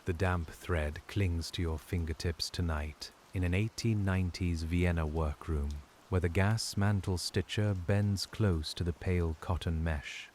The damp thread clings to your fingertips tonight in an 1890s Vienna workroom where the gas mantle stitcher bends close to the pale cotton mesh.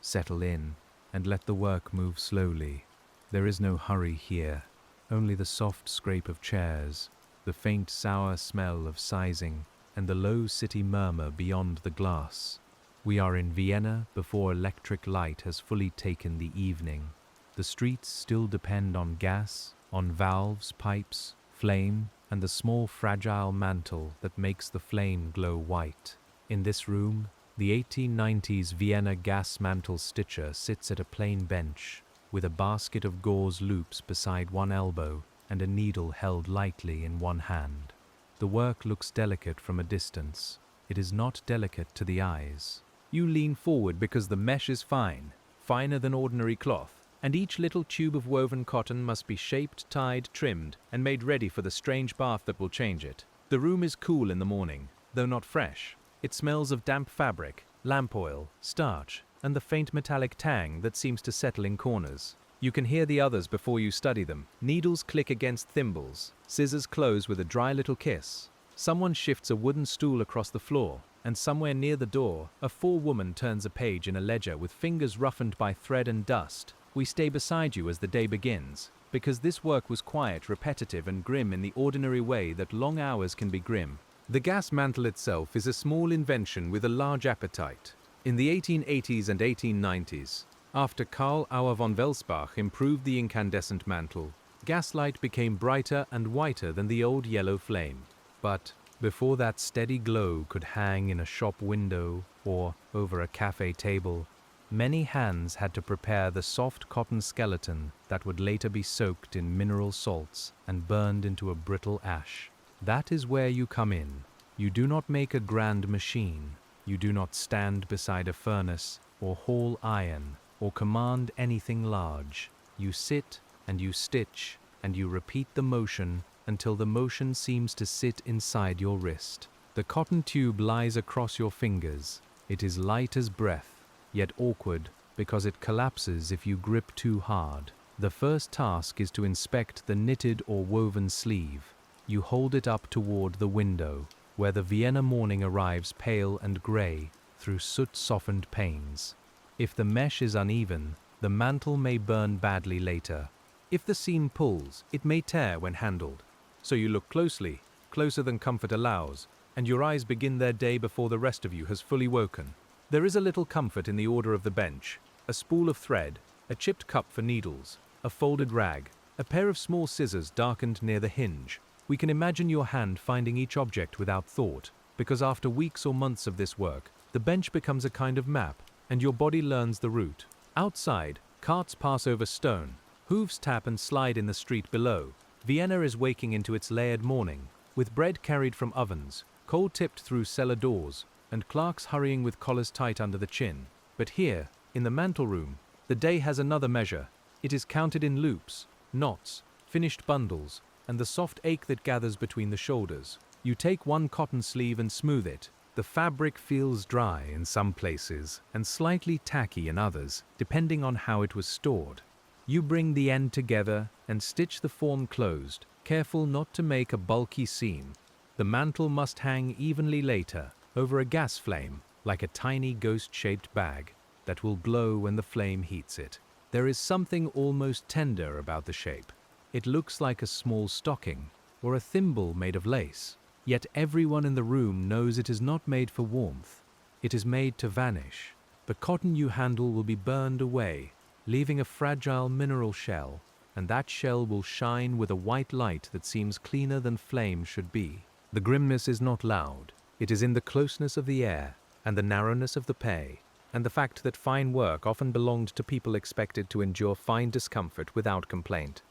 Settle in and let the work move slowly. There is no hurry here, only the soft scrape of chairs, the faint sour smell of sizing, and the low city murmur beyond the glass. We are in Vienna before electric light has fully taken the evening. The streets still depend on gas, on valves, pipes, flame, and the small fragile mantle that makes the flame glow white. In this room, the 1890s Vienna Gas Mantle Stitcher sits at a plain bench, with a basket of gauze loops beside one elbow and a needle held lightly in one hand. The work looks delicate from a distance. It is not delicate to the eyes. You lean forward because the mesh is fine, finer than ordinary cloth, and each little tube of woven cotton must be shaped, tied, trimmed, and made ready for the strange bath that will change it. The room is cool in the morning, though not fresh. It smells of damp fabric, lamp oil, starch, and the faint metallic tang that seems to settle in corners. You can hear the others before you study them. Needles click against thimbles, scissors close with a dry little kiss. Someone shifts a wooden stool across the floor, and somewhere near the door, a forewoman turns a page in a ledger with fingers roughened by thread and dust. We stay beside you as the day begins, because this work was quiet, repetitive, and grim in the ordinary way that long hours can be grim. The gas mantle itself is a small invention with a large appetite. In the 1880s and 1890s, after Karl Auer von Welsbach improved the incandescent mantle, gaslight became brighter and whiter than the old yellow flame. But before that steady glow could hang in a shop window or over a cafe table, many hands had to prepare the soft cotton skeleton that would later be soaked in mineral salts and burned into a brittle ash. That is where you come in. You do not make a grand machine. You do not stand beside a furnace or haul iron or command anything large. You sit and you stitch and you repeat the motion until the motion seems to sit inside your wrist. The cotton tube lies across your fingers. It is light as breath, yet awkward because it collapses if you grip too hard. The first task is to inspect the knitted or woven sleeve. You hold it up toward the window, where the Vienna morning arrives pale and grey through soot-softened panes. If the mesh is uneven, the mantle may burn badly later. If the seam pulls, it may tear when handled. So you look closely, closer than comfort allows, and your eyes begin their day before the rest of you has fully woken. There is a little comfort in the order of the bench: a spool of thread, a chipped cup for needles, a folded rag, a pair of small scissors darkened near the hinge. We can imagine your hand finding each object without thought, because after weeks or months of this work, the bench becomes a kind of map, and your body learns the route. Outside, carts pass over stone, hooves tap and slide in the street below. Vienna is waking into its layered morning, with bread carried from ovens, coal tipped through cellar doors, and clerks hurrying with collars tight under the chin. But here, in the mantle room, the day has another measure. It is counted in loops, knots, finished bundles, and the soft ache that gathers between the shoulders. You take one cotton sleeve and smooth it. The fabric feels dry in some places and slightly tacky in others, depending on how it was stored. You bring the end together and stitch the form closed, careful not to make a bulky seam. The mantle must hang evenly later, over a gas flame, like a tiny ghost-shaped bag that will glow when the flame heats it. There is something almost tender about the shape. It looks like a small stocking, or a thimble made of lace. Yet everyone in the room knows it is not made for warmth. It is made to vanish. The cotton you handle will be burned away, leaving a fragile mineral shell, and that shell will shine with a white light that seems cleaner than flame should be. The grimness is not loud. It is in the closeness of the air, and the narrowness of the pay, and the fact that fine work often belonged to people expected to endure fine discomfort without complaint.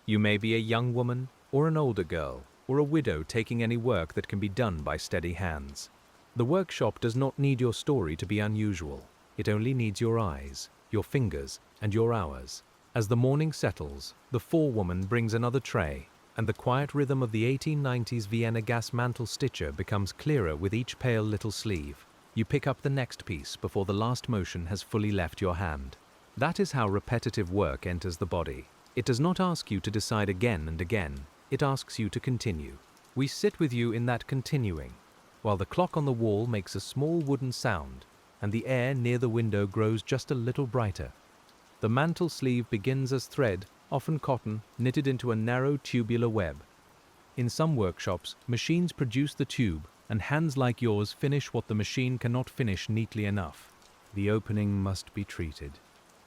You may be a young woman, or an older girl, or a widow taking any work that can be done by steady hands. The workshop does not need your story to be unusual. It only needs your eyes, your fingers, and your hours. As the morning settles, the forewoman brings another tray, and the quiet rhythm of the 1890s Vienna Gas Mantle Stitcher becomes clearer with each pale little sleeve. You pick up the next piece before the last motion has fully left your hand. That is how repetitive work enters the body. It does not ask you to decide again and again, it asks you to continue. We sit with you in that continuing, while the clock on the wall makes a small wooden sound, and the air near the window grows just a little brighter. The mantle sleeve begins as thread, often cotton, knitted into a narrow tubular web. In some workshops, machines produce the tube, and hands like yours finish what the machine cannot finish neatly enough. The opening must be treated.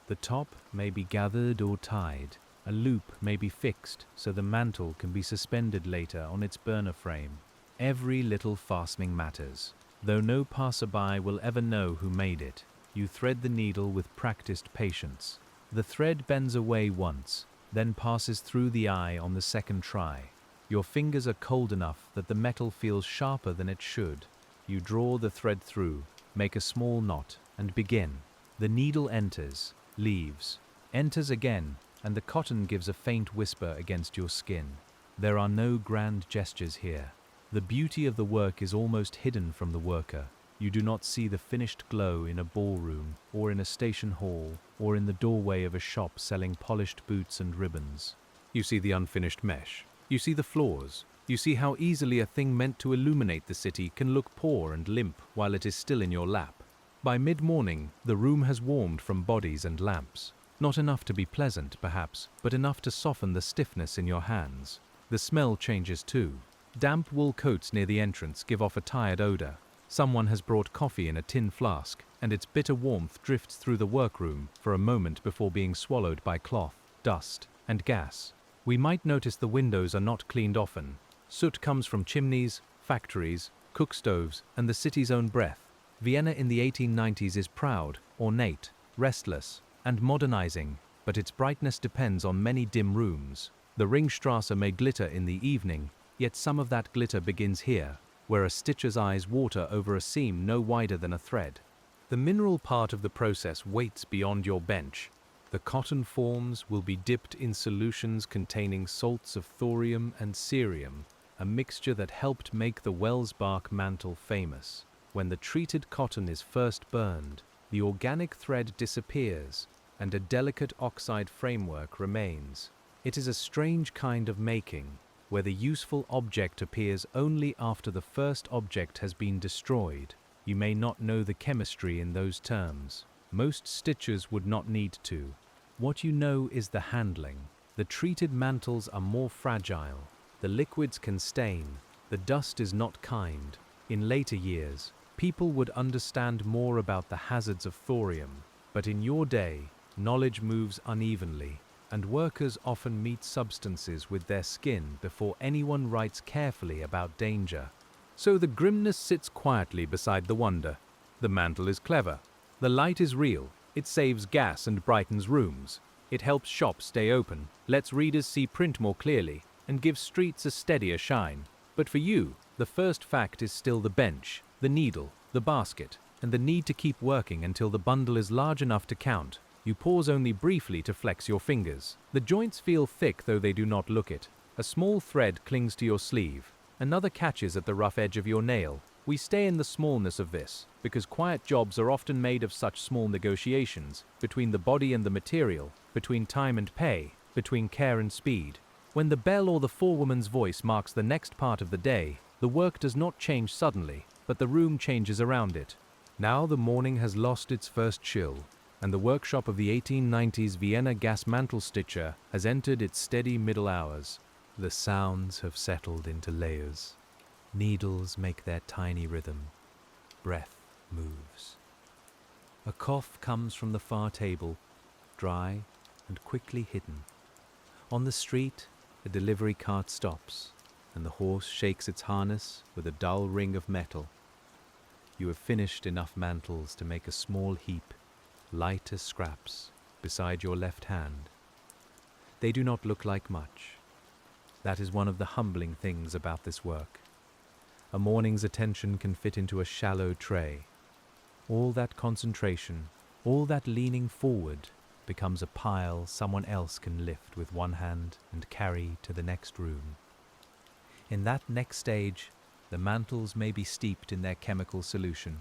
The top may be gathered or tied. A loop may be fixed so the mantle can be suspended later on its burner frame. Every little fastening matters. Though no passerby will ever know who made it, you thread the needle with practiced patience. The thread bends away once, then passes through the eye on the second try. Your fingers are cold enough that the metal feels sharper than it should. You draw the thread through, make a small knot, and begin. The needle enters, leaves, enters again, and the cotton gives a faint whisper against your skin. There are no grand gestures here. The beauty of the work is almost hidden from the worker. You do not see the finished glow in a ballroom, or in a station hall, or in the doorway of a shop selling polished boots and ribbons. You see the unfinished mesh. You see the flaws. You see how easily a thing meant to illuminate the city can look poor and limp while it is still in your lap. By mid-morning, the room has warmed from bodies and lamps. Not enough to be pleasant, perhaps, but enough to soften the stiffness in your hands. The smell changes too. Damp wool coats near the entrance give off a tired odor. Someone has brought coffee in a tin flask, and its bitter warmth drifts through the workroom for a moment before being swallowed by cloth, dust, and gas. We might notice the windows are not cleaned often. Soot comes from chimneys, factories, cook stoves, and the city's own breath. Vienna in the 1890s is proud, ornate, restless, and modernizing, but its brightness depends on many dim rooms. The Ringstrasse may glitter in the evening, yet some of that glitter begins here, where a stitcher's eyes water over a seam no wider than a thread. The mineral part of the process waits beyond your bench. The cotton forms will be dipped in solutions containing salts of thorium and cerium, a mixture that helped make the Welsbach mantle famous. When the treated cotton is first burned, the organic thread disappears, and a delicate oxide framework remains. It is a strange kind of making, where the useful object appears only after the first object has been destroyed. You may not know the chemistry in those terms. Most stitchers would not need to. What you know is the handling. The treated mantles are more fragile. The liquids can stain. The dust is not kind. In later years, people would understand more about the hazards of thorium, but in your day, knowledge moves unevenly, and workers often meet substances with their skin before anyone writes carefully about danger. So the grimness sits quietly beside the wonder. The mantle is clever. The light is real. It saves gas and brightens rooms. It helps shops stay open, lets readers see print more clearly, and gives streets a steadier shine. But for you, the first fact is still the bench, the needle, the basket, and the need to keep working until the bundle is large enough to count. You pause only briefly to flex your fingers. The joints feel thick though they do not look it. A small thread clings to your sleeve. Another catches at the rough edge of your nail. We stay in the smallness of this, because quiet jobs are often made of such small negotiations, between the body and the material, between time and pay, between care and speed. When the bell or the forewoman's voice marks the next part of the day, the work does not change suddenly, but the room changes around it. Now the morning has lost its first chill, and the workshop of the 1890s Vienna Gas Mantle Stitcher has entered its steady middle hours. The sounds have settled into layers. Needles make their tiny rhythm. Breath moves. A cough comes from the far table, dry and quickly hidden. On the street, a delivery cart stops, and the horse shakes its harness with a dull ring of metal. You have finished enough mantles to make a small heap, light as scraps, beside your left hand. They do not look like much. That is one of the humbling things about this work. A morning's attention can fit into a shallow tray. All that concentration, all that leaning forward, becomes a pile someone else can lift with one hand and carry to the next room. In that next stage, the mantles may be steeped in their chemical solution.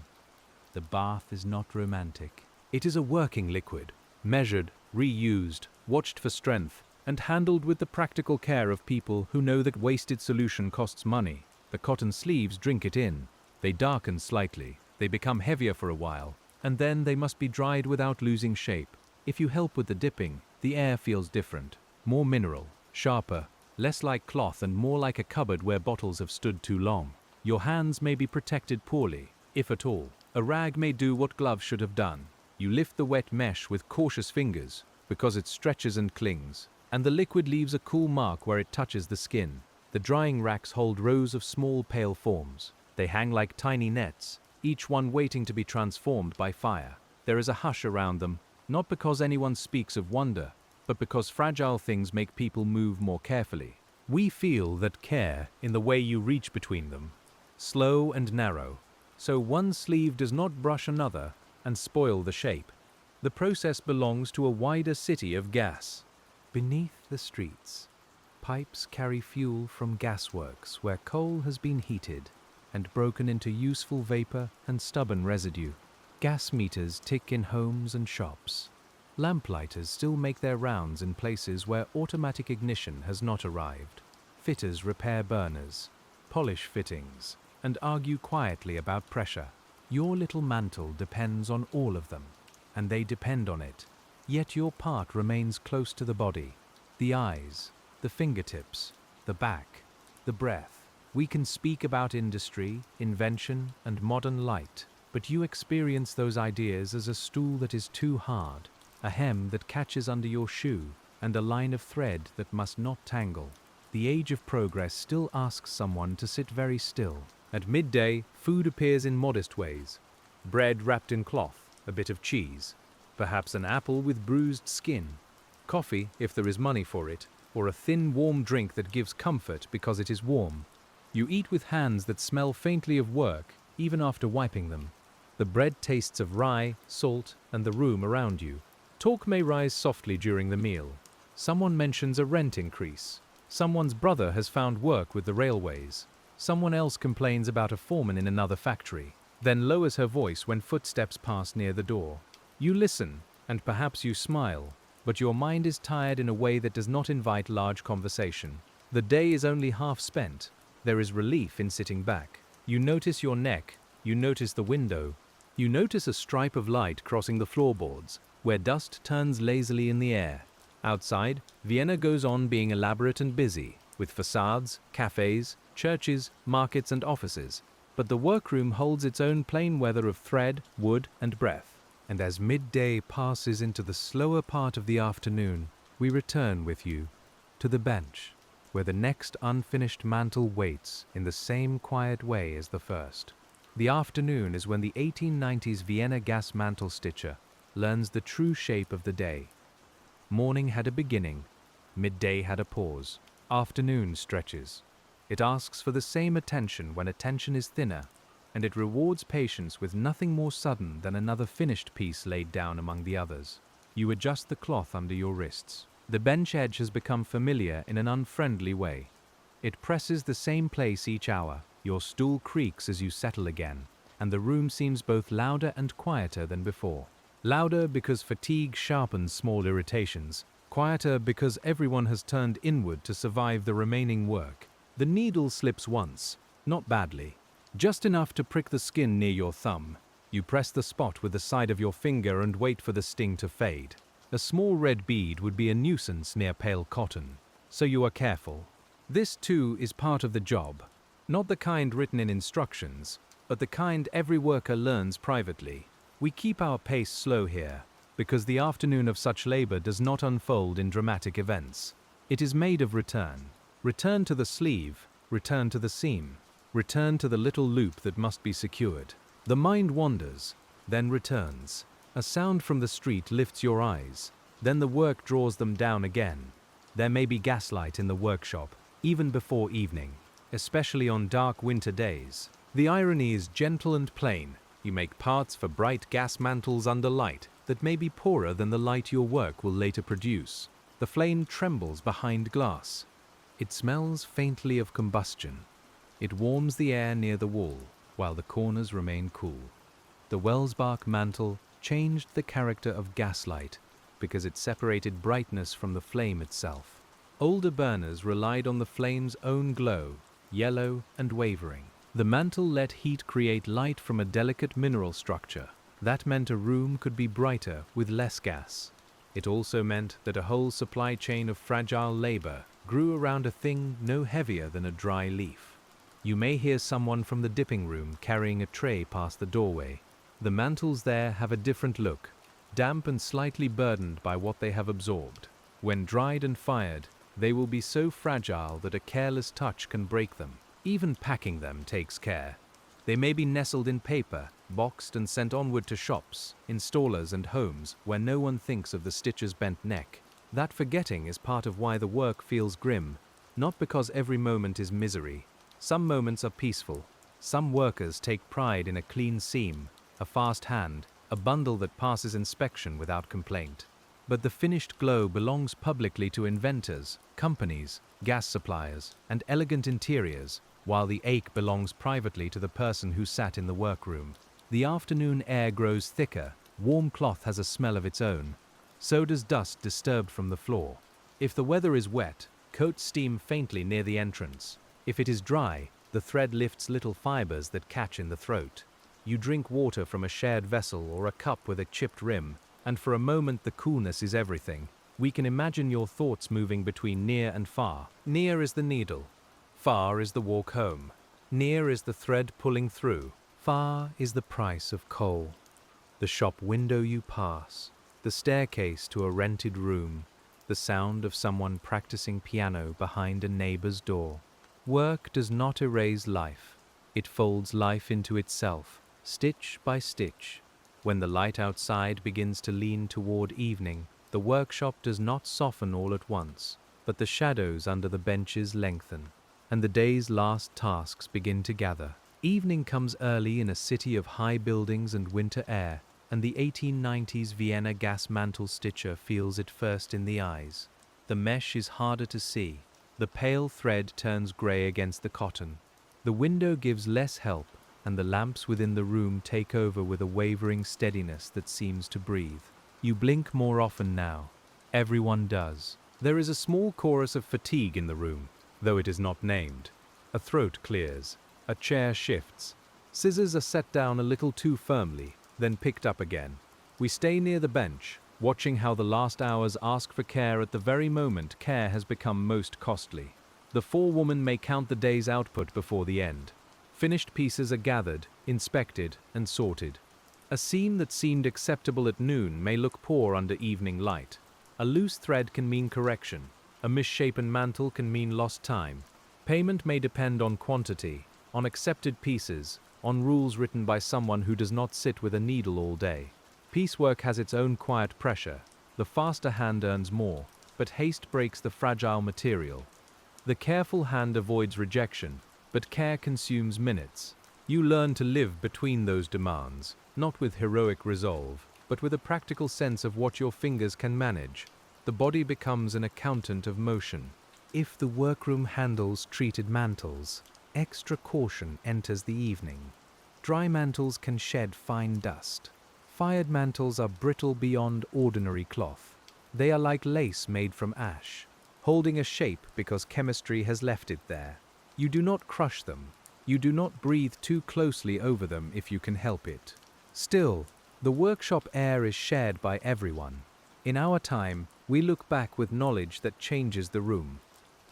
The bath is not romantic. It is a working liquid, measured, reused, watched for strength, and handled with the practical care of people who know that wasted solution costs money. The cotton sleeves drink it in. They darken slightly, they become heavier for a while, and then they must be dried without losing shape. If you help with the dipping, the air feels different, more mineral, sharper, less like cloth and more like a cupboard where bottles have stood too long. Your hands may be protected poorly, if at all. A rag may do what gloves should have done. You lift the wet mesh with cautious fingers, because it stretches and clings, and the liquid leaves a cool mark where it touches the skin. The drying racks hold rows of small pale forms. They hang like tiny nets, each one waiting to be transformed by fire. There is a hush around them, not because anyone speaks of wonder, but because fragile things make people move more carefully. We feel that care in the way you reach between them, slow and narrow, so one sleeve does not brush another and spoil the shape. The process belongs to a wider city of gas. Beneath the streets, pipes carry fuel from gasworks where coal has been heated and broken into useful vapor and stubborn residue. Gas meters tick in homes and shops. Lamplighters still make their rounds in places where automatic ignition has not arrived. Fitters repair burners, polish fittings, and argue quietly about pressure. Your little mantle depends on all of them, and they depend on it. Yet your part remains close to the body. The eyes, the fingertips, the back, the breath. We can speak about industry, invention, and modern light, but you experience those ideas as a stool that is too hard, a hem that catches under your shoe, and a line of thread that must not tangle. The age of progress still asks someone to sit very still. At midday, food appears in modest ways. Bread wrapped in cloth, a bit of cheese, perhaps an apple with bruised skin, coffee if there is money for it, or a thin warm drink that gives comfort because it is warm. You eat with hands that smell faintly of work, even after wiping them. The bread tastes of rye, salt, and the room around you. Talk may rise softly during the meal. Someone mentions a rent increase. Someone's brother has found work with the railways. Someone else complains about a foreman in another factory, then lowers her voice when footsteps pass near the door. You listen, and perhaps you smile, but your mind is tired in a way that does not invite large conversation. The day is only half spent. There is relief in sitting back. You notice your neck, you notice the window, you notice a stripe of light crossing the floorboards, where dust turns lazily in the air. Outside, Vienna goes on being elaborate and busy, with facades, cafes, churches, markets and offices. But the workroom holds its own plain weather of thread, wood and breath. And as midday passes into the slower part of the afternoon, we return with you to the bench, where the next unfinished mantle waits in the same quiet way as the first. The afternoon is when the 1890s Vienna Gas Mantle Stitcher learns the true shape of the day. Morning had a beginning, midday had a pause, afternoon stretches. It asks for the same attention when attention is thinner, and it rewards patience with nothing more sudden than another finished piece laid down among the others. You adjust the cloth under your wrists. The bench edge has become familiar in an unfriendly way. It presses the same place each hour. Your stool creaks as you settle again, and the room seems both louder and quieter than before. Louder because fatigue sharpens small irritations, quieter because everyone has turned inward to survive the remaining work. The needle slips once, not badly, just enough to prick the skin near your thumb. You press the spot with the side of your finger and wait for the sting to fade. A small red bead would be a nuisance near pale cotton, so you are careful. This too is part of the job, not the kind written in instructions, but the kind every worker learns privately. We keep our pace slow here, because the afternoon of such labor does not unfold in dramatic events. It is made of return. Return to the sleeve, return to the seam, return to the little loop that must be secured. The mind wanders, then returns. A sound from the street lifts your eyes, then the work draws them down again. There may be gaslight in the workshop, even before evening, especially on dark winter days. The irony is gentle and plain. You make parts for bright gas mantles under light that may be poorer than the light your work will later produce. The flame trembles behind glass. It smells faintly of combustion. It warms the air near the wall, while the corners remain cool. The Welsbach mantle changed the character of gaslight because it separated brightness from the flame itself. Older burners relied on the flame's own glow, yellow and wavering. The mantle let heat create light from a delicate mineral structure. That meant a room could be brighter with less gas. It also meant that a whole supply chain of fragile labor grew around a thing no heavier than a dry leaf. You may hear someone from the dipping room carrying a tray past the doorway. The mantles there have a different look, damp and slightly burdened by what they have absorbed. When dried and fired, they will be so fragile that a careless touch can break them. Even packing them takes care. They may be nestled in paper, boxed and sent onward to shops, installers and homes where no one thinks of the stitcher's bent neck. That forgetting is part of why the work feels grim, not because every moment is misery. Some moments are peaceful. Some workers take pride in a clean seam, a fast hand, a bundle that passes inspection without complaint. But the finished glow belongs publicly to inventors, companies, gas suppliers, and elegant interiors, while the ache belongs privately to the person who sat in the workroom. The afternoon air grows thicker, warm cloth has a smell of its own. So does dust disturbed from the floor. If the weather is wet, coats steam faintly near the entrance. If it is dry, the thread lifts little fibers that catch in the throat. You drink water from a shared vessel or a cup with a chipped rim, and for a moment the coolness is everything. We can imagine your thoughts moving between near and far. Near is the needle. Far is the walk home. Near is the thread pulling through. Far is the price of coal. The shop window you pass. The staircase to a rented room. The sound of someone practicing piano behind a neighbor's door. Work does not erase life. It folds life into itself, stitch by stitch. When the light outside begins to lean toward evening, the workshop does not soften all at once, but the shadows under the benches lengthen, and the day's last tasks begin to gather. Evening comes early in a city of high buildings and winter air, and the 1890s Vienna Gas Mantle Stitcher feels it first in the eyes. The mesh is harder to see. The pale thread turns gray against the cotton. The window gives less help, and the lamps within the room take over with a wavering steadiness that seems to breathe. You blink more often now. Everyone does. There is a small chorus of fatigue in the room, though it is not named. A throat clears. A chair shifts. Scissors are set down a little too firmly, then picked up again. We stay near the bench, watching how the last hours ask for care at the very moment care has become most costly. The forewoman may count the day's output before the end. Finished pieces are gathered, inspected, and sorted. A seam that seemed acceptable at noon may look poor under evening light. A loose thread can mean correction. A misshapen mantle can mean lost time. Payment may depend on quantity, on accepted pieces, on rules written by someone who does not sit with a needle all day. Piecework has its own quiet pressure. The faster hand earns more, but haste breaks the fragile material. The careful hand avoids rejection, but care consumes minutes. You learn to live between those demands, not with heroic resolve, but with a practical sense of what your fingers can manage. The body becomes an accountant of motion. If the workroom handles treated mantles, extra caution enters the evening. Dry mantles can shed fine dust. Fired mantles are brittle beyond ordinary cloth. They are like lace made from ash, holding a shape because chemistry has left it there. You do not crush them. You do not breathe too closely over them if you can help it. Still, the workshop air is shared by everyone. In our time, we look back with knowledge that changes the room.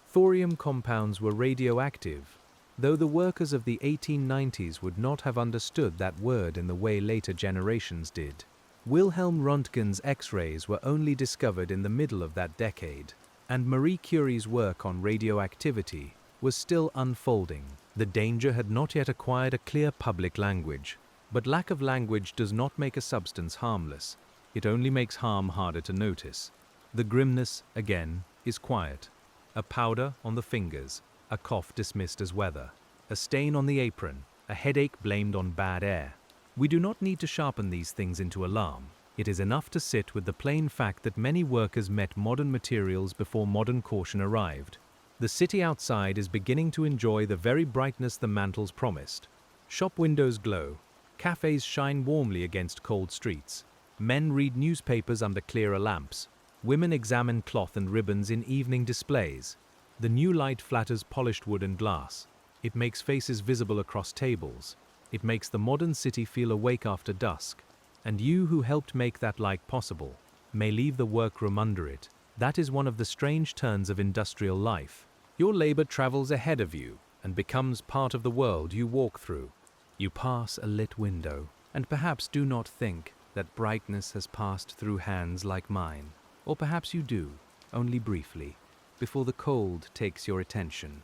Thorium compounds were radioactive, though the workers of the 1890s would not have understood that word in the way later generations did. Wilhelm Röntgen's X-rays were only discovered in the middle of that decade, and Marie Curie's work on radioactivity was still unfolding. The danger had not yet acquired a clear public language, but lack of language does not make a substance harmless. It only makes harm harder to notice. The grimness, again, is quiet. A powder on the fingers, a cough dismissed as weather, a stain on the apron, a headache blamed on bad air. We do not need to sharpen these things into alarm. It is enough to sit with the plain fact that many workers met modern materials before modern caution arrived. The city outside is beginning to enjoy the very brightness the mantles promised. Shop windows glow. Cafes shine warmly against cold streets. Men read newspapers under clearer lamps. Women examine cloth and ribbons in evening displays. The new light flatters polished wood and glass. It makes faces visible across tables. It makes the modern city feel awake after dusk. And you who helped make that light possible may leave the workroom under it. That is one of the strange turns of industrial life. Your labor travels ahead of you and becomes part of the world you walk through. You pass a lit window, and perhaps do not think that brightness has passed through hands like mine. Or perhaps you do, only briefly, before the cold takes your attention.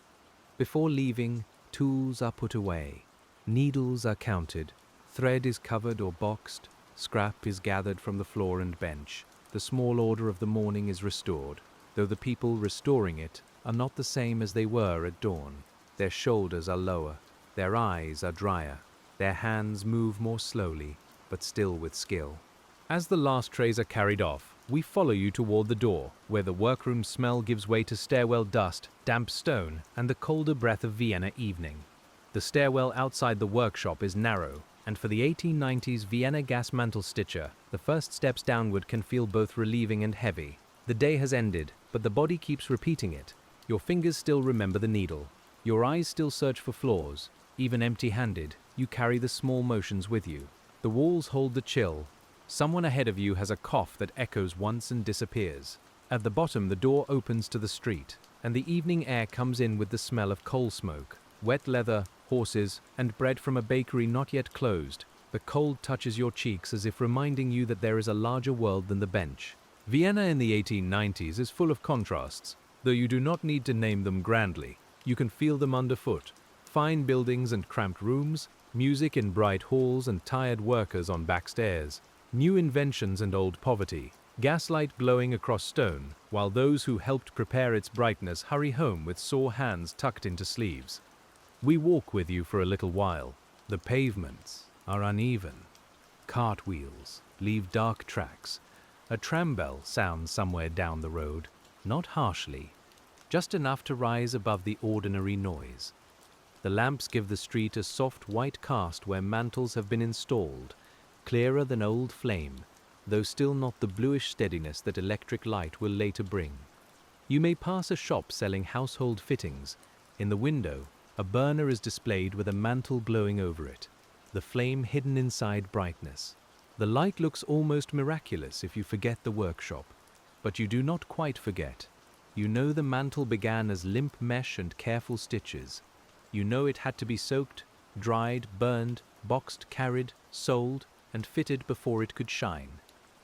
Before leaving, tools are put away, needles are counted, thread is covered or boxed, scrap is gathered from the floor and bench. The small order of the morning is restored, though the people restoring it are not the same as they were at dawn. Their shoulders are lower, their eyes are drier, their hands move more slowly, but still with skill. As the last trays are carried off, we follow you toward the door, where the workroom smell gives way to stairwell dust, damp stone, and the colder breath of Vienna evening. The stairwell outside the workshop is narrow, and for the 1890s Vienna Gas Mantle Stitcher, the first steps downward can feel both relieving and heavy. The day has ended, but the body keeps repeating it. Your fingers still remember the needle. Your eyes still search for flaws. Even empty-handed, you carry the small motions with you. The walls hold the chill. Someone ahead of you has a cough that echoes once and disappears. At the bottom, the door opens to the street, and the evening air comes in with the smell of coal smoke, wet leather, horses, and bread from a bakery not yet closed. The cold touches your cheeks as if reminding you that there is a larger world than the bench. Vienna in the 1890s is full of contrasts, though you do not need to name them grandly. You can feel them underfoot. Fine buildings and cramped rooms, music in bright halls and tired workers on back stairs, new inventions and old poverty, gaslight glowing across stone, while those who helped prepare its brightness hurry home with sore hands tucked into sleeves. We walk with you for a little while. The pavements are uneven. Cartwheels leave dark tracks. A tram bell sounds somewhere down the road, not harshly, just enough to rise above the ordinary noise. The lamps give the street a soft white cast where mantles have been installed, clearer than old flame, though still not the bluish steadiness that electric light will later bring. You may pass a shop selling household fittings. In the window, a burner is displayed with a mantle glowing over it, the flame hidden inside brightness. The light looks almost miraculous if you forget the workshop, but you do not quite forget. You know the mantle began as limp mesh and careful stitches. You know it had to be soaked, dried, burned, boxed, carried, sold, and fitted before it could shine.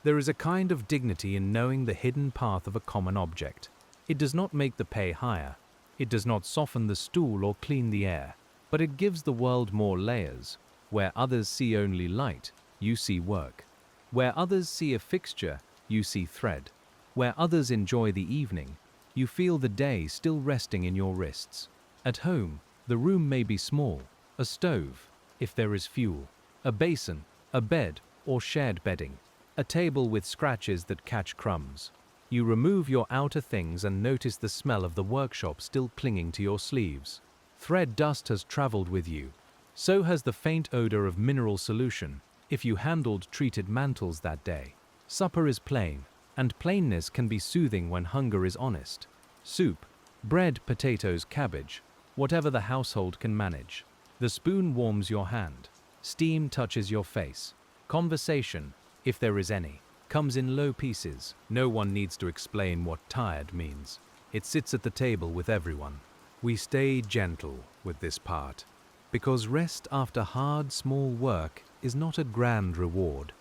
There is a kind of dignity in knowing the hidden path of a common object. It does not make the pay higher. It does not soften the stool or clean the air, but it gives the world more layers. Where others see only light, you see work. Where others see a fixture, you see thread. Where others enjoy the evening, you feel the day still resting in your wrists. At home, the room may be small, a stove, if there is fuel, a basin, a bed or shared bedding, a table with scratches that catch crumbs. You remove your outer things and notice the smell of the workshop still clinging to your sleeves. Thread dust has traveled with you. So has the faint odor of mineral solution, if you handled treated mantles that day. Supper is plain, and plainness can be soothing when hunger is honest. Soup, bread, potatoes, cabbage, whatever the household can manage. The spoon warms your hand. Steam touches your face. Conversation, if there is any, comes in low pieces. No one needs to explain what tired means. It sits at the table with everyone. We stay gentle with this part, because rest after hard, small work is not a grand reward.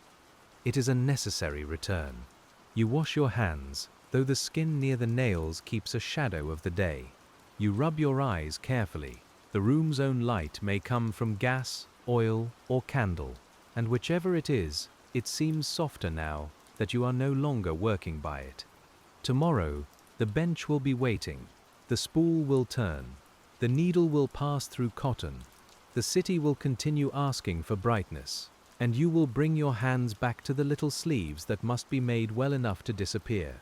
It is a necessary return. You wash your hands, though the skin near the nails keeps a shadow of the day. You rub your eyes carefully. The room's own light may come from gas, oil, or candle, and whichever it is, it seems softer now that you are no longer working by it. Tomorrow, the bench will be waiting. The spool will turn. The needle will pass through cotton. The city will continue asking for brightness, and you will bring your hands back to the little sleeves that must be made well enough to disappear.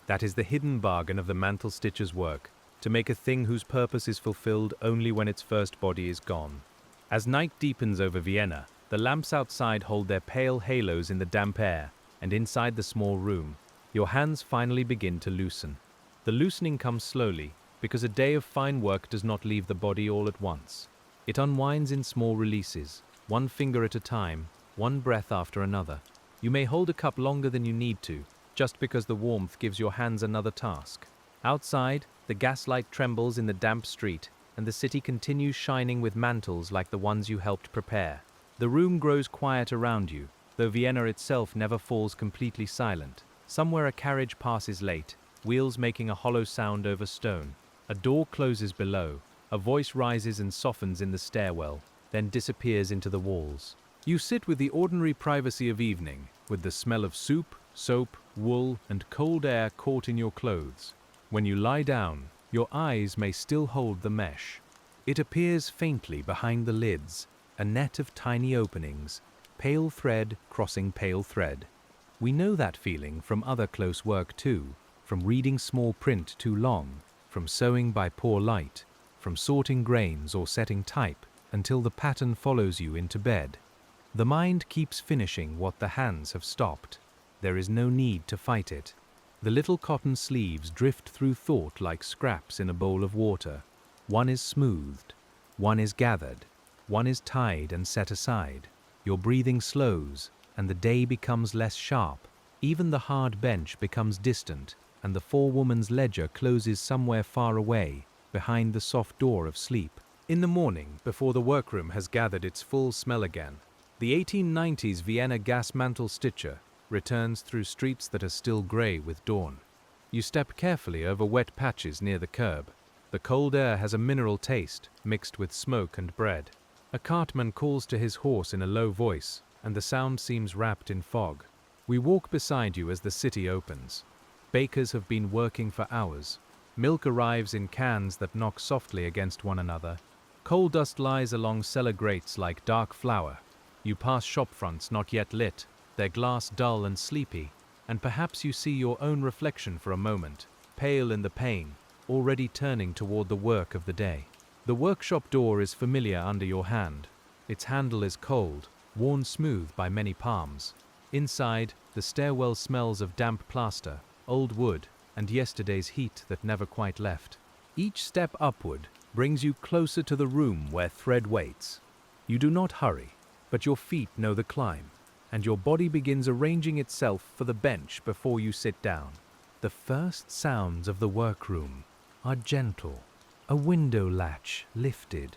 That is the hidden bargain of the mantle stitcher's work, to make a thing whose purpose is fulfilled only when its first body is gone. As night deepens over Vienna, the lamps outside hold their pale halos in the damp air. and inside the small room, your hands finally begin to loosen. The loosening comes slowly, because a day of fine work does not leave the body all at once. It unwinds in small releases, one finger at a time, one breath after another. You may hold a cup longer than you need to, just because the warmth gives your hands another task. Outside, the gaslight trembles in the damp street, and the city continues shining with mantles like the ones you helped prepare. The room grows quiet around you, though Vienna itself never falls completely silent. Somewhere a carriage passes late, wheels making a hollow sound over stone. A door closes below, a voice rises and softens in the stairwell, then disappears into the walls. You sit with the ordinary privacy of evening, with the smell of soup, soap, wool, and cold air caught in your clothes. When you lie down, your eyes may still hold the mesh. It appears faintly behind the lids, a net of tiny openings, pale thread crossing pale thread. We know that feeling from other close work too, from reading small print too long, from sewing by poor light, from sorting grains or setting type until the pattern follows you into bed. The mind keeps finishing what the hands have stopped. There is no need to fight it. The little cotton sleeves drift through thought like scraps in a bowl of water. One is smoothed, one is gathered, one is tied and set aside. Your breathing slows, and the day becomes less sharp. Even the hard bench becomes distant, and the forewoman's ledger closes somewhere far away, behind the soft door of sleep. In the morning, before the workroom has gathered its full smell again, the 1890s Vienna Gas Mantle Stitcher returns through streets that are still grey with dawn. You step carefully over wet patches near the curb. The cold air has a mineral taste, mixed with smoke and bread. A cartman calls to his horse in a low voice, and the sound seems wrapped in fog. We walk beside you as the city opens. Bakers have been working for hours. Milk arrives in cans that knock softly against one another. Coal dust lies along cellar grates like dark flour. You pass shop fronts not yet lit, their glass dull and sleepy, and perhaps you see your own reflection for a moment, pale in the pane, already turning toward the work of the day. The workshop door is familiar under your hand. Its handle is cold, worn smooth by many palms. Inside, the stairwell smells of damp plaster, old wood, and yesterday's heat that never quite left. Each step upward brings you closer to the room where thread waits. You do not hurry, but your feet know the climb, and your body begins arranging itself for the bench before you sit down. The first sounds of the workroom are gentle. A window latch lifted,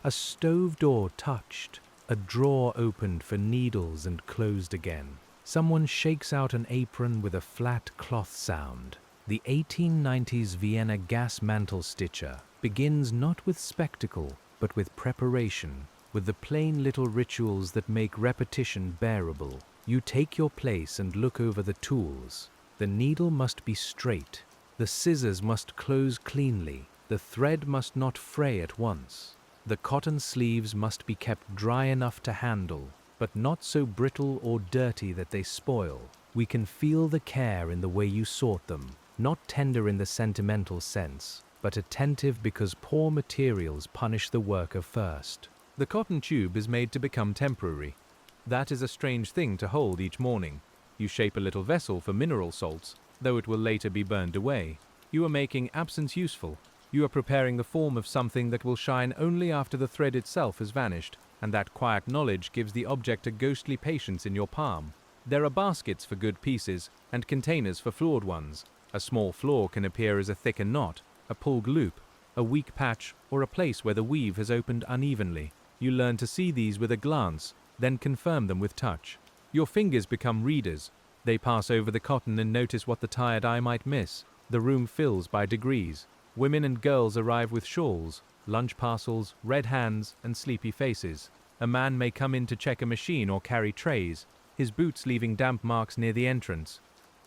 a stove door touched, a drawer opened for needles and closed again. Someone shakes out an apron with a flat cloth sound. The 1890s Vienna Gas Mantle Stitcher begins not with spectacle, but with preparation, with the plain little rituals that make repetition bearable. You take your place and look over the tools. The needle must be straight. The scissors must close cleanly. The thread must not fray at once. The cotton sleeves must be kept dry enough to handle, but not so brittle or dirty that they spoil. We can feel the care in the way you sort them, not tender in the sentimental sense, but attentive because poor materials punish the worker first. The cotton tube is made to become temporary. That is a strange thing to hold each morning. You shape a little vessel for mineral salts, though it will later be burned away. You are making absence useful. You are preparing the form of something that will shine only after the thread itself has vanished, and that quiet knowledge gives the object a ghostly patience in your palm. There are baskets for good pieces, and containers for flawed ones. A small flaw can appear as a thicker knot, a pulled loop, a weak patch, or a place where the weave has opened unevenly. You learn to see these with a glance, then confirm them with touch. Your fingers become readers. They pass over the cotton and notice what the tired eye might miss. The room fills by degrees. Women and girls arrive with shawls, lunch parcels, red hands, and sleepy faces. A man may come in to check a machine or carry trays, his boots leaving damp marks near the entrance.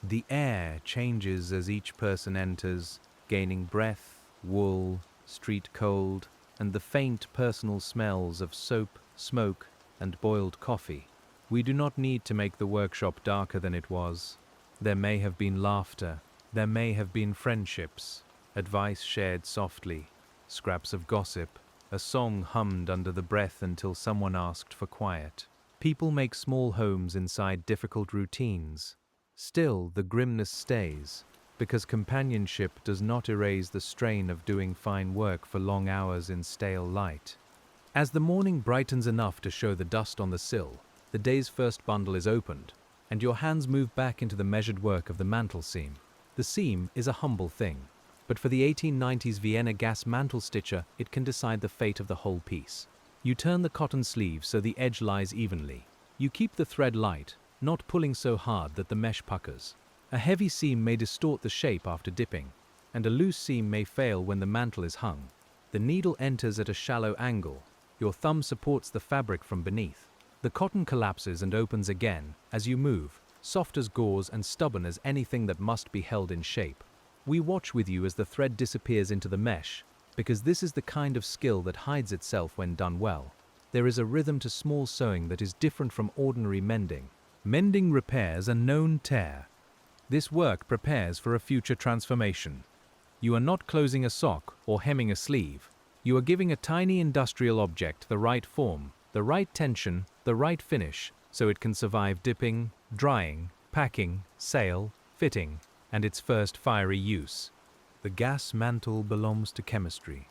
The air changes as each person enters, gaining breath, wool, street cold, and the faint personal smells of soap, smoke, and boiled coffee. We do not need to make the workshop darker than it was. There may have been laughter, there may have been friendships, advice shared softly, scraps of gossip, a song hummed under the breath until someone asked for quiet. People make small homes inside difficult routines. Still, the grimness stays, because companionship does not erase the strain of doing fine work for long hours in stale light. As the morning brightens enough to show the dust on the sill, the day's first bundle is opened, and your hands move back into the measured work of the mantle seam. The seam is a humble thing, but for the 1890s Vienna Gas Mantle Stitcher, it can decide the fate of the whole piece. You turn the cotton sleeve so the edge lies evenly. You keep the thread light, not pulling so hard that the mesh puckers. A heavy seam may distort the shape after dipping, and a loose seam may fail when the mantle is hung. The needle enters at a shallow angle. Your thumb supports the fabric from beneath. The cotton collapses and opens again as you move, soft as gauze and stubborn as anything that must be held in shape. We watch with you as the thread disappears into the mesh, because this is the kind of skill that hides itself when done well. There is a rhythm to small sewing that is different from ordinary mending. Mending repairs a known tear. This work prepares for a future transformation. You are not closing a sock or hemming a sleeve. You are giving a tiny industrial object the right form, the right tension, the right finish, so it can survive dipping, drying, packing, sale, fitting, and its first fiery use. The gas mantle belongs to chemistry,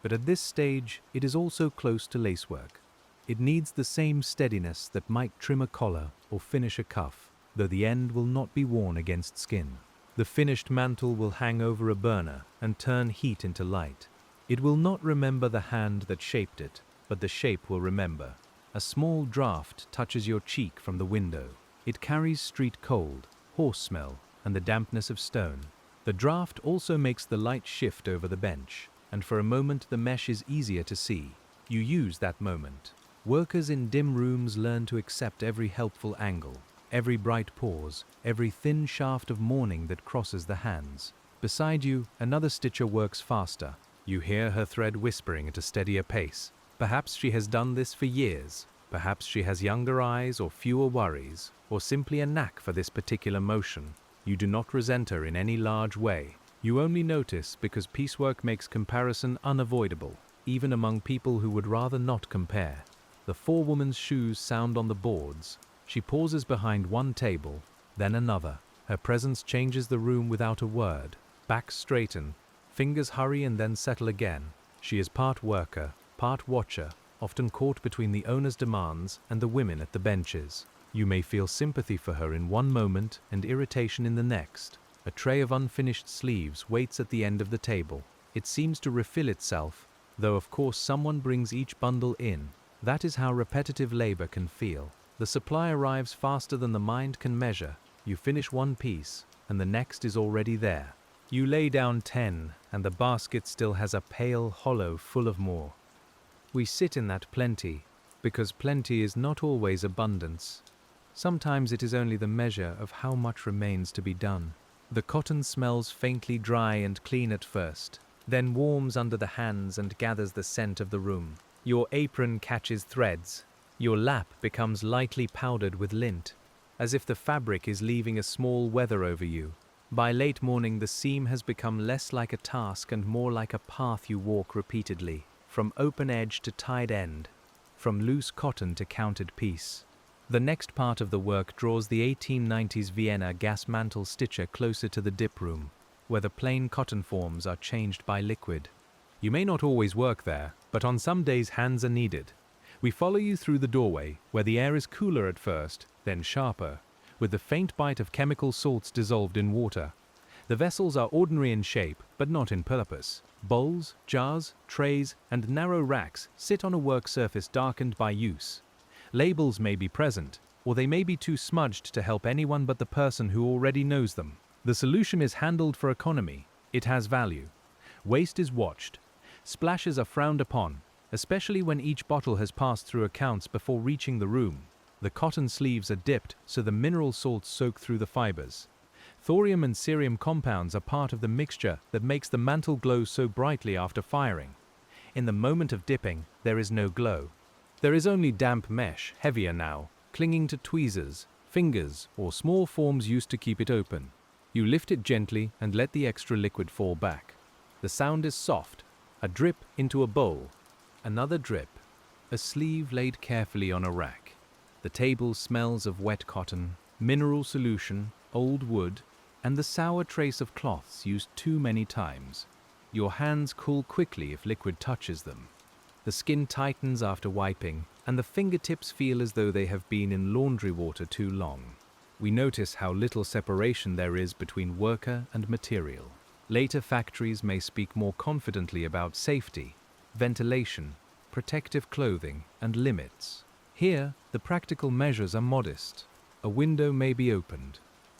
but at this stage it is also close to lacework. It needs the same steadiness that might trim a collar or finish a cuff, though the end will not be worn against skin. The finished mantle will hang over a burner and turn heat into light. It will not remember the hand that shaped it, but the shape will remember. A small draught touches your cheek from the window. It carries street cold, horse smell, and the dampness of stone. The draught also makes the light shift over the bench, and for a moment the mesh is easier to see. You use that moment. Workers in dim rooms learn to accept every helpful angle, every bright pause, every thin shaft of morning that crosses the hands. Beside you, another stitcher works faster. You hear her thread whispering at a steadier pace. Perhaps she has done this for years. Perhaps she has younger eyes or fewer worries, or simply a knack for this particular motion. You do not resent her in any large way. You only notice because piecework makes comparison unavoidable, even among people who would rather not compare. The forewoman's shoes sound on the boards. She pauses behind one table, then another. Her presence changes the room without a word. Backs straighten, fingers hurry and then settle again. She is part worker, part watcher, often caught between the owner's demands and the women at the benches. You may feel sympathy for her in one moment and irritation in the next. A tray of unfinished sleeves waits at the end of the table. It seems to refill itself, though of course someone brings each bundle in. That is how repetitive labor can feel. The supply arrives faster than the mind can measure. You finish one piece, and the next is already there. You lay down 10, and the basket still has a pale hollow full of more. We sit in that plenty, because plenty is not always abundance. Sometimes it is only the measure of how much remains to be done. The cotton smells faintly dry and clean at first, then warms under the hands and gathers the scent of the room. Your apron catches threads. Your lap becomes lightly powdered with lint, as if the fabric is leaving a small weather over you. By late morning, the seam has become less like a task and more like a path you walk repeatedly, from open edge to tied end, from loose cotton to counted piece. The next part of the work draws the 1890s Vienna Gas Mantle Stitcher closer to the dip room, where the plain cotton forms are changed by liquid. You may not always work there, but on some days hands are needed. We follow you through the doorway, where the air is cooler at first, then sharper, with the faint bite of chemical salts dissolved in water. The vessels are ordinary in shape, but not in purpose. Bowls, jars, trays, and narrow racks sit on a work surface darkened by use. Labels may be present, or they may be too smudged to help anyone but the person who already knows them. The solution is handled for economy. It has value. Waste is watched. Splashes are frowned upon, especially when each bottle has passed through accounts before reaching the room. The cotton sleeves are dipped so the mineral salts soak through the fibers. Thorium and cerium compounds are part of the mixture that makes the mantle glow so brightly after firing. In the moment of dipping, there is no glow. There is only damp mesh, heavier now, clinging to tweezers, fingers, or small forms used to keep it open. You lift it gently and let the extra liquid fall back. The sound is soft. A drip into a bowl. Another drip. A sleeve laid carefully on a rack. The The table smells of wet cotton, mineral solution, old wood, and the sour trace of cloths used too many times. Your hands cool quickly if liquid touches them. The skin tightens after wiping, and the fingertips feel as though they have been in laundry water too long. We notice how little separation there is between worker and material. Later factories may speak more confidently about safety, ventilation, protective clothing, and limits. Here, the practical measures are modest. A window may be opened.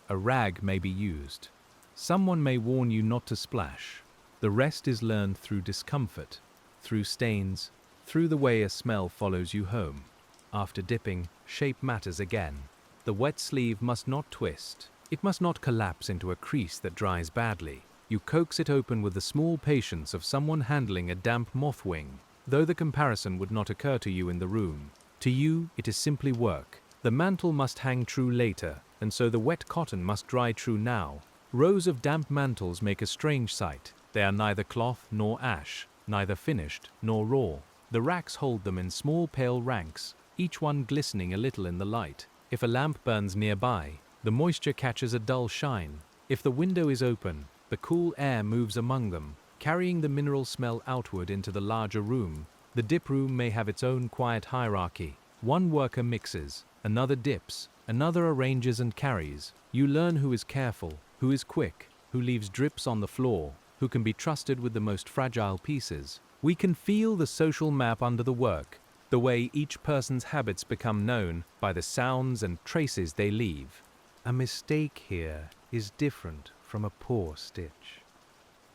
A rag may be used. Someone may warn you not to splash. The rest is learned through discomfort, through stains, through the way a smell follows you home. After dipping, shape matters again. The wet sleeve must not twist. It must not collapse into a crease that dries badly. You coax it open with the small patience of someone handling a damp moth wing, though the comparison would not occur to you in the room. To you, it is simply work. The mantle must hang true later, and so the wet cotton must dry true now. Rows of damp mantles make a strange sight. They are neither cloth nor ash, neither finished nor raw. The racks hold them in small pale ranks, each one glistening a little in the light. If a lamp burns nearby, the moisture catches a dull shine. If the window is open, the cool air moves among them, carrying the mineral smell outward into the larger room. The dip room may have its own quiet hierarchy. One worker mixes, another dips, another arranges and carries. You learn who is careful, who is quick, who leaves drips on the floor, who can be trusted with the most fragile pieces. We can feel the social map under the work, the way each person's habits become known by the sounds and traces they leave. A mistake here is different from a poor stitch.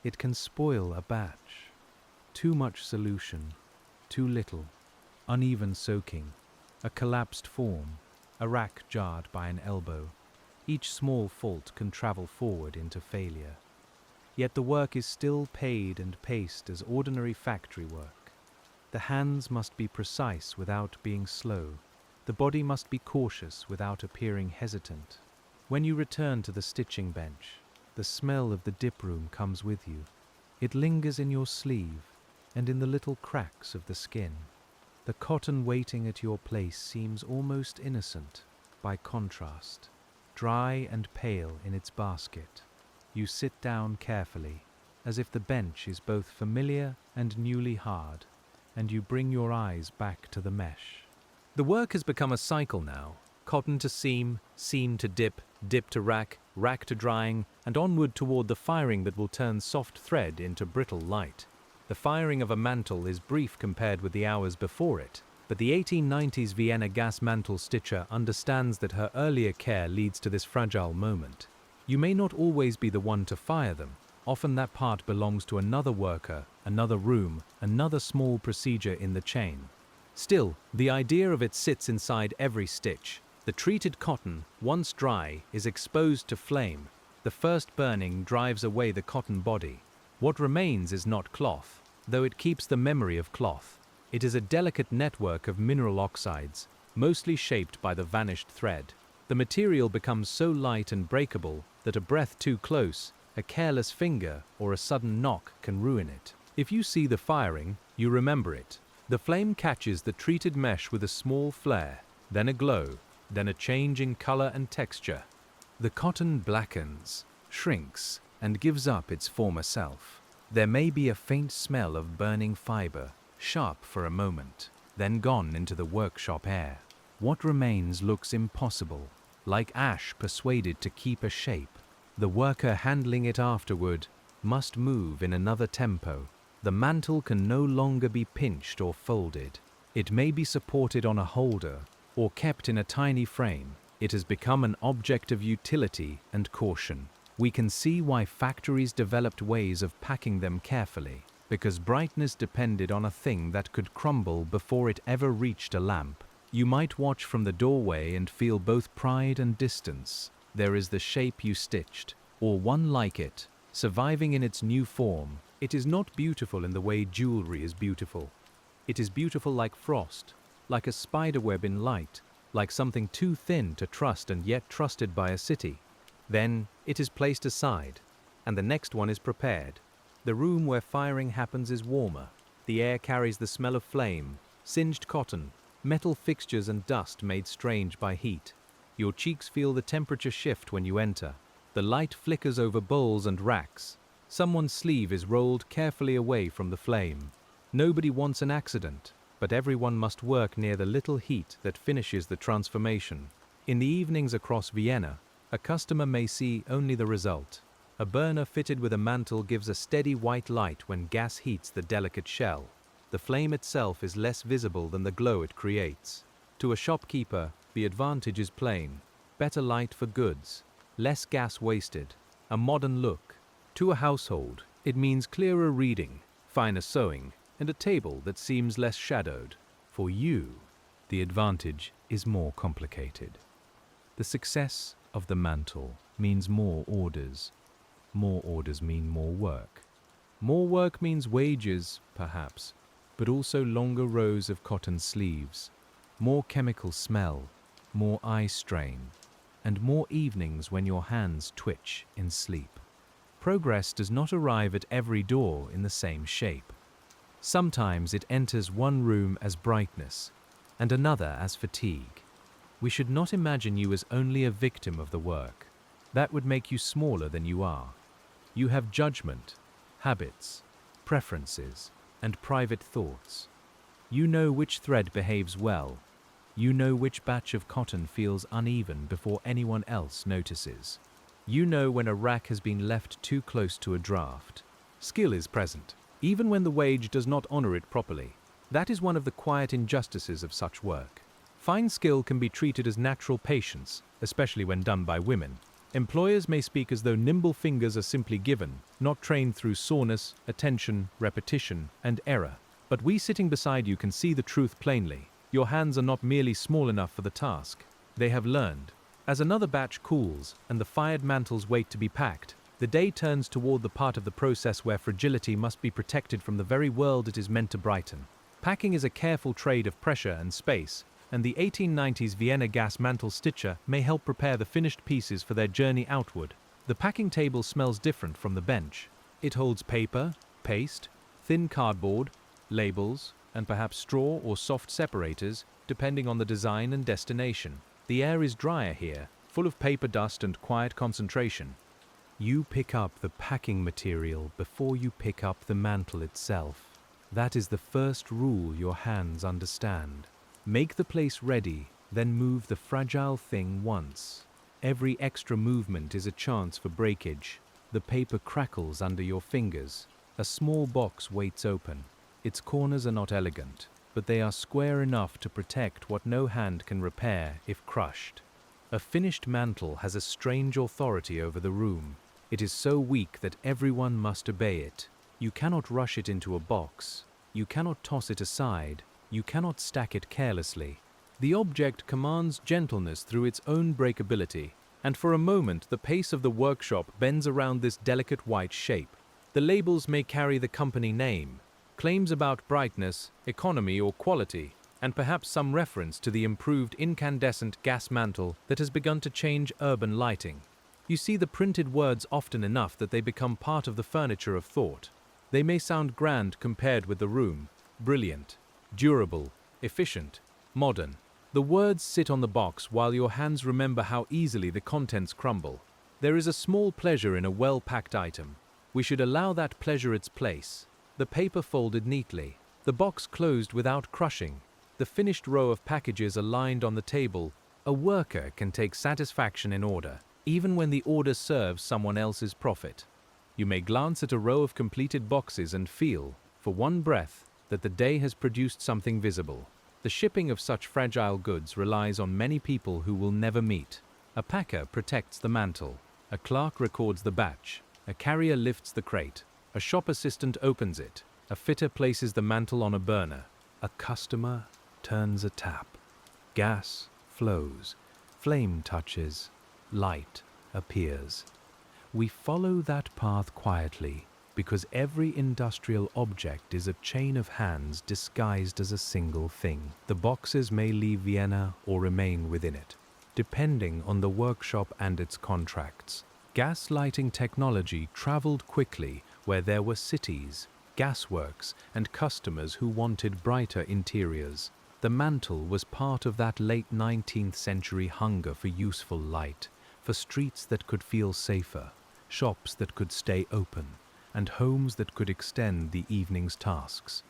It can spoil a batch. Too much solution, too little, uneven soaking, a collapsed form, a rack jarred by an elbow. Each small fault can travel forward into failure. Yet the work is still paid and paced as ordinary factory work. The hands must be precise without being slow. The body must be cautious without appearing hesitant. When you return to the stitching bench, the smell of the dip room comes with you. It lingers in your sleeve and in the little cracks of the skin. The cotton waiting at your place seems almost innocent, by contrast, dry and pale in its basket. You sit down carefully, as if the bench is both familiar and newly hard, and you bring your eyes back to the mesh. The work has become a cycle now. Cotton to seam, seam to dip, dip to rack, rack to drying, and onward toward the firing that will turn soft thread into brittle light. The firing of a mantle is brief compared with the hours before it, but the 1890s Vienna Gas Mantle Stitcher understands that her earlier care leads to this fragile moment. You may not always be the one to fire them. Often that part belongs to another worker, another room, another small procedure in the chain. Still, the idea of it sits inside every stitch. The treated cotton, once dry, is exposed to flame. The first burning drives away the cotton body. What remains is not cloth, though it keeps the memory of cloth. It is a delicate network of mineral oxides, mostly shaped by the vanished thread. The material becomes so light and breakable that a breath too close, a careless finger, or a sudden knock can ruin it. If you see the firing, you remember it. The flame catches the treated mesh with a small flare, then a glow, then a change in color and texture. The cotton blackens, shrinks, and gives up its former self. There may be a faint smell of burning fiber, sharp for a moment, then gone into the workshop air. What remains looks impossible, like ash persuaded to keep a shape. The worker handling it afterward must move in another tempo. The mantle can no longer be pinched or folded. It may be supported on a holder or kept in a tiny frame. It has become an object of utility and caution. We can see why factories developed ways of packing them carefully, because brightness depended on a thing that could crumble before it ever reached a lamp. You might watch from the doorway and feel both pride and distance. There is the shape you stitched, or one like it, surviving in its new form. It is not beautiful in the way jewelry is beautiful. It is beautiful like frost, like a spiderweb in light, like something too thin to trust and yet trusted by a city. Then it is placed aside, and the next one is prepared. The room where firing happens is warmer. The air carries the smell of flame, singed cotton, metal fixtures and dust made strange by heat. Your cheeks feel the temperature shift when you enter. The light flickers over bowls and racks. Someone's sleeve is rolled carefully away from the flame. Nobody wants an accident, but everyone must work near the little heat that finishes the transformation. In the evenings across Vienna, a customer may see only the result. A burner fitted with a mantle gives a steady white light when gas heats the delicate shell. The flame itself is less visible than the glow it creates. To a shopkeeper, the advantage is plain: better light for goods, less gas wasted, a modern look. To a household, it means clearer reading, finer sewing, and a table that seems less shadowed. For you, the advantage is more complicated. The success of the mantle means more orders. More orders mean more work. More work means wages, perhaps, but also longer rows of cotton sleeves, more chemical smell, more eye strain, and more evenings when your hands twitch in sleep. Progress does not arrive at every door in the same shape. Sometimes it enters one room as brightness, and another as fatigue. We should not imagine you as only a victim of the work. That would make you smaller than you are. You have judgment, habits, preferences, and private thoughts. You know which thread behaves well. You know which batch of cotton feels uneven before anyone else notices. You know when a rack has been left too close to a draft. Skill is present, even when the wage does not honor it properly. That is one of the quiet injustices of such work. Fine skill can be treated as natural patience, especially when done by women. Employers may speak as though nimble fingers are simply given, not trained through soreness, attention, repetition, and error. But we sitting beside you can see the truth plainly. Your hands are not merely small enough for the task. They have learned. As another batch cools and the fired mantles wait to be packed, the day turns toward the part of the process where fragility must be protected from the very world it is meant to brighten. Packing is a careful trade of pressure and space, and the 1890s Vienna Gas Mantle Stitcher may help prepare the finished pieces for their journey outward. The packing table smells different from the bench. It holds paper, paste, thin cardboard, labels, and perhaps straw or soft separators, depending on the design and destination. The air is drier here, full of paper dust and quiet concentration. You pick up the packing material before you pick up the mantle itself. That is the first rule your hands understand. Make the place ready, then move the fragile thing once. Every extra movement is a chance for breakage. The paper crackles under your fingers. A small box waits open. Its corners are not elegant, but they are square enough to protect what no hand can repair if crushed. A finished mantle has a strange authority over the room. It is so weak that everyone must obey it. You cannot rush it into a box. You cannot toss it aside. You cannot stack it carelessly. The object commands gentleness through its own breakability, and for a moment the pace of the workshop bends around this delicate white shape. The labels may carry the company name, claims about brightness, economy, or quality, and perhaps some reference to the improved incandescent gas mantle that has begun to change urban lighting. You see the printed words often enough that they become part of the furniture of thought. They may sound grand compared with the room, brilliant, durable, efficient, modern. The words sit on the box while your hands remember how easily the contents crumble. There is a small pleasure in a well-packed item. We should allow that pleasure its place. The paper folded neatly, the box closed without crushing, the finished row of packages aligned on the table. A worker can take satisfaction in order, even when the order serves someone else's profit. You may glance at a row of completed boxes and feel, for one breath, that the day has produced something visible. The shipping of such fragile goods relies on many people who will never meet. A packer protects the mantle. A clerk records the batch. A carrier lifts the crate. A shop assistant opens it. A fitter places the mantle on a burner. A customer turns a tap. Gas flows. Flame touches. Light appears. We follow that path quietly, because every industrial object is a chain of hands disguised as a single thing. The boxes may leave Vienna or remain within it, depending on the workshop and its contracts. Gas lighting technology traveled quickly where there were cities, gasworks, and customers who wanted brighter interiors. The mantle was part of that late 19th century hunger for useful light, for streets that could feel safer, shops that could stay open, and homes that could extend the evening's tasks.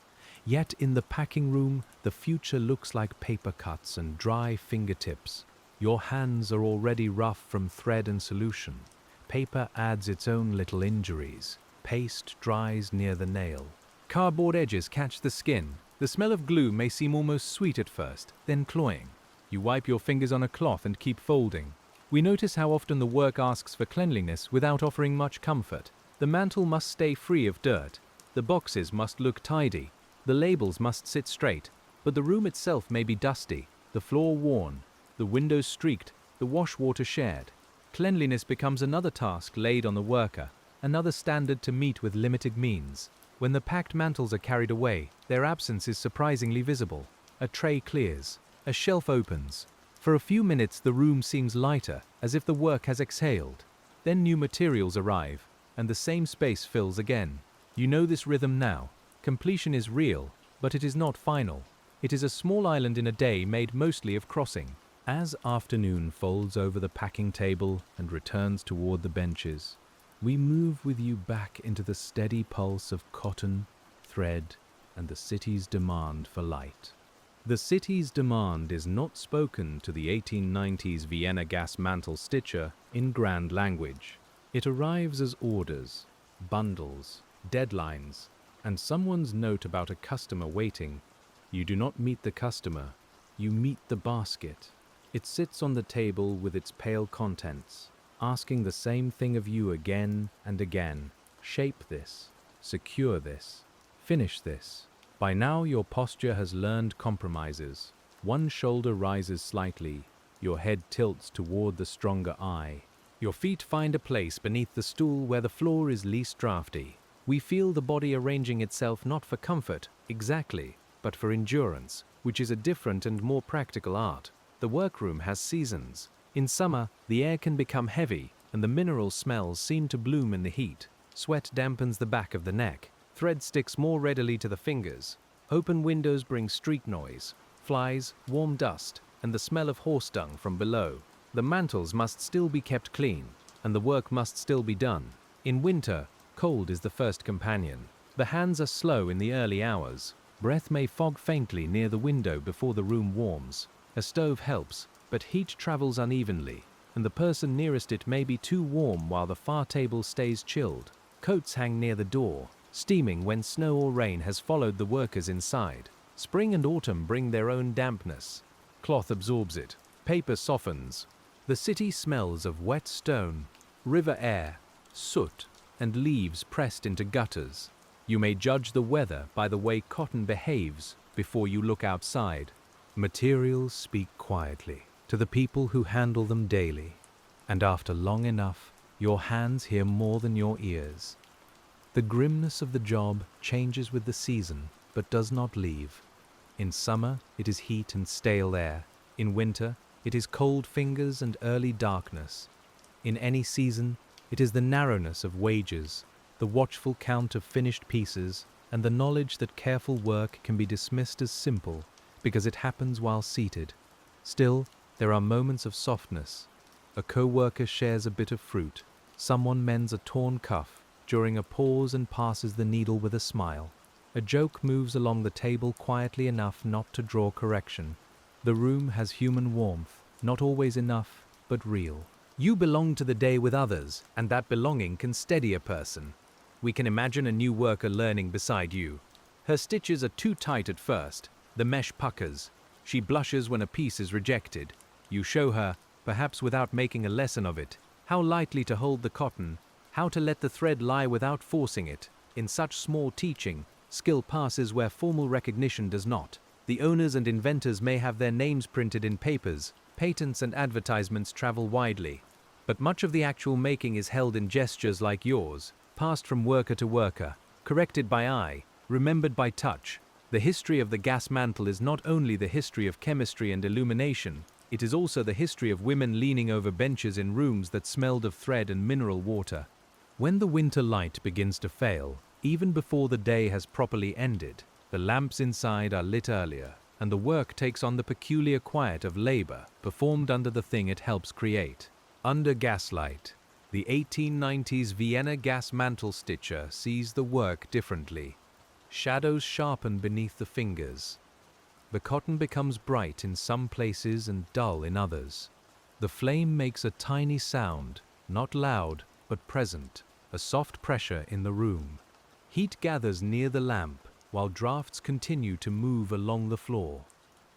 Yet in the packing room, the future looks like paper cuts and dry fingertips. Your hands are already rough from thread and solution. Paper adds its own little injuries. Paste dries near the nail. Cardboard edges catch the skin. The smell of glue may seem almost sweet at first, then cloying. You wipe your fingers on a cloth and keep folding. We notice how often the work asks for cleanliness without offering much comfort. The mantle must stay free of dirt. The boxes must look tidy. The labels must sit straight. But the room itself may be dusty, the floor worn, the windows streaked, the washwater shared. Cleanliness becomes another task laid on the worker, another standard to meet with limited means. When the packed mantles are carried away, their absence is surprisingly visible. A tray clears. A shelf opens. For a few minutes the room seems lighter, as if the work has exhaled. Then new materials arrive, and the same space fills again. You know this rhythm now. Completion is real, but it is not final. It is a small island in a day made mostly of crossing. As afternoon folds over the packing table and returns toward the benches, we move with you back into the steady pulse of cotton, thread, and the city's demand for light. The city's demand is not spoken to the 1890s Vienna Gas Mantle Stitcher in grand language. It arrives as orders, bundles, deadlines, and someone's note about a customer waiting. You do not meet the customer, you meet the basket. It sits on the table with its pale contents, asking the same thing of you again and again. Shape this, secure this, finish this. By now your posture has learned compromises. One shoulder rises slightly, your head tilts toward the stronger eye. Your feet find a place beneath the stool where the floor is least drafty. We feel the body arranging itself not for comfort, exactly, but for endurance, which is a different and more practical art. The workroom has seasons. In summer, the air can become heavy, and the mineral smells seem to bloom in the heat. Sweat dampens the back of the neck. Thread sticks more readily to the fingers. Open windows bring street noise, flies, warm dust, and the smell of horse dung from below. The mantles must still be kept clean, and the work must still be done. In winter, cold is the first companion. The hands are slow in the early hours. Breath may fog faintly near the window before the room warms. A stove helps, but heat travels unevenly, and the person nearest it may be too warm while the far table stays chilled. Coats hang near the door, steaming when snow or rain has followed the workers inside. Spring and autumn bring their own dampness. Cloth absorbs it. Paper softens. The city smells of wet stone, river air, soot, and leaves pressed into gutters. You may judge the weather by the way cotton behaves before you look outside. Materials speak quietly to the people who handle them daily, and after long enough, your hands hear more than your ears. The grimness of the job changes with the season, but does not leave. In summer, it is heat and stale air. In winter, it is cold fingers and early darkness. In any season, it is the narrowness of wages, the watchful count of finished pieces, and the knowledge that careful work can be dismissed as simple because it happens while seated. Still, there are moments of softness. A co-worker shares a bit of fruit. Someone mends a torn cuff during a pause and passes the needle with a smile. A joke moves along the table quietly enough not to draw correction. The room has human warmth, not always enough, but real. You belong to the day with others, and that belonging can steady a person. We can imagine a new worker learning beside you. Her stitches are too tight at first. The mesh puckers. She blushes when a piece is rejected. You show her, perhaps without making a lesson of it, how lightly to hold the cotton, how to let the thread lie without forcing it. In such small teaching, skill passes where formal recognition does not. The owners and inventors may have their names printed in papers. Patents and advertisements travel widely. But much of the actual making is held in gestures like yours, passed from worker to worker, corrected by eye, remembered by touch. The history of the gas mantle is not only the history of chemistry and illumination, it is also the history of women leaning over benches in rooms that smelled of thread and mineral water. When the winter light begins to fail, even before the day has properly ended, the lamps inside are lit earlier, and the work takes on the peculiar quiet of labor performed under the thing it helps create. Under gaslight, the 1890s Vienna Gas Mantle Stitcher sees the work differently. Shadows sharpen beneath the fingers. The cotton becomes bright in some places and dull in others. The flame makes a tiny sound, not loud, but present, a soft pressure in the room. Heat gathers near the lamp, while drafts continue to move along the floor.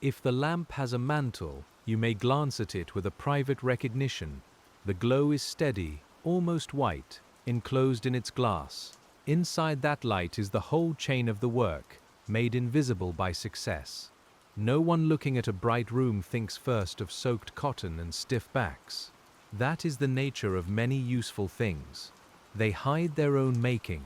If the lamp has a mantle, you may glance at it with a private recognition. The glow is steady, almost white, enclosed in its glass. Inside that light is the whole chain of the work, made invisible by success. No one looking at a bright room thinks first of soaked cotton and stiff backs. That is the nature of many useful things. They hide their own making.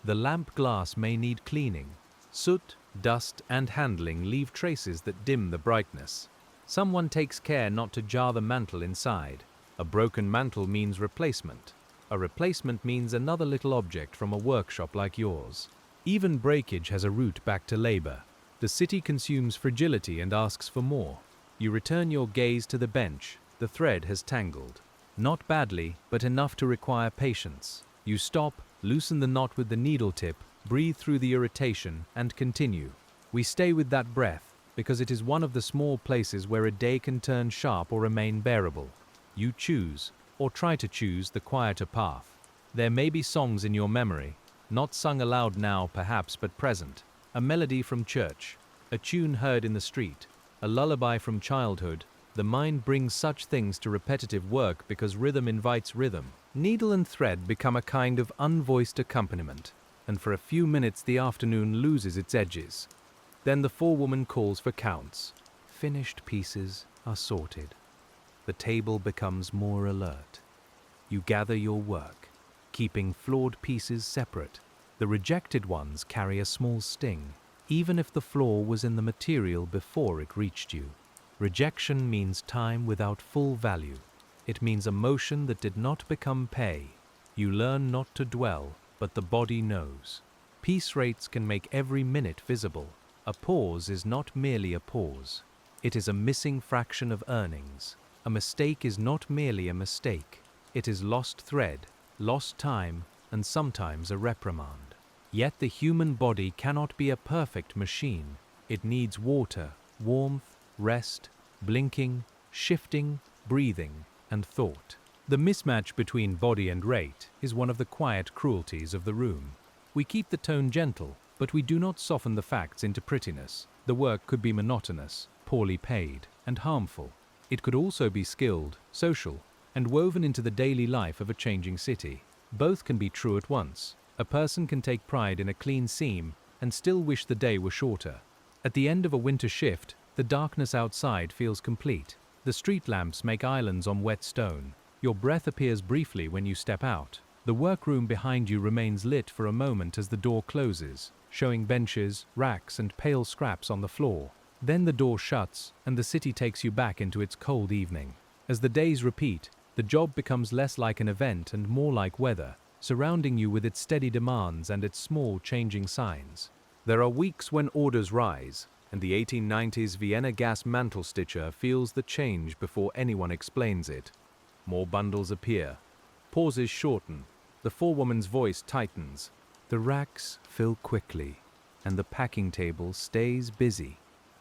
The lamp glass may need cleaning. Soot, dust, and handling leave traces that dim the brightness. Someone takes care not to jar the mantle inside. A broken mantle means replacement. A replacement means another little object from a workshop like yours. Even breakage has a route back to labor. The city consumes fragility and asks for more. You return your gaze to the bench. The thread has tangled. Not badly, but enough to require patience. You stop, loosen the knot with the needle tip, breathe through the irritation, and continue. We stay with that breath, because it is one of the small places where a day can turn sharp or remain bearable. You choose, or try to choose, the quieter path. There may be songs in your memory, not sung aloud now perhaps, but present. A melody from church, a tune heard in the street, a lullaby from childhood. The mind brings such things to repetitive work because rhythm invites rhythm. Needle and thread become a kind of unvoiced accompaniment, and for a few minutes the afternoon loses its edges. Then the forewoman calls for counts. Finished pieces are sorted. The table becomes more alert. You gather your work, keeping flawed pieces separate. The rejected ones carry a small sting, even if the flaw was in the material before it reached you. Rejection means time without full value. It means emotion that did not become pay. You learn not to dwell, but the body knows. Piece rates can make every minute visible. A pause is not merely a pause. It is a missing fraction of earnings. A mistake is not merely a mistake. It is lost thread, lost time, and sometimes a reprimand. Yet the human body cannot be a perfect machine. It needs water, warmth, rest, blinking, shifting, breathing, and thought. The mismatch between body and rate is one of the quiet cruelties of the room. We keep the tone gentle, but we do not soften the facts into prettiness. The work could be monotonous, poorly paid, and harmful. It could also be skilled, social, and woven into the daily life of a changing city. Both can be true at once. A person can take pride in a clean seam and still wish the day were shorter. At the end of a winter shift, the darkness outside feels complete. The street lamps make islands on wet stone. Your breath appears briefly when you step out. The workroom behind you remains lit for a moment as the door closes, showing benches, racks, and pale scraps on the floor. Then the door shuts, and the city takes you back into its cold evening. As the days repeat, the job becomes less like an event and more like weather, surrounding you with its steady demands and its small changing signs. There are weeks when orders rise, and the 1890s Vienna Gas Mantle Stitcher feels the change before anyone explains it. More bundles appear. Pauses shorten. The forewoman's voice tightens. The racks fill quickly, and the packing table stays busy.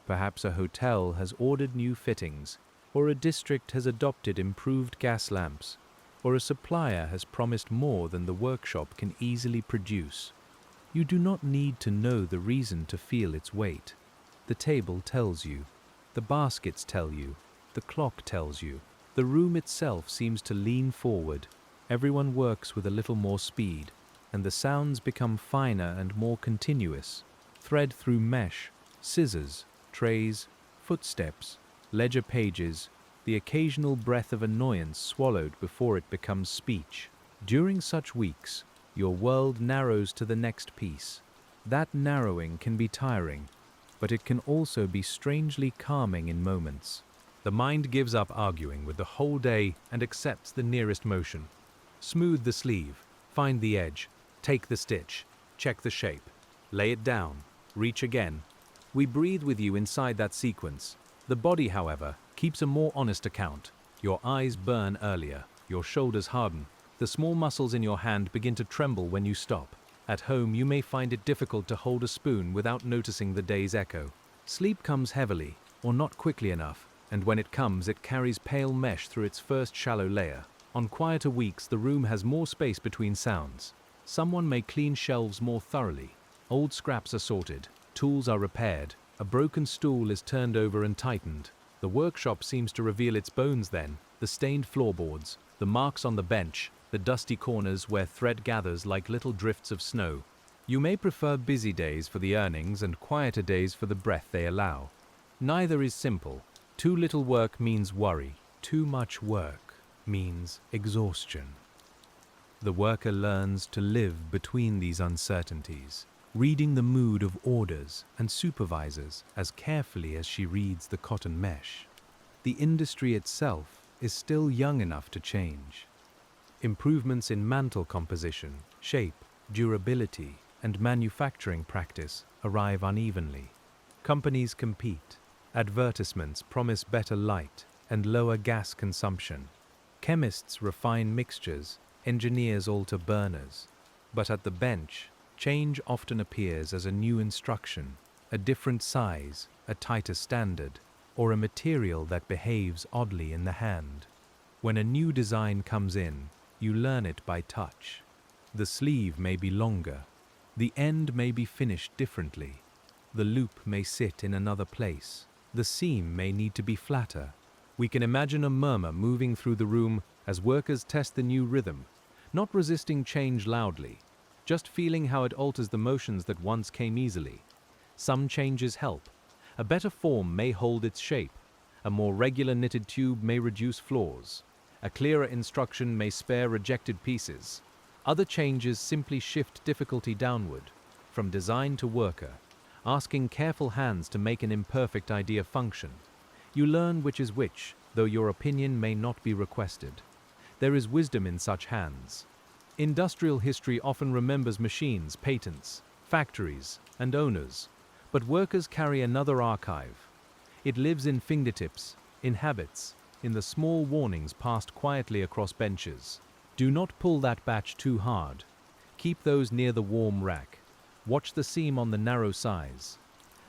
Perhaps a hotel has ordered new fittings, or a district has adopted improved gas lamps, or a supplier has promised more than the workshop can easily produce. You do not need to know the reason to feel its weight. The table tells you. The baskets tell you. The clock tells you. The room itself seems to lean forward. Everyone works with a little more speed, and the sounds become finer and more continuous. Thread through mesh, scissors, trays, footsteps, ledger pages, the occasional breath of annoyance swallowed before it becomes speech. During such weeks, your world narrows to the next piece. That narrowing can be tiring, but it can also be strangely calming in moments. The mind gives up arguing with the whole day and accepts the nearest motion. Smooth the sleeve, find the edge, take the stitch, check the shape, lay it down, reach again. We breathe with you inside that sequence. The body, however, keeps a more honest account. Your eyes burn earlier, your shoulders harden, the small muscles in your hand begin to tremble when you stop. At home, you may find it difficult to hold a spoon without noticing the day's echo. Sleep comes heavily, or not quickly enough, and when it comes, it carries pale mesh through its first shallow layer. On quieter weeks, the room has more space between sounds. Someone may clean shelves more thoroughly. Old scraps are sorted, tools are repaired, a broken stool is turned over and tightened. The workshop seems to reveal its bones then, the stained floorboards, the marks on the bench, the dusty corners where thread gathers like little drifts of snow. You may prefer busy days for the earnings and quieter days for the breath they allow. Neither is simple. Too little work means worry. Too much work means exhaustion. The worker learns to live between these uncertainties, reading the mood of orders and supervisors as carefully as she reads the cotton mesh. The industry itself is still young enough to change. Improvements in mantle composition, shape, durability, and manufacturing practice arrive unevenly. Companies compete. Advertisements promise better light and lower gas consumption. Chemists refine mixtures, engineers alter burners. But at the bench, change often appears as a new instruction, a different size, a tighter standard, or a material that behaves oddly in the hand. When a new design comes in, you learn it by touch. The sleeve may be longer. The end may be finished differently. The loop may sit in another place. The seam may need to be flatter. We can imagine a murmur moving through the room as workers test the new rhythm, not resisting change loudly, just feeling how it alters the motions that once came easily. Some changes help. A better form may hold its shape. A more regular knitted tube may reduce flaws. A clearer instruction may spare rejected pieces. Other changes simply shift difficulty downward, from design to worker, asking careful hands to make an imperfect idea function. You learn which is which, though your opinion may not be requested. There is wisdom in such hands. Industrial history often remembers machines, patents, factories, and owners, but workers carry another archive. It lives in fingertips, in habits, in the small warnings passed quietly across benches. Do not pull that batch too hard. Keep those near the warm rack. Watch the seam on the narrow size.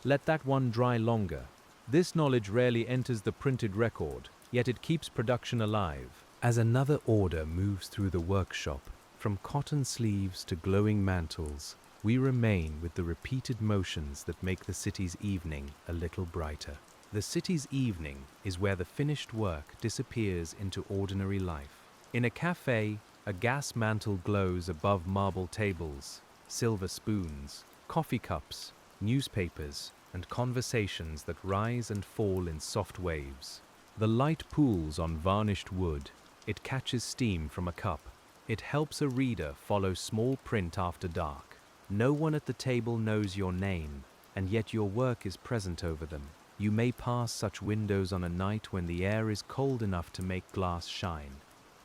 Let that one dry longer. This knowledge rarely enters the printed record, yet it keeps production alive. As another order moves through the workshop, from cotton sleeves to glowing mantles, we remain with the repeated motions that make the city's evening a little brighter. The city's evening is where the finished work disappears into ordinary life. In a cafe, a gas mantle glows above marble tables, silver spoons, coffee cups, newspapers, and conversations that rise and fall in soft waves. The light pools on varnished wood. It catches steam from a cup. It helps a reader follow small print after dark. No one at the table knows your name, and yet your work is present over them. You may pass such windows on a night when the air is cold enough to make glass shine.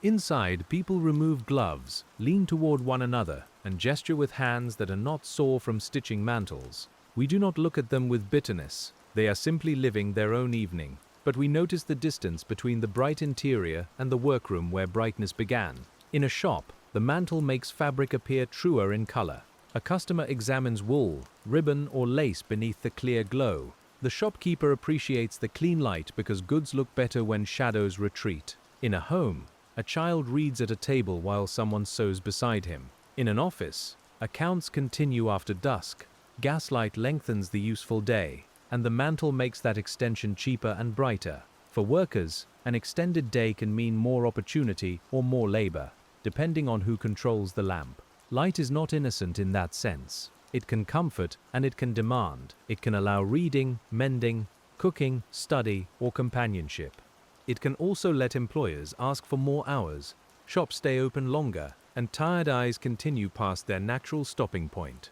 Inside, people remove gloves, lean toward one another, and gesture with hands that are not sore from stitching mantles. We do not look at them with bitterness. They are simply living their own evening. But we notice the distance between the bright interior and the workroom where brightness began. In a shop, the mantle makes fabric appear truer in color. A customer examines wool, ribbon, or lace beneath the clear glow. The shopkeeper appreciates the clean light because goods look better when shadows retreat. In a home, a child reads at a table while someone sews beside him. In an office, accounts continue after dusk. Gaslight lengthens the useful day, and the mantle makes that extension cheaper and brighter. For workers, an extended day can mean more opportunity or more labor, depending on who controls the lamp. Light is not innocent in that sense. It can comfort and it can demand. It can allow reading, mending, cooking, study, or companionship. It can also let employers ask for more hours, shops stay open longer, and tired eyes continue past their natural stopping point.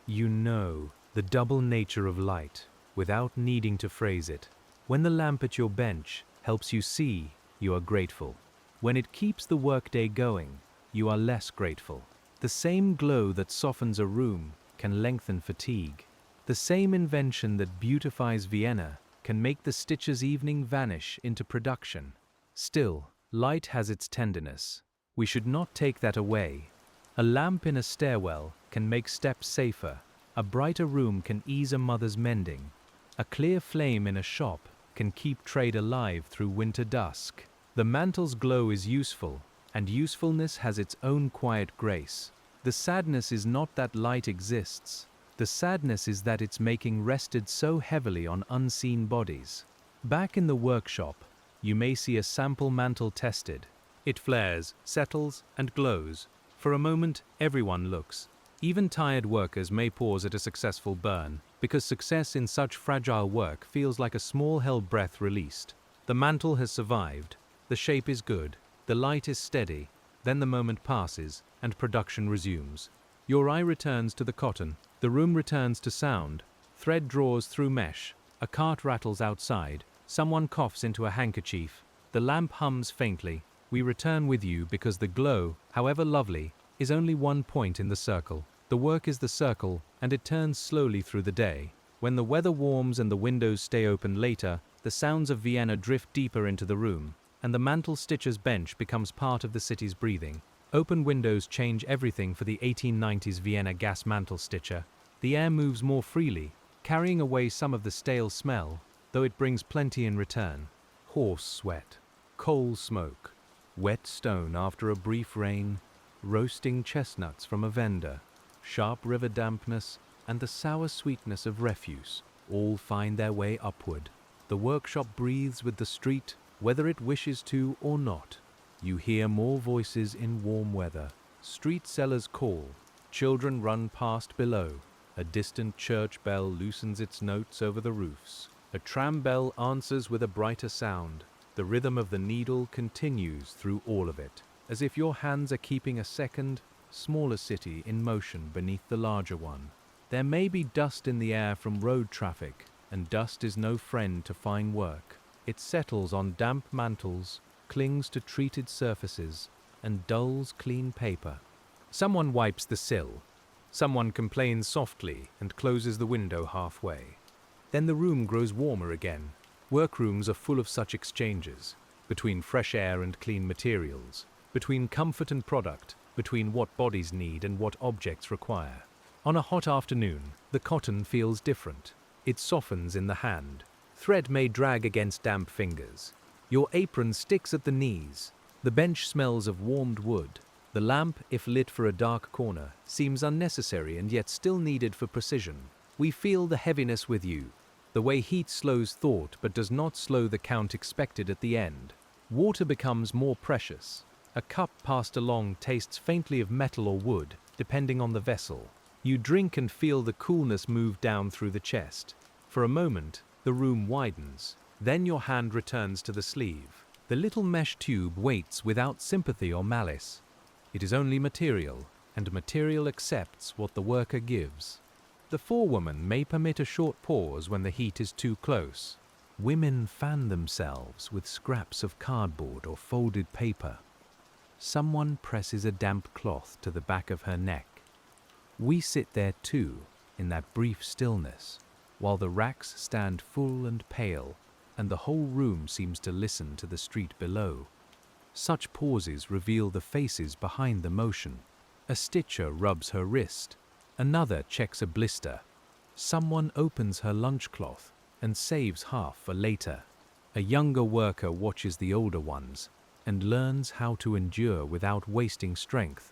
You know the double nature of light without needing to phrase it. When the lamp at your bench helps you see, you are grateful. When it keeps the workday going, you are less grateful. The same glow that softens a room can lengthen fatigue. The same invention that beautifies Vienna can make the stitcher's evening vanish into production. Still, light has its tenderness. We should not take that away. A lamp in a stairwell can make steps safer. A brighter room can ease a mother's mending. A clear flame in a shop can keep trade alive through winter dusk. The mantle's glow is useful, and usefulness has its own quiet grace. The sadness is not that light exists. The sadness is that it's making rested so heavily on unseen bodies. Back in the workshop, you may see a sample mantle tested. It flares, settles, and glows. For a moment, everyone looks. Even tired workers may pause at a successful burn, because success in such fragile work feels like a small held breath released. The mantle has survived, the shape is good, the light is steady, then the moment passes, and production resumes. Your eye returns to the cotton, the room returns to sound, thread draws through mesh, a cart rattles outside, someone coughs into a handkerchief, the lamp hums faintly. We return with you because the glow, however lovely, is only one point in the circle. The work is the circle, and it turns slowly through the day. When the weather warms and the windows stay open later, the sounds of Vienna drift deeper into the room, and the mantle stitcher's bench becomes part of the city's breathing. Open windows change everything for the 1890s Vienna Gas Mantle Stitcher. The air moves more freely, carrying away some of the stale smell, though it brings plenty in return. Horse sweat, coal smoke, wet stone after a brief rain, roasting chestnuts from a vendor, sharp river dampness, and the sour sweetness of refuse all find their way upward. The workshop breathes with the street, whether it wishes to or not. You hear more voices in warm weather. Street sellers call. Children run past below. A distant church bell loosens its notes over the roofs. A tram bell answers with a brighter sound. The rhythm of the needle continues through all of it, as if your hands are keeping a second, smaller city in motion beneath the larger one. There may be dust in the air from road traffic, and dust is no friend to fine work. It settles on damp mantles, clings to treated surfaces, and dulls clean paper. Someone wipes the sill. Someone complains softly and closes the window halfway. Then the room grows warmer again. Workrooms are full of such exchanges, between fresh air and clean materials, between comfort and product, between what bodies need and what objects require. On a hot afternoon, the cotton feels different. It softens in the hand. Thread may drag against damp fingers. Your apron sticks at the knees. The bench smells of warmed wood. The lamp, if lit for a dark corner, seems unnecessary and yet still needed for precision. We feel the heaviness with you. The way heat slows thought but does not slow the count expected at the end. Water becomes more precious. A cup passed along tastes faintly of metal or wood, depending on the vessel. You drink and feel the coolness move down through the chest. For a moment, the room widens. Then your hand returns to the sleeve. The little mesh tube waits without sympathy or malice. It is only material, and material accepts what the worker gives. The forewoman may permit a short pause when the heat is too close. Women fan themselves with scraps of cardboard or folded paper. Someone presses a damp cloth to the back of her neck. We sit there too, in that brief stillness, while the racks stand full and pale, and the whole room seems to listen to the street below. Such pauses reveal the faces behind the motion. A stitcher rubs her wrist. Another checks a blister. Someone opens her lunchcloth and saves half for later. A younger worker watches the older ones and learns how to endure without wasting strength.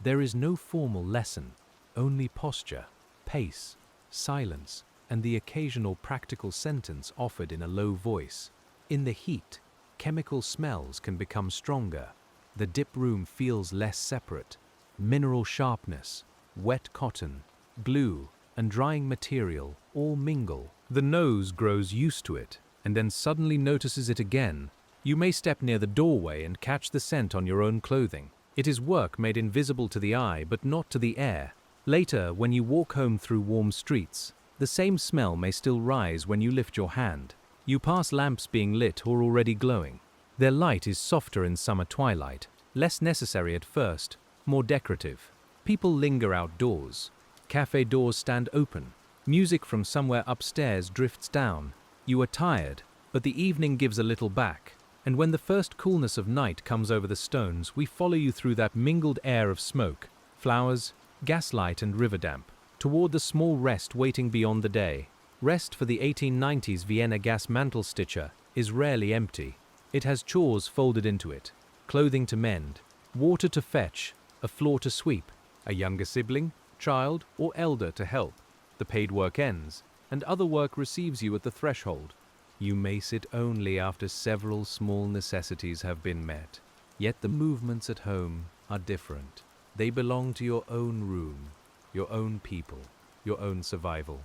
There is no formal lesson, only posture, pace, silence, and the occasional practical sentence offered in a low voice. In the heat, chemical smells can become stronger. The dip room feels less separate. Mineral sharpness, wet cotton, glue, and drying material all mingle. The nose grows used to it, and then suddenly notices it again. You may step near the doorway and catch the scent on your own clothing. It is work made invisible to the eye, but not to the air. Later, when you walk home through warm streets, the same smell may still rise when you lift your hand. You pass lamps being lit or already glowing. Their light is softer in summer twilight, less necessary at first, more decorative. People linger outdoors. Cafe doors stand open. Music from somewhere upstairs drifts down. You are tired, but the evening gives a little back, and when the first coolness of night comes over the stones, we follow you through that mingled air of smoke, flowers, gaslight and river damp, toward the small rest waiting beyond the day. Rest for the 1890s Vienna Gas Mantle Stitcher is rarely empty. It has chores folded into it, clothing to mend, water to fetch, a floor to sweep, a younger sibling, child or elder to help. The paid work ends, and other work receives you at the threshold. You may sit only after several small necessities have been met. Yet the movements at home are different. They belong to your own room, your own people, your own survival.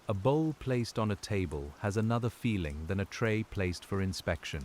A bowl placed on a table has another feeling than a tray placed for inspection.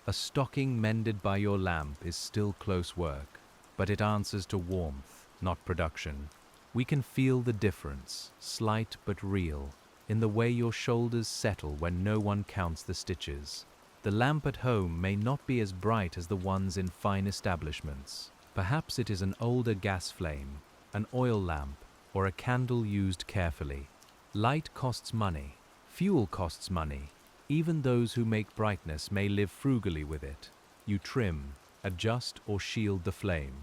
A stocking mended by your lamp is still close work, but it answers to warmth, not production. We can feel the difference, slight but real, in the way your shoulders settle when no one counts the stitches. The lamp at home may not be as bright as the ones in fine establishments. Perhaps it is an older gas flame, an oil lamp, or a candle used carefully. Light costs money, fuel costs money. Even those who make brightness may live frugally with it. You trim, adjust or shield the flame,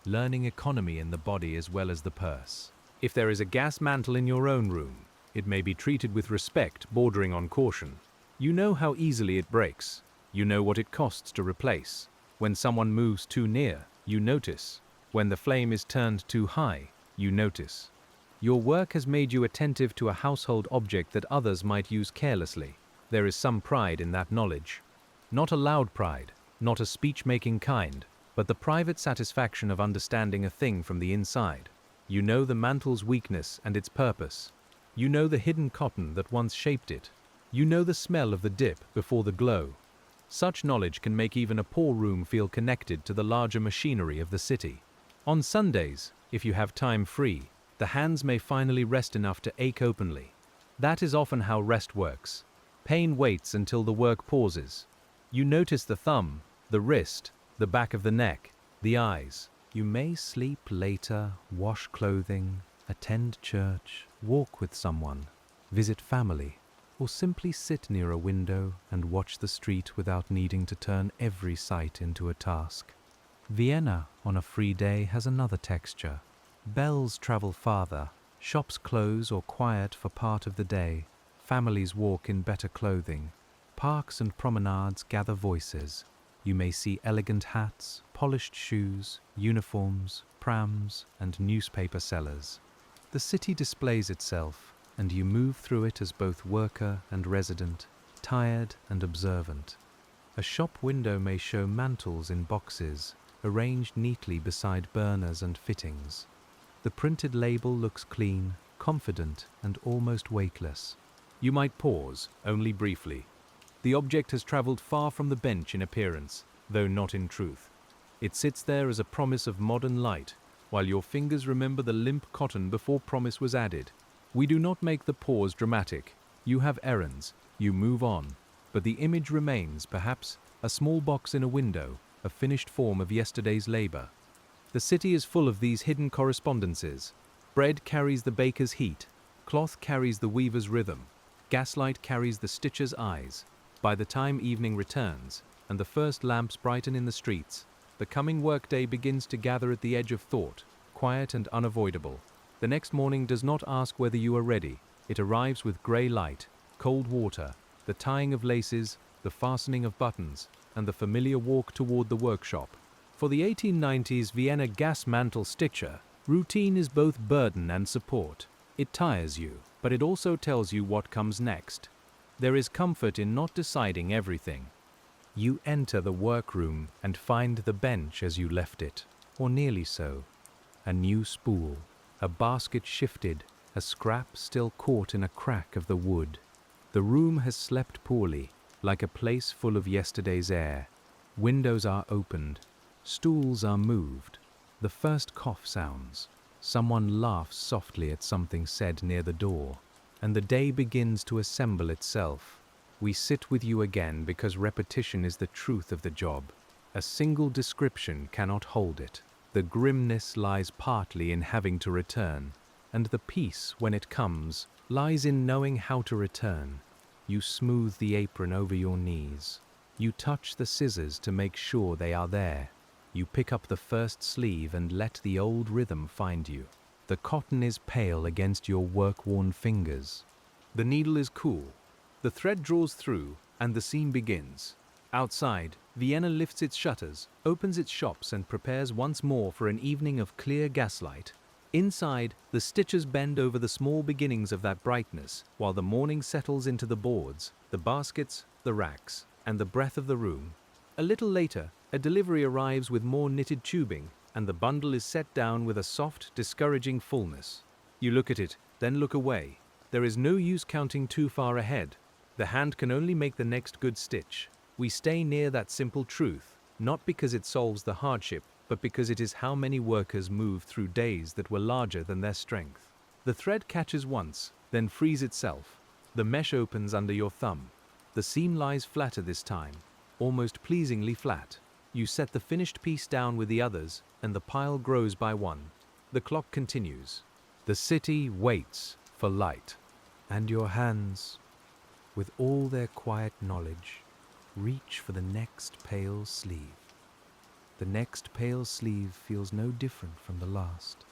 learning economy in the body as well as the purse. If there is a gas mantle in your own room, it may be treated with respect bordering on caution. You know how easily it breaks. You know what it costs to replace. When someone moves too near, you notice. When the flame is turned too high, you notice. Your work has made you attentive to a household object that others might use carelessly. There is some pride in that knowledge. Not a loud pride, not a speech-making kind, but the private satisfaction of understanding a thing from the inside. You know the mantle's weakness and its purpose. You know the hidden cotton that once shaped it. You know the smell of the dip before the glow. Such knowledge can make even a poor room feel connected to the larger machinery of the city. On Sundays, if you have time free, the hands may finally rest enough to ache openly. That is often how rest works. Pain waits until the work pauses. You notice the thumb, the wrist, the back of the neck, the eyes. You may sleep later, wash clothing, attend church, walk with someone, visit family, or simply sit near a window and watch the street without needing to turn every sight into a task. Vienna on a free day has another texture. Bells travel farther, shops close or quiet for part of the day, families walk in better clothing, parks and promenades gather voices. You may see elegant hats, polished shoes, uniforms, prams, and newspaper sellers. The city displays itself, and you move through it as both worker and resident, tired and observant. A shop window may show mantles in boxes, arranged neatly beside burners and fittings. The printed label looks clean, confident, and almost weightless. You might pause, only briefly. The object has traveled far from the bench in appearance, though not in truth. It sits there as a promise of modern light, while your fingers remember the limp cotton before promise was added. We do not make the pause dramatic. You have errands, you move on, but the image remains, perhaps, a small box in a window, a finished form of yesterday's labor. The city is full of these hidden correspondences. Bread carries the baker's heat, cloth carries the weaver's rhythm, gaslight carries the stitcher's eyes. By the time evening returns, and the first lamps brighten in the streets, the coming workday begins to gather at the edge of thought, quiet and unavoidable. The next morning does not ask whether you are ready. It arrives with grey light, cold water, the tying of laces, the fastening of buttons, and the familiar walk toward the workshop. For the 1890s Vienna Gas Mantle Stitcher, routine is both burden and support. It tires you, but it also tells you what comes next. There is comfort in not deciding everything. You enter the workroom and find the bench as you left it, or nearly so. A new spool, a basket shifted, a scrap still caught in a crack of the wood. The room has slept poorly, like a place full of yesterday's air. Windows are opened, stools are moved. The first cough sounds. Someone laughs softly at something said near the door, and the day begins to assemble itself. We sit with you again because repetition is the truth of the job. A single description cannot hold it. The grimness lies partly in having to return. and the peace, when it comes, lies in knowing how to return. You smooth the apron over your knees. You touch the scissors to make sure they are there. You pick up the first sleeve and let the old rhythm find you. The cotton is pale against your work-worn fingers. The needle is cool. The thread draws through, and the seam begins. Outside, Vienna lifts its shutters, opens its shops, and prepares once more for an evening of clear gaslight. Inside, the stitchers bend over the small beginnings of that brightness, while the morning settles into the boards, the baskets, the racks, and the breath of the room. A little later, a delivery arrives with more knitted tubing, and the bundle is set down with a soft, discouraging fullness. You look at it, then look away. There is no use counting too far ahead. The hand can only make the next good stitch. We stay near that simple truth, not because it solves the hardship, but because it is how many workers move through days that were larger than their strength. The thread catches once, then frees itself. The mesh opens under your thumb. The seam lies flatter this time, almost pleasingly flat. You set the finished piece down with the others, and the pile grows by one. The clock continues. The city waits for light. And your hands, with all their quiet knowledge, reach for the next pale sleeve. The next pale sleeve feels no different from the last,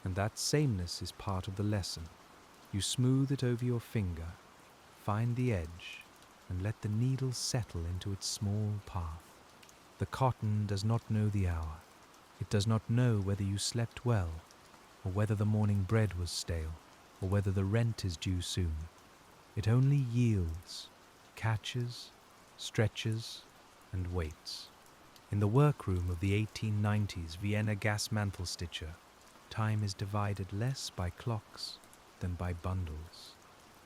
and that sameness is part of the lesson. You smooth it over your finger, find the edge, and let the needle settle into its small path. The cotton does not know the hour. It does not know whether you slept well, or whether the morning bread was stale, or whether the rent is due soon. It only yields, catches, stretches, and waits. In the workroom of the 1890s Vienna Gas Mantle Stitcher, time is divided less by clocks than by bundles.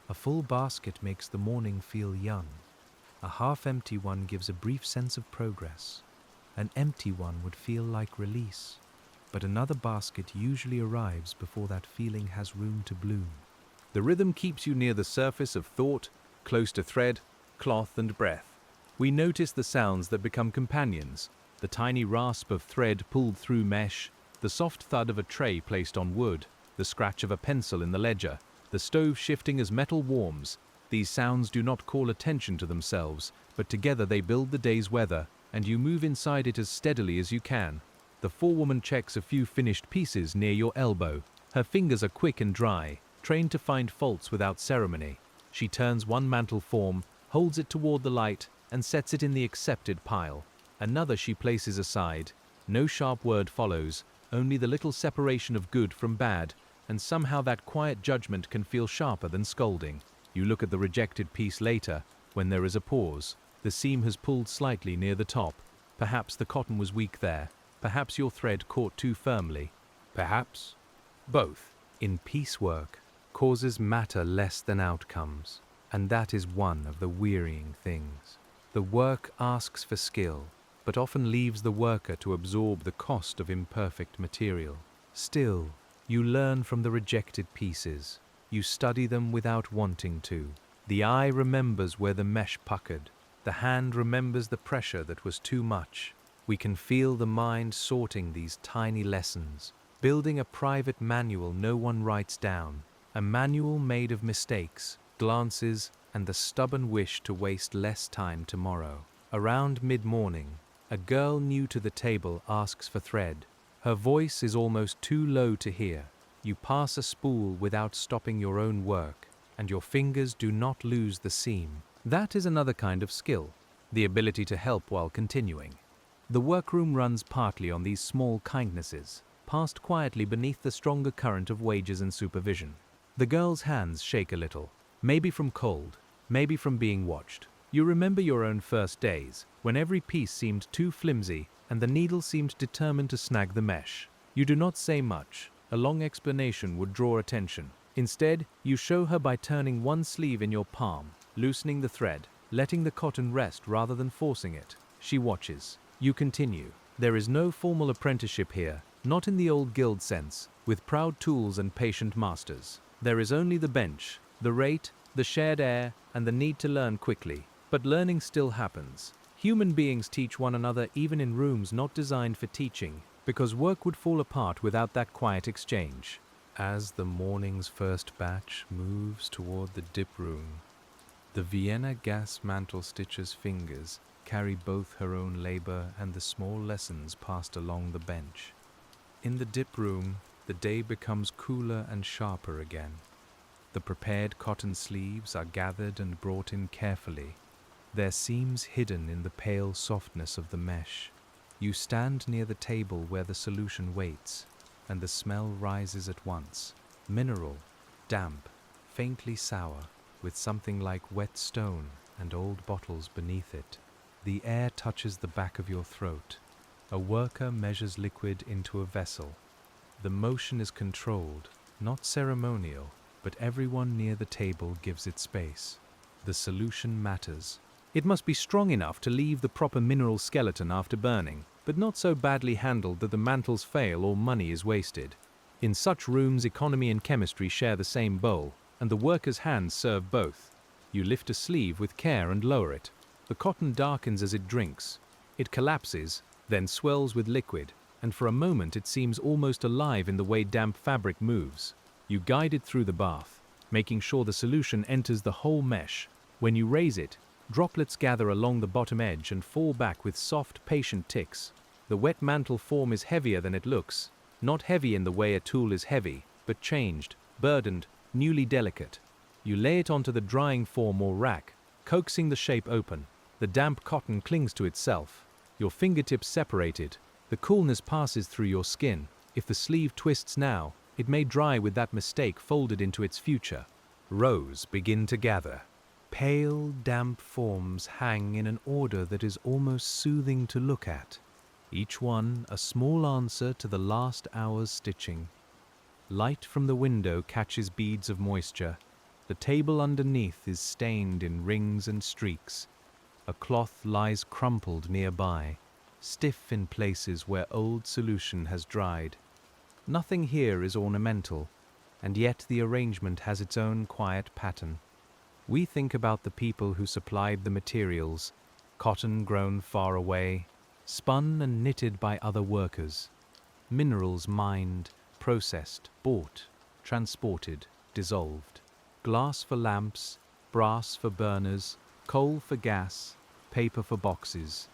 A full basket makes the morning feel young. A half-empty one gives a brief sense of progress. An empty one would feel like release, but another basket usually arrives before that feeling has room to bloom. The rhythm keeps you near the surface of thought, close to thread, cloth, and breath. We notice the sounds that become companions, the tiny rasp of thread pulled through mesh, the soft thud of a tray placed on wood, the scratch of a pencil in the ledger, the stove shifting as metal warms. These sounds do not call attention to themselves, but together they build the day's weather, and you move inside it as steadily as you can. The forewoman checks a few finished pieces near your elbow. Her fingers are quick and dry, trained to find faults without ceremony. She turns one mantle form, holds it toward the light, and sets it in the accepted pile. Another she places aside. No sharp word follows, only the little separation of good from bad, and somehow that quiet judgment can feel sharper than scolding. You look at the rejected piece later, when there is a pause. The seam has pulled slightly near the top. Perhaps the cotton was weak there. Perhaps your thread caught too firmly. Perhaps both. In piecework, causes matter less than outcomes, and that is one of the wearying things. The work asks for skill, but often leaves the worker to absorb the cost of imperfect material. Still, you learn from the rejected pieces. You study them without wanting to. The eye remembers where the mesh puckered. The hand remembers the pressure that was too much. We can feel the mind sorting these tiny lessons, building a private manual no one writes down, a manual made of mistakes, glances, and the stubborn wish to waste less time tomorrow. Around mid-morning, a girl new to the table asks for thread. Her voice is almost too low to hear. You pass a spool without stopping your own work, and your fingers do not lose the seam. That is another kind of skill, the ability to help while continuing. The workroom runs partly on these small kindnesses, passed quietly beneath the stronger current of wages and supervision. The girl's hands shake a little, maybe from cold, maybe from being watched. You remember your own first days, when every piece seemed too flimsy and the needle seemed determined to snag the mesh. You do not say much. A long explanation would draw attention. Instead, you show her by turning one sleeve in your palm, loosening the thread, letting the cotton rest rather than forcing it. She watches. You continue. There is no formal apprenticeship here, not in the old guild sense, with proud tools and patient masters. There is only the bench, the rate, the shared air, and the need to learn quickly. But learning still happens. Human beings teach one another even in rooms not designed for teaching, because work would fall apart without that quiet exchange. As the morning's first batch moves toward the dip room, the Vienna Gas Mantle Stitcher's fingers carry both her own labor and the small lessons passed along the bench. In the dip room, the day becomes cooler and sharper again. The prepared cotton sleeves are gathered and brought in carefully, their seams hidden in the pale softness of the mesh. You stand near the table where the solution waits, and the smell rises at once. Mineral, damp, faintly sour, with something like wet stone and old bottles beneath it. The air touches the back of your throat. A worker measures liquid into a vessel. The motion is controlled, not ceremonial, but everyone near the table gives it space. The solution matters. It must be strong enough to leave the proper mineral skeleton after burning, but not so badly handled that the mantles fail or money is wasted. In such rooms, economy and chemistry share the same bowl, and the worker's hands serve both. You lift a sleeve with care and lower it. The cotton darkens as it drinks. It collapses, then swells with liquid, and for a moment it seems almost alive in the way damp fabric moves. You guide it through the bath, making sure the solution enters the whole mesh. When you raise it, droplets gather along the bottom edge and fall back with soft, patient ticks. The wet mantle form is heavier than it looks, not heavy in the way a tool is heavy, but changed, burdened, newly delicate. You lay it onto the drying form or rack, coaxing the shape open. The damp cotton clings to itself. Your fingertips separated. The coolness passes through your skin. If the sleeve twists now, it may dry with that mistake folded into its future. Rows begin to gather. Pale, damp forms hang in an order that is almost soothing to look at. Each one a small answer to the last hour's stitching. Light from the window catches beads of moisture. The table underneath is stained in rings and streaks. A cloth lies crumpled nearby, stiff in places where old solution has dried. Nothing here is ornamental, and yet the arrangement has its own quiet pattern. We think about the people who supplied the materials, cotton grown far away, spun and knitted by other workers, minerals mined, processed, bought, transported, dissolved, glass for lamps, brass for burners, coal for gas, paper for boxes.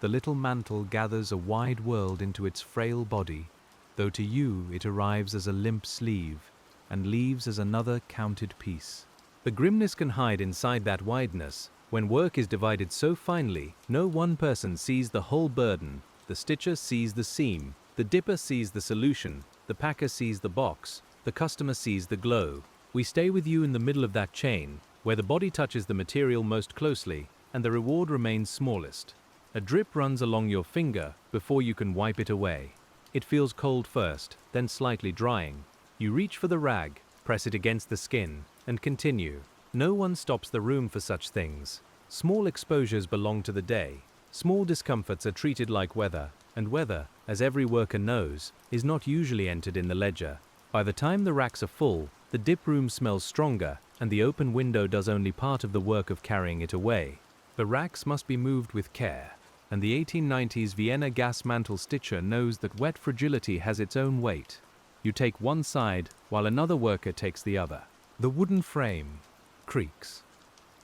The little mantle gathers a wide world into its frail body, though to you it arrives as a limp sleeve and leaves as another counted piece. The grimness can hide inside that wideness. When work is divided so finely, no one person sees the whole burden. The stitcher sees the seam, the dipper sees the solution, the packer sees the box, the customer sees the glow. We stay with you in the middle of that chain, where the body touches the material most closely, and the reward remains smallest. A drip runs along your finger before you can wipe it away. It feels cold first, then slightly drying. You reach for the rag, press it against the skin, and continue. No one stops the room for such things. Small exposures belong to the day. Small discomforts are treated like weather, and weather, as every worker knows, is not usually entered in the ledger. By the time the racks are full, the dip room smells stronger, and the open window does only part of the work of carrying it away. The racks must be moved with care, and the 1890s Vienna Gas Mantle Stitcher knows that wet fragility has its own weight. You take one side, while another worker takes the other. The wooden frame creaks.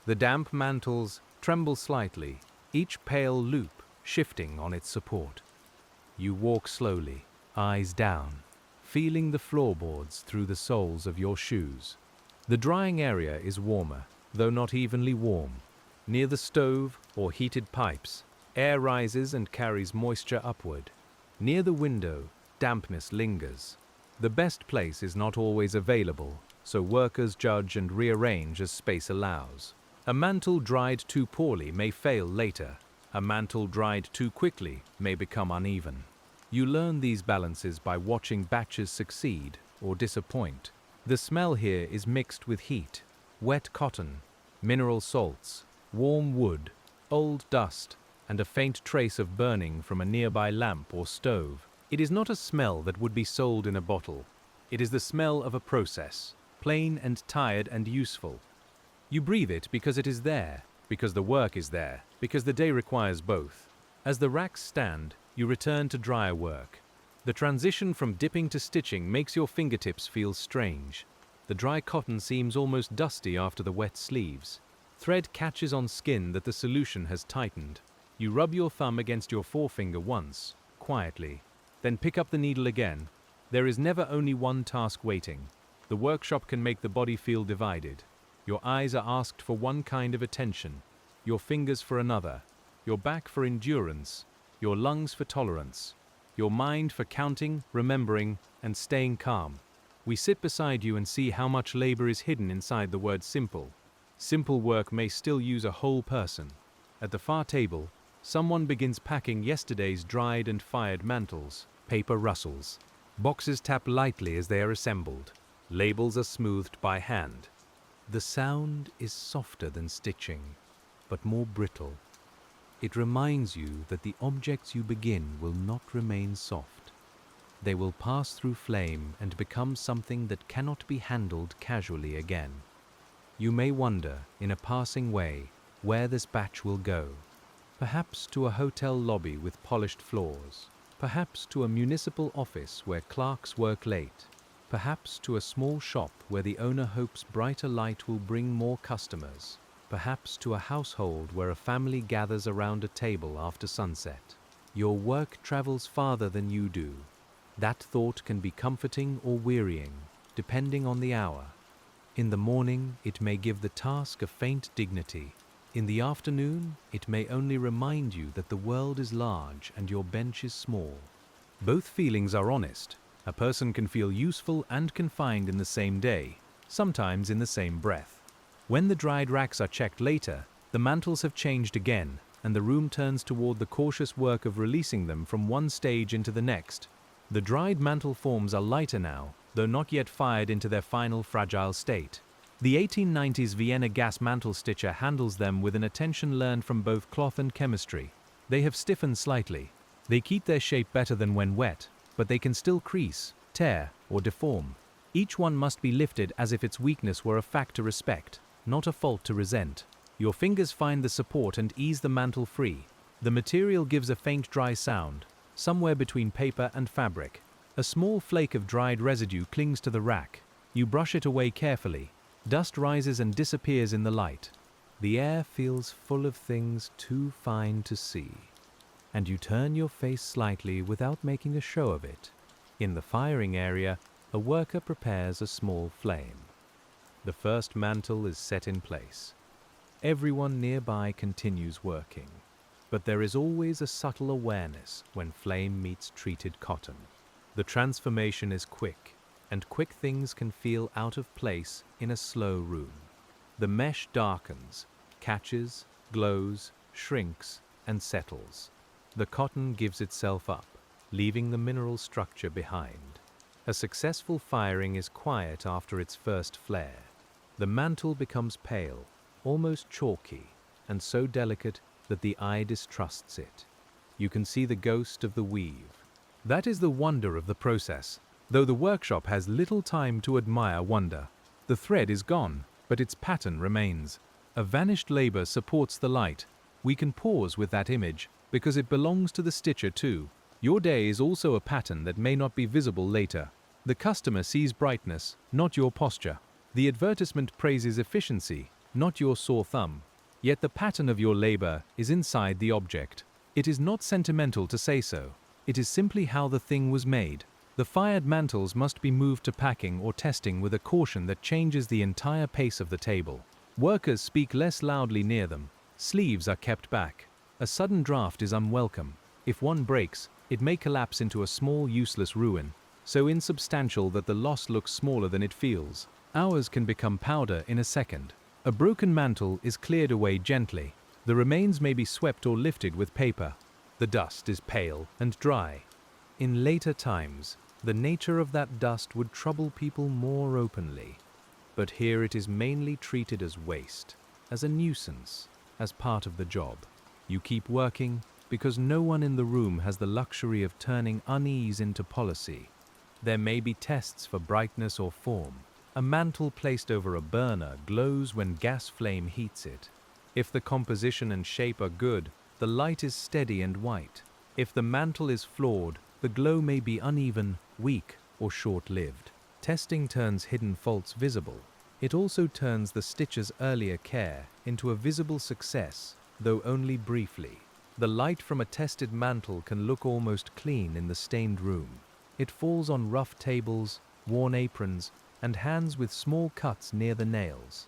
The damp mantles tremble slightly, each pale loop shifting on its support. You walk slowly, eyes down, feeling the floorboards through the soles of your shoes. The drying area is warmer, though not evenly warm. Near the stove or heated pipes, air rises and carries moisture upward. Near the window, dampness lingers. The best place is not always available, so workers judge and rearrange as space allows. A mantle dried too poorly may fail later. A mantle dried too quickly may become uneven. You learn these balances by watching batches succeed or disappoint. The smell here is mixed with heat, wet cotton, mineral salts, warm wood, old dust, and a faint trace of burning from a nearby lamp or stove. It is not a smell that would be sold in a bottle. It is the smell of a process, plain and tired and useful. You breathe it because it is there, because the work is there, because the day requires both. As the racks stand, you return to drier work. The transition from dipping to stitching makes your fingertips feel strange. The dry cotton seems almost dusty after the wet sleeves. Thread catches on skin that the solution has tightened. You rub your thumb against your forefinger once, quietly, then pick up the needle again. There is never only one task waiting. The workshop can make the body feel divided. Your eyes are asked for one kind of attention, your fingers for another, your back for endurance, your lungs for tolerance, your mind for counting, remembering, and staying calm. We sit beside you and see how much labor is hidden inside the word simple. Simple work may still use a whole person. At the far table, someone begins packing yesterday's dried and fired mantles. Paper rustles. Boxes tap lightly as they are assembled. Labels are smoothed by hand. The sound is softer than stitching, but more brittle. It reminds you that the objects you begin will not remain soft. They will pass through flame and become something that cannot be handled casually again. You may wonder, in a passing way, where this batch will go. Perhaps to a hotel lobby with polished floors. Perhaps to a municipal office where clerks work late. Perhaps to a small shop where the owner hopes brighter light will bring more customers. Perhaps to a household where a family gathers around a table after sunset. Your work travels farther than you do. That thought can be comforting or wearying, depending on the hour. In the morning, it may give the task a faint dignity. In the afternoon, it may only remind you that the world is large and your bench is small. Both feelings are honest. A person can feel useful and confined in the same day, sometimes in the same breath. When the dried racks are checked later, the mantles have changed again, and the room turns toward the cautious work of releasing them from one stage into the next. The dried mantle forms are lighter now, though not yet fired into their final fragile state. The 1890s Vienna Gas Mantle Stitcher handles them with an attention learned from both cloth and chemistry. They have stiffened slightly. They keep their shape better than when wet, but they can still crease, tear, or deform. Each one must be lifted as if its weakness were a fact to respect, not a fault to resent. Your fingers find the support and ease the mantle free. The material gives a faint dry sound, somewhere between paper and fabric. A small flake of dried residue clings to the rack. You brush it away carefully. Dust rises and disappears in the light. The air feels full of things too fine to see. And you turn your face slightly without making a show of it. In the firing area, a worker prepares a small flame. The first mantle is set in place. Everyone nearby continues working. But there is always a subtle awareness when flame meets treated cotton. The transformation is quick, and quick things can feel out of place in a slow room. The mesh darkens, catches, glows, shrinks, and settles. The cotton gives itself up, leaving the mineral structure behind. A successful firing is quiet after its first flare. The mantle becomes pale, almost chalky, and so delicate that the eye distrusts it. You can see the ghost of the weave. That is the wonder of the process. Though the workshop has little time to admire wonder. The thread is gone, but its pattern remains. A vanished labor supports the light. We can pause with that image, because it belongs to the stitcher too. Your day is also a pattern that may not be visible later. The customer sees brightness, not your posture. The advertisement praises efficiency, not your sore thumb. Yet the pattern of your labor is inside the object. It is not sentimental to say so. It is simply how the thing was made. The fired mantles must be moved to packing or testing with a caution that changes the entire pace of the table. Workers speak less loudly near them. Sleeves are kept back. A sudden draft is unwelcome. If one breaks, it may collapse into a small useless ruin, so insubstantial that the loss looks smaller than it feels. Hours can become powder in a second. A broken mantle is cleared away gently. The remains may be swept or lifted with paper. The dust is pale and dry. In later times, the nature of that dust would trouble people more openly. But here it is mainly treated as waste, as a nuisance, as part of the job. You keep working because no one in the room has the luxury of turning unease into policy. There may be tests for brightness or form. A mantle placed over a burner glows when gas flame heats it. If the composition and shape are good, the light is steady and white. If the mantle is flawed, the glow may be uneven, weak, or short-lived. Testing turns hidden faults visible. It also turns the stitcher's earlier care into a visible success, though only briefly. The light from a tested mantle can look almost clean in the stained room. It falls on rough tables, worn aprons, and hands with small cuts near the nails.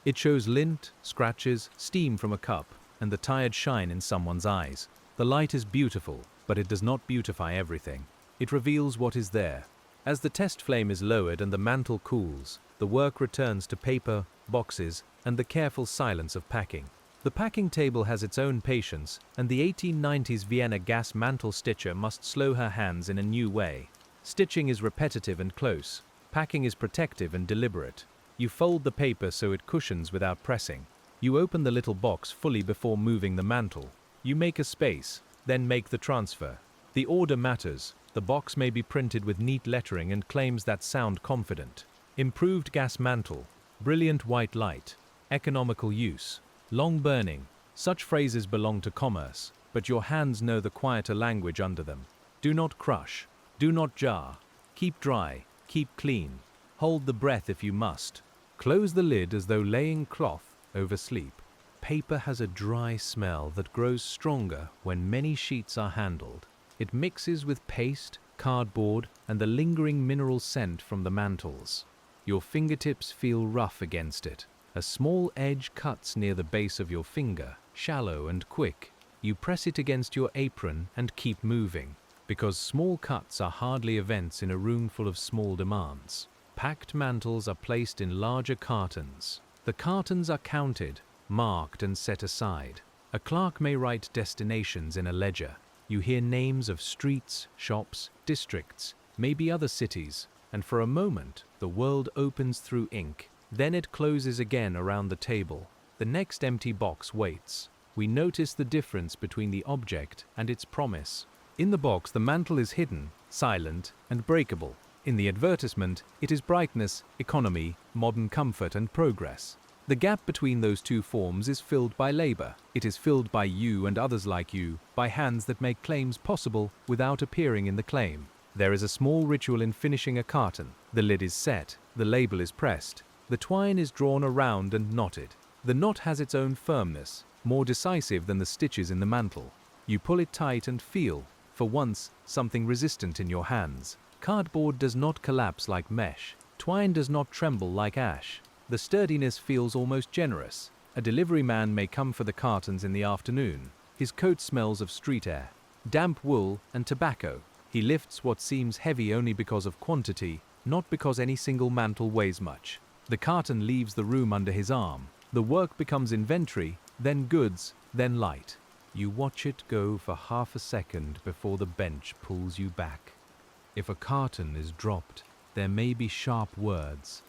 It shows lint, scratches, steam from a cup, and the tired shine in someone's eyes. The light is beautiful, but it does not beautify everything. It reveals what is there. As the test flame is lowered and the mantle cools, the work returns to paper, boxes, and the careful silence of packing. The packing table has its own patience, and the 1890s Vienna Gas Mantle Stitcher must slow her hands in a new way. Stitching is repetitive and close. Packing is protective and deliberate. You fold the paper so it cushions without pressing. You open the little box fully before moving the mantle. You make a space, then make the transfer. The order matters. The box may be printed with neat lettering and claims that sound confident. Improved gas mantle, brilliant white light, economical use, long burning. Such phrases belong to commerce, but your hands know the quieter language under them. Do not crush. Do not jar. Keep dry. Keep clean. Hold the breath if you must. Close the lid as though laying cloth over sleep. Paper has a dry smell that grows stronger when many sheets are handled. It mixes with paste, cardboard, and the lingering mineral scent from the mantles. Your fingertips feel rough against it. A small edge cuts near the base of your finger, shallow and quick. You press it against your apron and keep moving, because small cuts are hardly events in a room full of small demands. Packed mantles are placed in larger cartons. The cartons are counted, marked, and set aside. A clerk may write destinations in a ledger. You hear names of streets, shops, districts, maybe other cities, and for a moment the world opens through ink. Then it closes again around the table. The next empty box waits. We notice the difference between the object and its promise. In the box, the mantle is hidden, silent, and breakable. In the advertisement, it is brightness, economy, modern comfort, and progress. The gap between those two forms is filled by labor. It is filled by you and others like you, by hands that make claims possible without appearing in the claim. There is a small ritual in finishing a carton. The lid is set, the label is pressed, the twine is drawn around and knotted. The knot has its own firmness, more decisive than the stitches in the mantle. You pull it tight and feel, for once, something resistant in your hands. Cardboard does not collapse like mesh. Twine does not tremble like ash. The sturdiness feels almost generous. A delivery man may come for the cartons in the afternoon. His coat smells of street air, damp wool, and tobacco. He lifts what seems heavy only because of quantity, not because any single mantle weighs much. The carton leaves the room under his arm. The work becomes inventory, then goods, then light. You watch it go for half a second before the bench pulls you back. If a carton is dropped, there may be sharp words.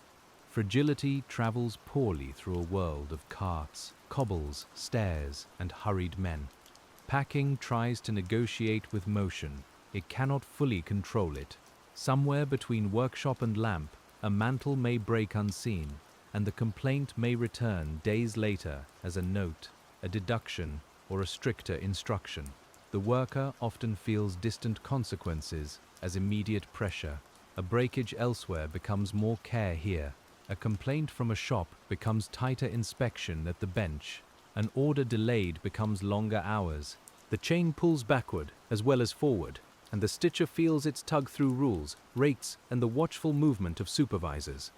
Fragility travels poorly through a world of carts, cobbles, stairs, and hurried men. Packing tries to negotiate with motion. It cannot fully control it. Somewhere between workshop and lamp, a mantle may break unseen, and the complaint may return days later as a note, a deduction, or a stricter instruction. The worker often feels distant consequences as immediate pressure. A breakage elsewhere becomes more care here. A complaint from a shop becomes tighter inspection at the bench. An order delayed becomes longer hours. The chain pulls backward as well as forward, and the stitcher feels its tug through rules, rates, and the watchful movement of supervisors.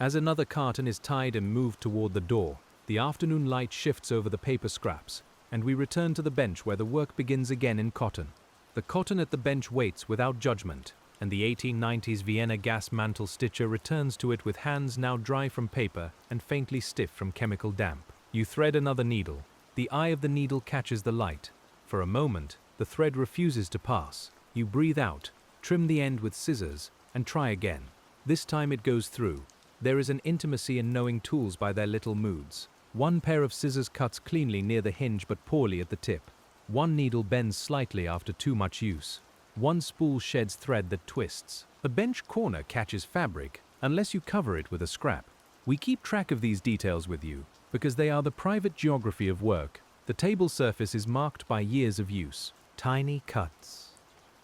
As another carton is tied and moved toward the door, the afternoon light shifts over the paper scraps, and we return to the bench where the work begins again in cotton. The cotton at the bench waits without judgment, and the 1890s Vienna Gas Mantle Stitcher returns to it with hands now dry from paper and faintly stiff from chemical damp. You thread another needle. The eye of the needle catches the light. For a moment, the thread refuses to pass. You breathe out, trim the end with scissors, and try again. This time it goes through. There is an intimacy in knowing tools by their little moods. One pair of scissors cuts cleanly near the hinge but poorly at the tip. One needle bends slightly after too much use. One spool sheds thread that twists. A bench corner catches fabric unless you cover it with a scrap. We keep track of these details with you because they are the private geography of work. The table surface is marked by years of use. Tiny cuts.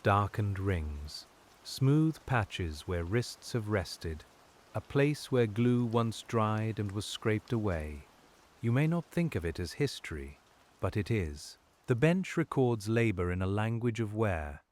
Darkened rings, smooth patches where wrists have rested, a place where glue once dried and was scraped away. You may not think of it as history, but it is. The bench records labor in a language of wear.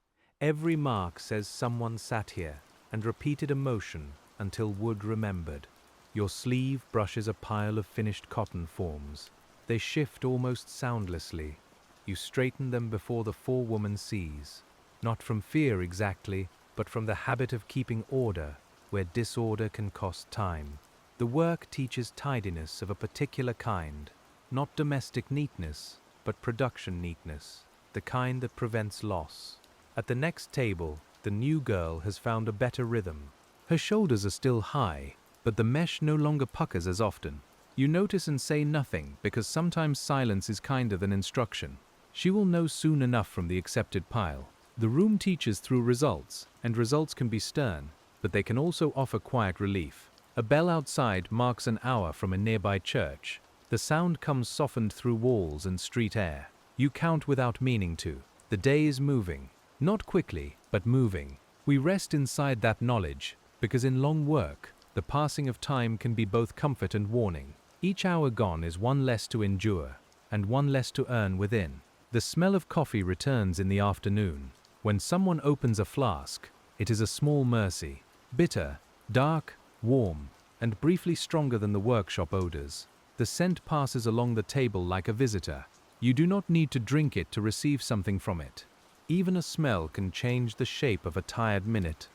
Every mark says someone sat here and repeated a motion until wood remembered. Your sleeve brushes a pile of finished cotton forms. They shift almost soundlessly. You straighten them before the forewoman sees. Not from fear exactly, but from the habit of keeping order where disorder can cost time. The work teaches tidiness of a particular kind, not domestic neatness, but production neatness, the kind that prevents loss. At the next table, the new girl has found a better rhythm. Her shoulders are still high, but the mesh no longer puckers as often. You notice and say nothing because sometimes silence is kinder than instruction. She will know soon enough from the accepted pile. The room teaches through results, and results can be stern, but they can also offer quiet relief. A bell outside marks an hour from a nearby church. The sound comes softened through walls and street air. You count without meaning to. The day is moving. Not quickly, but moving. We rest inside that knowledge, because in long work, the passing of time can be both comfort and warning. Each hour gone is one less to endure, and one less to earn within. The smell of coffee returns in the afternoon. When someone opens a flask, it is a small mercy. Bitter, dark, warm, and briefly stronger than the workshop odors. The scent passes along the table like a visitor. You do not need to drink it to receive something from it. Even a smell can change the shape of a tired minute.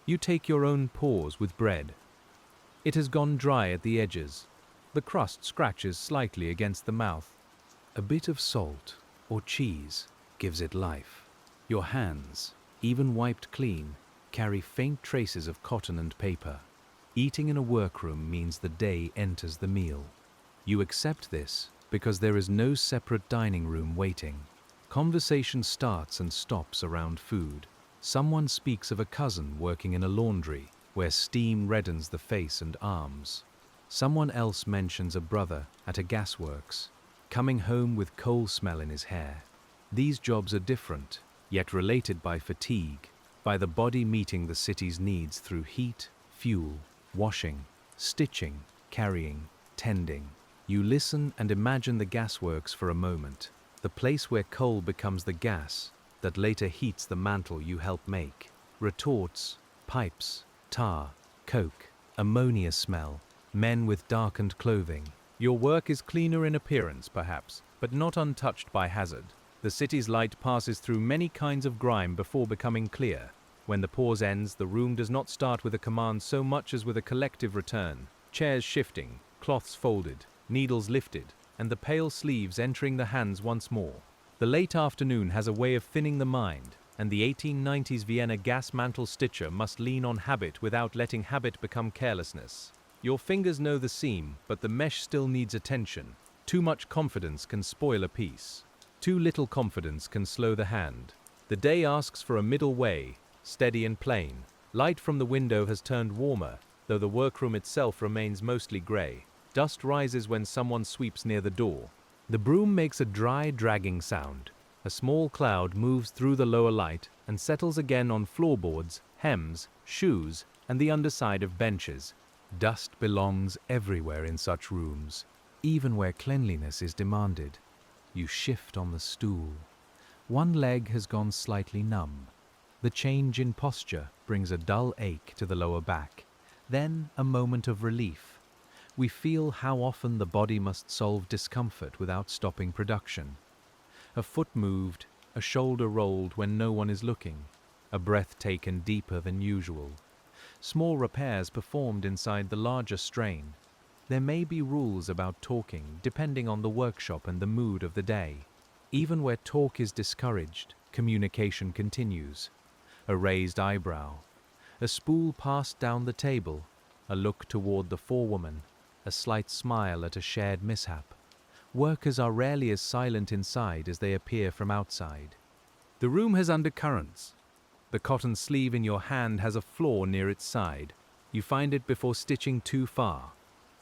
You take your own pause with bread. It has gone dry at the edges. The crust scratches slightly against the mouth. A bit of salt or cheese gives it life. Your hands, even wiped clean, carry faint traces of cotton and paper. Eating in a workroom means the day enters the meal. You accept this because there is no separate dining room waiting. Conversation starts and stops around food. Someone speaks of a cousin working in a laundry where steam reddens the face and arms. Someone else mentions a brother at a gasworks, coming home with coal smell in his hair. These jobs are different, yet related by fatigue, by the body meeting the city's needs through heat, fuel, washing, stitching, carrying, tending. You listen and imagine the gasworks for a moment, the place where coal becomes the gas that later heats the mantle you help make. Retorts, pipes, tar, coke, ammonia smell, men with darkened clothing. Your work is cleaner in appearance, perhaps, but not untouched by hazard. The city's light passes through many kinds of grime before becoming clear. When the pause ends, the room does not start with a command so much as with a collective return. Chairs shifting, cloths folded, needles lifted, and the pale sleeves entering the hands once more. The late afternoon has a way of thinning the mind, and the 1890s Vienna Gas Mantle Stitcher must lean on habit without letting habit become carelessness. Your fingers know the seam, but the mesh still needs attention. Too much confidence can spoil a piece. Too little confidence can slow the hand. The day asks for a middle way, steady and plain. Light from the window has turned warmer, though the workroom itself remains mostly grey. Dust rises when someone sweeps near the door. The broom makes a dry, dragging sound. A small cloud moves through the lower light and settles again on floorboards, hems, shoes, and the underside of benches. Dust belongs everywhere in such rooms, even where cleanliness is demanded. You shift on the stool. One leg has gone slightly numb. The change in posture brings a dull ache to the lower back, then a moment of relief. We feel how often the body must solve discomfort without stopping production. A foot moved, a shoulder rolled when no one is looking, a breath taken deeper than usual. Small repairs performed inside the larger strain. There may be rules about talking depending on the workshop and the mood of the day. Even where talk is discouraged, communication continues. A raised eyebrow, a spool passed down the table, a look toward the forewoman, a slight smile at a shared mishap. Workers are rarely as silent inside as they appear from outside. The room has undercurrents. The cotton sleeve in your hand has a flaw near its side. You find it before stitching too far.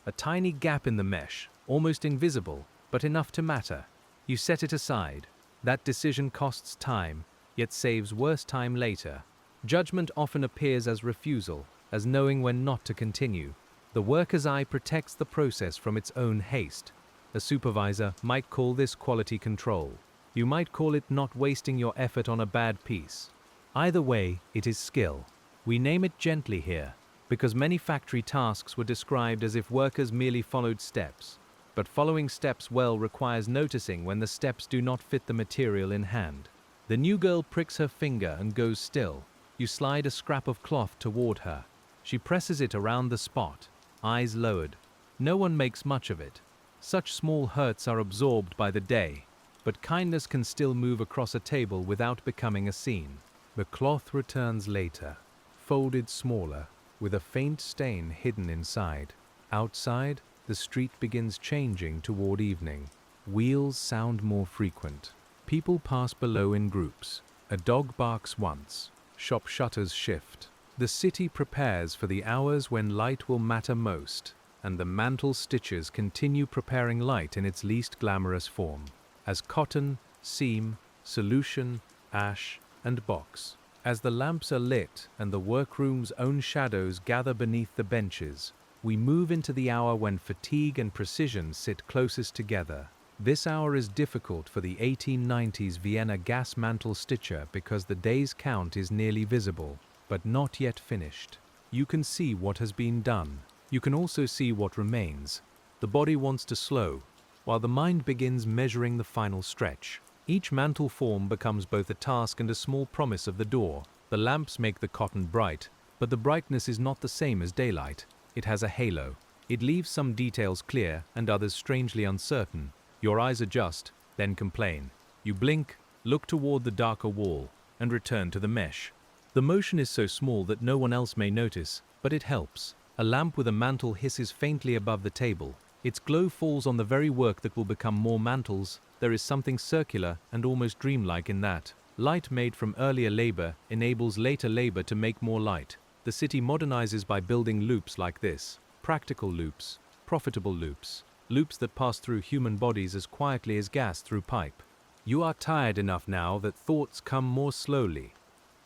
A tiny gap in the mesh, almost invisible, but enough to matter. You set it aside. That decision costs time, yet saves worse time later. Judgment often appears as refusal, as knowing when not to continue. The worker's eye protects the process from its own haste. A supervisor might call this quality control. You might call it not wasting your effort on a bad piece. Either way, it is skill. We name it gently here, because many factory tasks were described as if workers merely followed steps. But following steps well requires noticing when the steps do not fit the material in hand. The new girl pricks her finger and goes still. You slide a scrap of cloth toward her. She presses it around the spot, eyes lowered. No one makes much of it. Such small hurts are absorbed by the day, but kindness can still move across a table without becoming a scene. The cloth returns later, folded smaller, with a faint stain hidden inside. Outside, the street begins changing toward evening. Wheels sound more frequent. People pass below in groups. A dog barks once. Shop shutters shift. The city prepares for the hours when light will matter most, and the mantle stitchers continue preparing light in its least glamorous form, as cotton, seam, solution, ash, and box. As the lamps are lit and the workroom's own shadows gather beneath the benches, we move into the hour when fatigue and precision sit closest together. This hour is difficult for the 1890s Vienna Gas Mantle Stitcher because the day's count is nearly visible, but not yet finished. You can see what has been done. You can also see what remains. The body wants to slow, while the mind begins measuring the final stretch. Each mantle form becomes both a task and a small promise of the door. The lamps make the cotton bright, but the brightness is not the same as daylight. It has a halo. It leaves some details clear and others strangely uncertain. Your eyes adjust, then complain. You blink, look toward the darker wall, and return to the mesh. The motion is so small that no one else may notice, but it helps. A lamp with a mantle hisses faintly above the table. Its glow falls on the very work that will become more mantles. There is something circular and almost dreamlike in that. Light made from earlier labor enables later labor to make more light. The city modernizes by building loops like this. Practical loops, profitable loops. Loops that pass through human bodies as quietly as gas through pipe. You are tired enough now that thoughts come more slowly.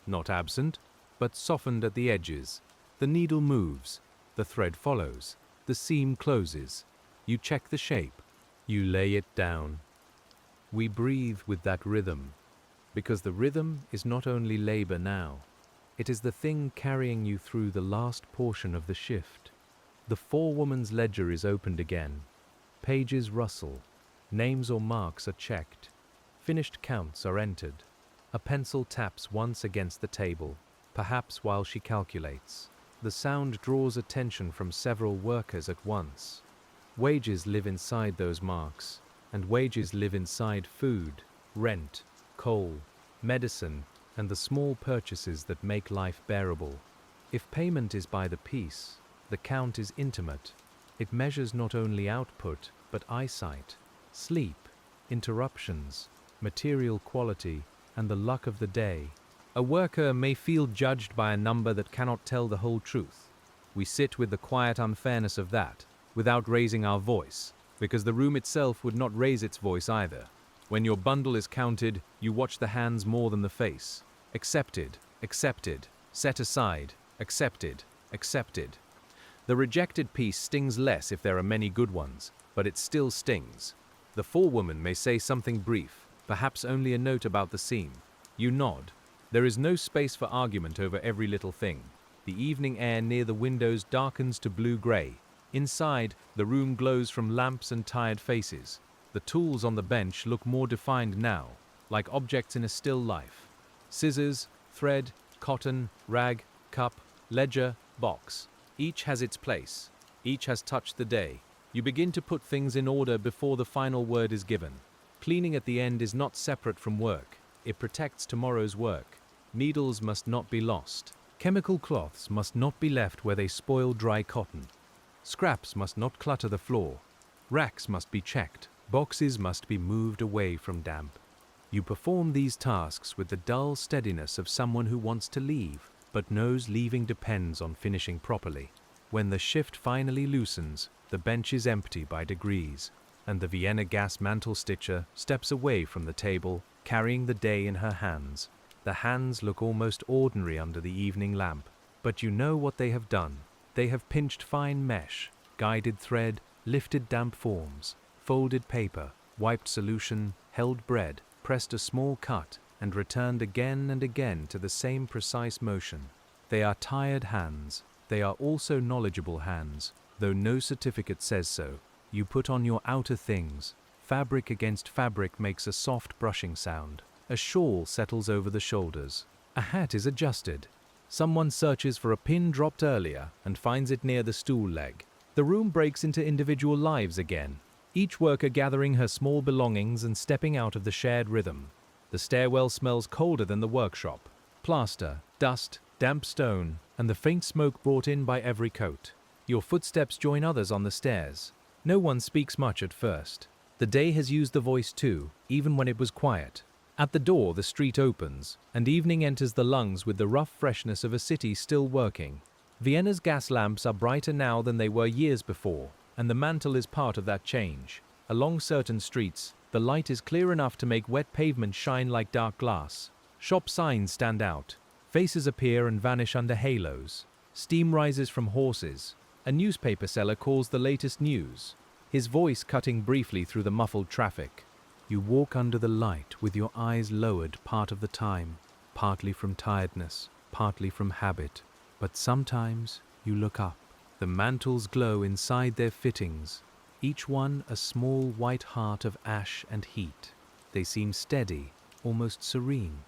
Not absent, but softened at the edges. The needle moves. The thread follows. The seam closes. You check the shape. You lay it down. We breathe with that rhythm, because the rhythm is not only labor now. It is the thing carrying you through the last portion of the shift. The forewoman's ledger is opened again. Pages rustle. Names or marks are checked. Finished counts are entered. A pencil taps once against the table, perhaps while she calculates. The sound draws attention from several workers at once. Wages live inside those marks, and wages live inside food, rent, coal, medicine, and the small purchases that make life bearable. If payment is by the piece, the count is intimate. It measures not only output, but eyesight, sleep, interruptions, material quality, and the luck of the day. A worker may feel judged by a number that cannot tell the whole truth. We sit with the quiet unfairness of that, without raising our voice, because the room itself would not raise its voice either. When your bundle is counted, you watch the hands more than the face. Accepted, accepted, set aside, accepted, accepted. The rejected piece stings less if there are many good ones, but it still stings. The forewoman may say something brief, perhaps only a note about the seam. You nod. There is no space for argument over every little thing. The evening air near the windows darkens to blue-gray. Inside, the room glows from lamps and tired faces. The tools on the bench look more defined now, like objects in a still life. Scissors, thread, cotton, rag, cup, ledger, box. Each has its place. Each has touched the day. You begin to put things in order before the final word is given. Cleaning at the end is not separate from work. It protects tomorrow's work. Needles must not be lost. Chemical cloths must not be left where they spoil dry cotton. Scraps must not clutter the floor. Racks must be checked. Boxes must be moved away from damp. You perform these tasks with the dull steadiness of someone who wants to leave, but knows leaving depends on finishing properly. When the shift finally loosens, the bench is empty by degrees, and the Vienna Gas Mantle Stitcher steps away from the table, carrying the day in her hands. The hands look almost ordinary under the evening lamp, but you know what they have done. They have pinched fine mesh, guided thread, lifted damp forms, folded paper, wiped solution, held bread, pressed a small cut, and returned again and again to the same precise motion. They are tired hands. They are also knowledgeable hands, though no certificate says so. You put on your outer things. Fabric against fabric makes a soft brushing sound. A shawl settles over the shoulders. A hat is adjusted. Someone searches for a pin dropped earlier and finds it near the stool leg. The room breaks into individual lives again, each worker gathering her small belongings and stepping out of the shared rhythm. The stairwell smells colder than the workshop. Plaster, dust, damp stone, and the faint smoke brought in by every coat. Your footsteps join others on the stairs. No one speaks much at first. The day has used the voice too, even when it was quiet. At the door the street opens, and evening enters the lungs with the rough freshness of a city still working. Vienna's gas lamps are brighter now than they were years before, and the mantle is part of that change. Along certain streets, the light is clear enough to make wet pavement shine like dark glass. Shop signs stand out. Faces appear and vanish under halos. Steam rises from horses. A newspaper seller calls the latest news, his voice cutting briefly through the muffled traffic. You walk under the light with your eyes lowered part of the time, partly from tiredness, partly from habit. But sometimes you look up. The mantles glow inside their fittings, each one a small white heart of ash and heat. They seem steady, almost serene.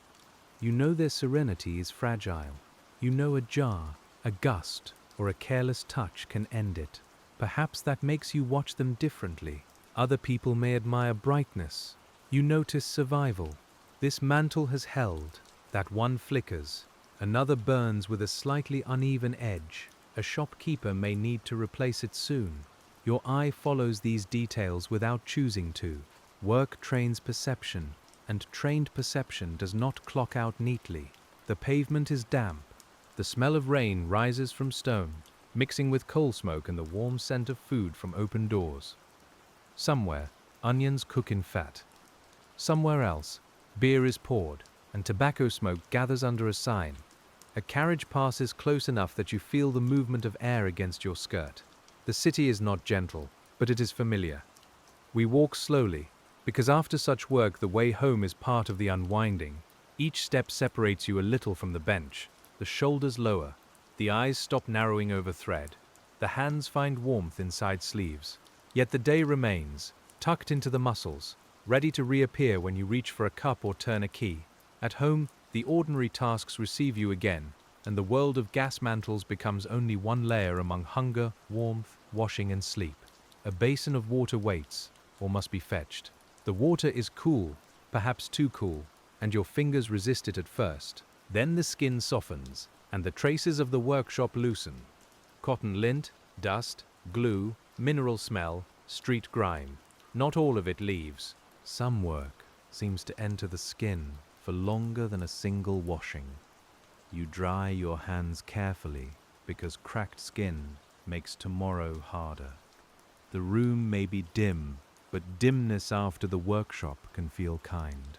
You know their serenity is fragile. You know a jar, a gust, or a careless touch can end it. Perhaps that makes you watch them differently. Other people may admire brightness. You notice survival. This mantle has held. That one flickers. Another burns with a slightly uneven edge. A shopkeeper may need to replace it soon. Your eye follows these details without choosing to. Work trains perception, and trained perception does not clock out neatly. The pavement is damp. The smell of rain rises from stone, mixing with coal smoke and the warm scent of food from open doors. Somewhere, onions cook in fat. Somewhere else, beer is poured, and tobacco smoke gathers under a sign. A carriage passes close enough that you feel the movement of air against your skirt. The city is not gentle, but it is familiar. We walk slowly, because after such work the way home is part of the unwinding. Each step separates you a little from the bench. The shoulders lower. The eyes stop narrowing over thread. The hands find warmth inside sleeves. Yet the day remains, tucked into the muscles, ready to reappear when you reach for a cup or turn a key. At home, the ordinary tasks receive you again, and the world of gas mantles becomes only one layer among hunger, warmth, washing and sleep. A basin of water waits, or must be fetched. The water is cool, perhaps too cool, and your fingers resist it at first. Then the skin softens, and the traces of the workshop loosen. Cotton lint, dust, glue, mineral smell, street grime. Not all of it leaves. Some work seems to enter the skin for longer than a single washing. You dry your hands carefully because cracked skin makes tomorrow harder. The room may be dim, but dimness after the workshop can feel kind.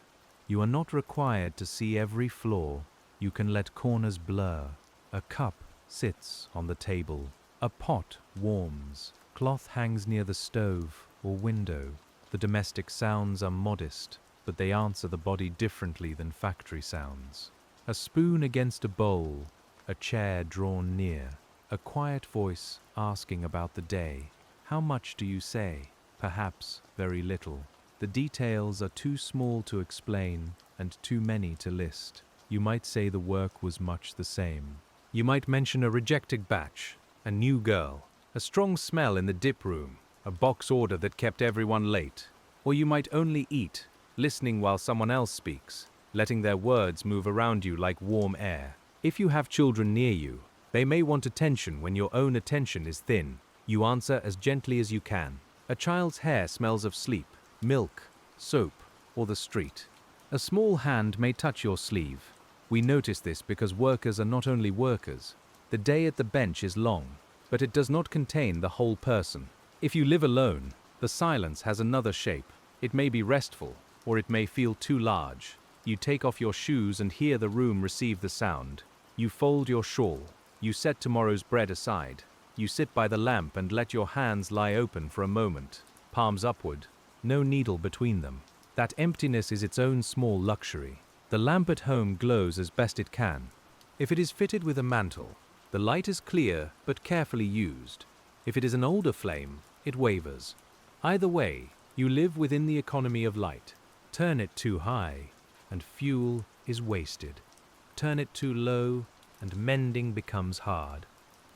You are not required to see every flaw. You can let corners blur. A cup sits on the table. A pot warms. Cloth hangs near the stove or window. The domestic sounds are modest, but they answer the body differently than factory sounds. A spoon against a bowl, a chair drawn near, a quiet voice asking about the day. How much do you say? Perhaps very little. The details are too small to explain and too many to list. You might say the work was much the same. You might mention a rejected batch, a new girl, a strong smell in the dip room, a box order that kept everyone late. Or you might only eat, listening while someone else speaks, letting their words move around you like warm air. If you have children near you, they may want attention when your own attention is thin. You answer as gently as you can. A child's hair smells of sleep, milk, soap, or the street. A small hand may touch your sleeve. We notice this because workers are not only workers. The day at the bench is long, but it does not contain the whole person. If you live alone, the silence has another shape. It may be restful, or it may feel too large. You take off your shoes and hear the room receive the sound. You fold your shawl. You set tomorrow's bread aside. You sit by the lamp and let your hands lie open for a moment, palms upward, no needle between them. That emptiness is its own small luxury. The lamp at home glows as best it can. If it is fitted with a mantle, the light is clear but carefully used. If it is an older flame, it wavers. Either way, you live within the economy of light. Turn it too high, and fuel is wasted. Turn it too low, and mending becomes hard.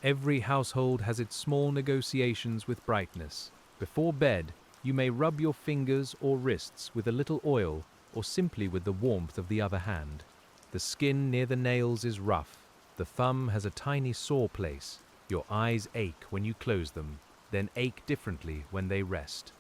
Every household has its small negotiations with brightness. Before bed, you may rub your fingers or wrists with a little oil or simply with the warmth of the other hand. The skin near the nails is rough. The thumb has a tiny sore place. Your eyes ache when you close them, then ache differently when they rest.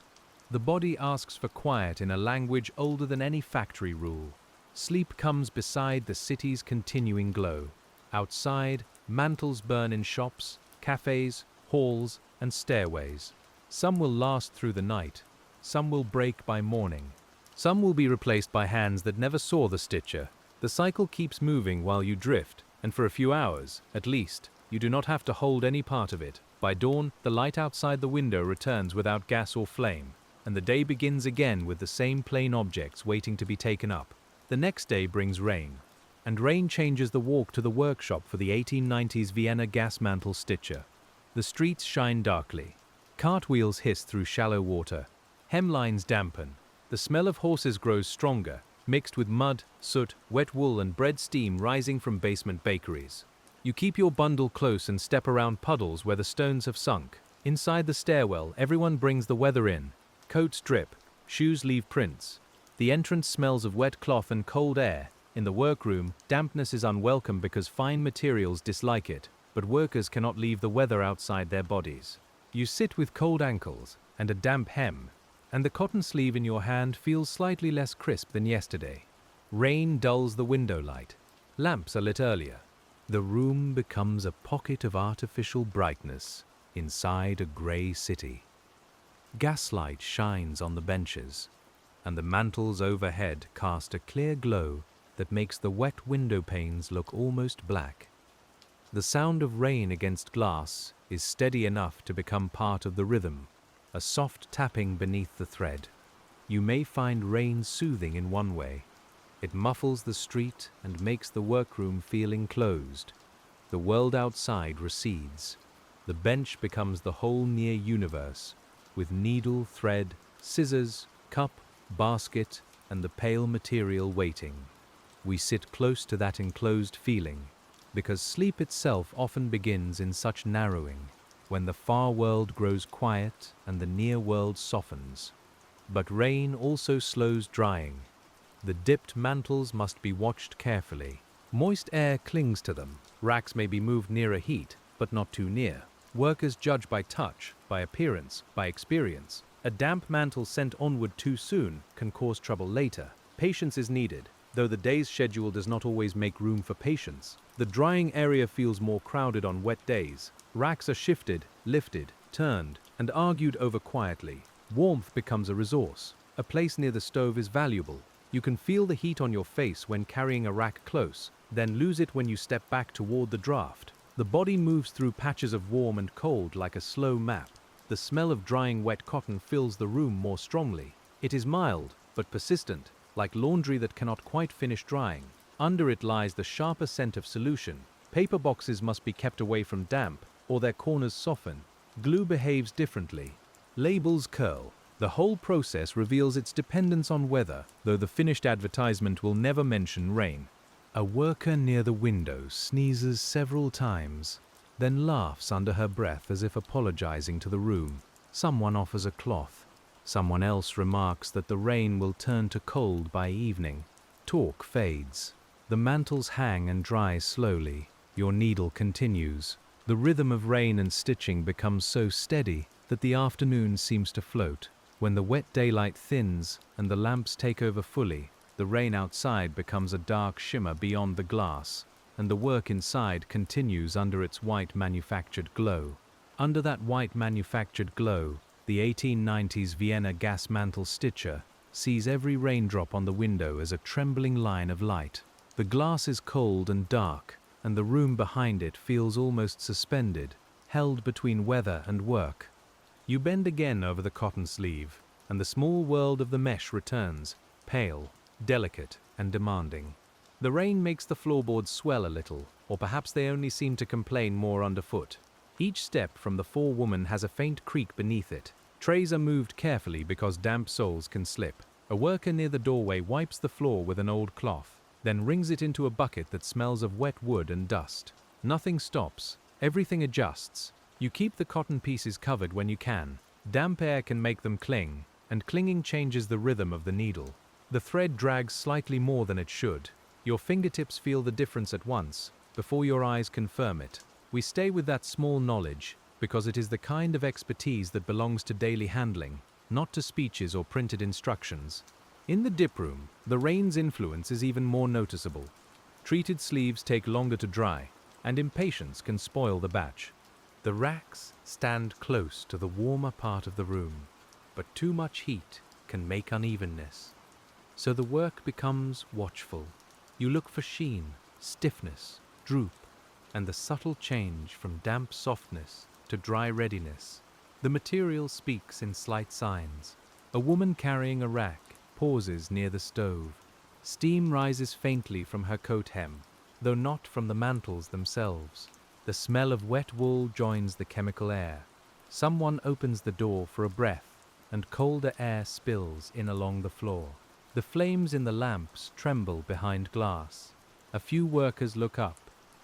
The body asks for quiet in a language older than any factory rule. Sleep comes beside the city's continuing glow. Outside, mantles burn in shops, cafes, halls, and stairways. Some will last through the night. Some will break by morning. Some will be replaced by hands that never saw the stitcher. The cycle keeps moving while you drift, and for a few hours, at least, you do not have to hold any part of it. By dawn, the light outside the window returns without gas or flame, and the day begins again with the same plain objects waiting to be taken up. The next day brings rain, and rain changes the walk to the workshop for the 1890s Vienna Gas Mantle Stitcher. The streets shine darkly. Cartwheels hiss through shallow water. Hemlines dampen. The smell of horses grows stronger, mixed with mud, soot, wet wool and bread steam rising from basement bakeries. You keep your bundle close and step around puddles where the stones have sunk. Inside the stairwell, everyone brings the weather in. Coats drip, shoes leave prints. The entrance smells of wet cloth and cold air. In the workroom, dampness is unwelcome because fine materials dislike it, but workers cannot leave the weather outside their bodies. You sit with cold ankles and a damp hem, and the cotton sleeve in your hand feels slightly less crisp than yesterday. Rain dulls the window light. Lamps are lit earlier. The room becomes a pocket of artificial brightness inside a grey city. Gaslight shines on the benches, and the mantles overhead cast a clear glow that makes the wet window panes look almost black. The sound of rain against glass is steady enough to become part of the rhythm, a soft tapping beneath the thread. You may find rain soothing in one way. It muffles the street and makes the workroom feel enclosed. The world outside recedes. The bench becomes the whole near universe, with needle, thread, scissors, cup, basket, and the pale material waiting. We sit close to that enclosed feeling, because sleep itself often begins in such narrowing, when the far world grows quiet and the near world softens. But rain also slows drying. The dipped mantles must be watched carefully. Moist air clings to them. Racks may be moved nearer heat, but not too near. Workers judge by touch, by appearance, by experience. A damp mantle sent onward too soon can cause trouble later. Patience is needed, though the day's schedule does not always make room for patience. The drying area feels more crowded on wet days. Racks are shifted, lifted, turned, and argued over quietly. Warmth becomes a resource. A place near the stove is valuable. You can feel the heat on your face when carrying a rack close, then lose it when you step back toward the draft. The body moves through patches of warm and cold like a slow map. The smell of drying wet cotton fills the room more strongly. It is mild, but persistent, like laundry that cannot quite finish drying. Under it lies the sharper scent of solution. Paper boxes must be kept away from damp, or their corners soften. Glue behaves differently. Labels curl. The whole process reveals its dependence on weather, though the finished advertisement will never mention rain. A worker near the window sneezes several times, then laughs under her breath as if apologizing to the room. Someone offers a cloth. Someone else remarks that the rain will turn to cold by evening. Talk fades. The mantles hang and dry slowly. Your needle continues. The rhythm of rain and stitching becomes so steady that the afternoon seems to float. When the wet daylight thins and the lamps take over fully, the rain outside becomes a dark shimmer beyond the glass, and the work inside continues under its white manufactured glow. Under that white manufactured glow, the 1890s Vienna Gas Mantle Stitcher sees every raindrop on the window as a trembling line of light. The glass is cold and dark, and the room behind it feels almost suspended, held between weather and work. You bend again over the cotton sleeve, and the small world of the mesh returns, pale, delicate, and demanding. The rain makes the floorboards swell a little, or perhaps they only seem to complain more underfoot. Each step from the forewoman has a faint creak beneath it. Trays are moved carefully because damp soles can slip. A worker near the doorway wipes the floor with an old cloth, then wrings it into a bucket that smells of wet wood and dust. Nothing stops. Everything adjusts. You keep the cotton pieces covered when you can. Damp air can make them cling, and clinging changes the rhythm of the needle. The thread drags slightly more than it should. Your fingertips feel the difference at once, before your eyes confirm it. We stay with that small knowledge, because it is the kind of expertise that belongs to daily handling, not to speeches or printed instructions. In the dip room, the rain's influence is even more noticeable. Treated sleeves take longer to dry, and impatience can spoil the batch. The racks stand close to the warmer part of the room, but too much heat can make unevenness. So the work becomes watchful. You look for sheen, stiffness, droop, and the subtle change from damp softness to dry readiness. The material speaks in slight signs. A woman carrying a rack pauses near the stove. Steam rises faintly from her coat hem, though not from the mantles themselves. The smell of wet wool joins the chemical air. Someone opens the door for a breath, and colder air spills in along the floor. The flames in the lamps tremble behind glass. A few workers look up,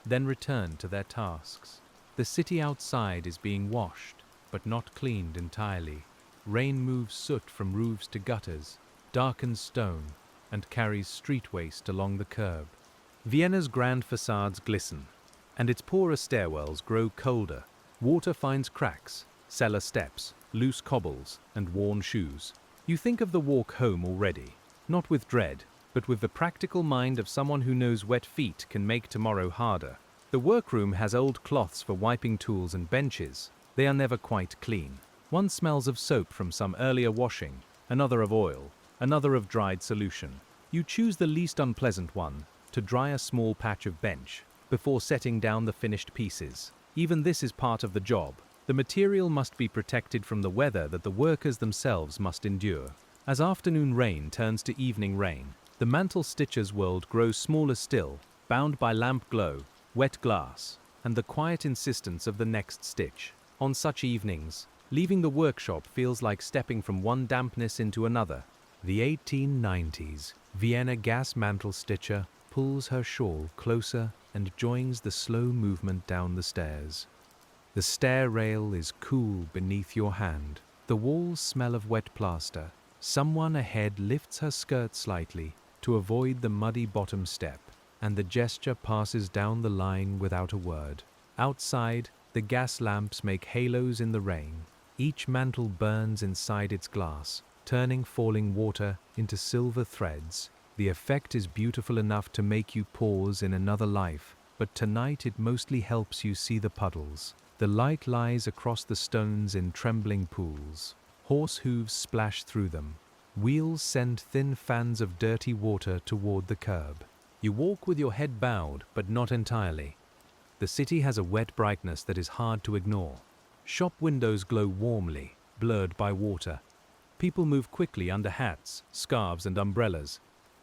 then return to their tasks. The city outside is being washed, but not cleaned entirely. Rain moves soot from roofs to gutters, darkens stone, and carries street waste along the curb. Vienna's grand facades glisten, and its poorer stairwells grow colder. Water finds cracks, cellar steps, loose cobbles, and worn shoes. You think of the walk home already, not with dread, but with the practical mind of someone who knows wet feet can make tomorrow harder. The workroom has old cloths for wiping tools and benches. They are never quite clean. One smells of soap from some earlier washing, another of oil, another of dried solution. You choose the least unpleasant one to dry a small patch of bench before setting down the finished pieces. Even this is part of the job. The material must be protected from the weather that the workers themselves must endure. As afternoon rain turns to evening rain, the mantle stitcher's world grows smaller still, bound by lamp glow, wet glass, and the quiet insistence of the next stitch. On such evenings, leaving the workshop feels like stepping from one dampness into another. The 1890s Vienna Gas Mantle Stitcher pulls her shawl closer and joins the slow movement down the stairs. The stair rail is cool beneath your hand. The walls smell of wet plaster. Someone ahead lifts her skirt slightly to avoid the muddy bottom step, and the gesture passes down the line without a word. Outside, the gas lamps make halos in the rain. Each mantle burns inside its glass, turning falling water into silver threads. The effect is beautiful enough to make you pause in another life, but tonight it mostly helps you see the puddles. The light lies across the stones in trembling pools. Horse hooves splash through them. Wheels send thin fans of dirty water toward the curb. You walk with your head bowed, but not entirely. The city has a wet brightness that is hard to ignore. Shop windows glow warmly, blurred by water. People move quickly under hats, scarves, and umbrellas.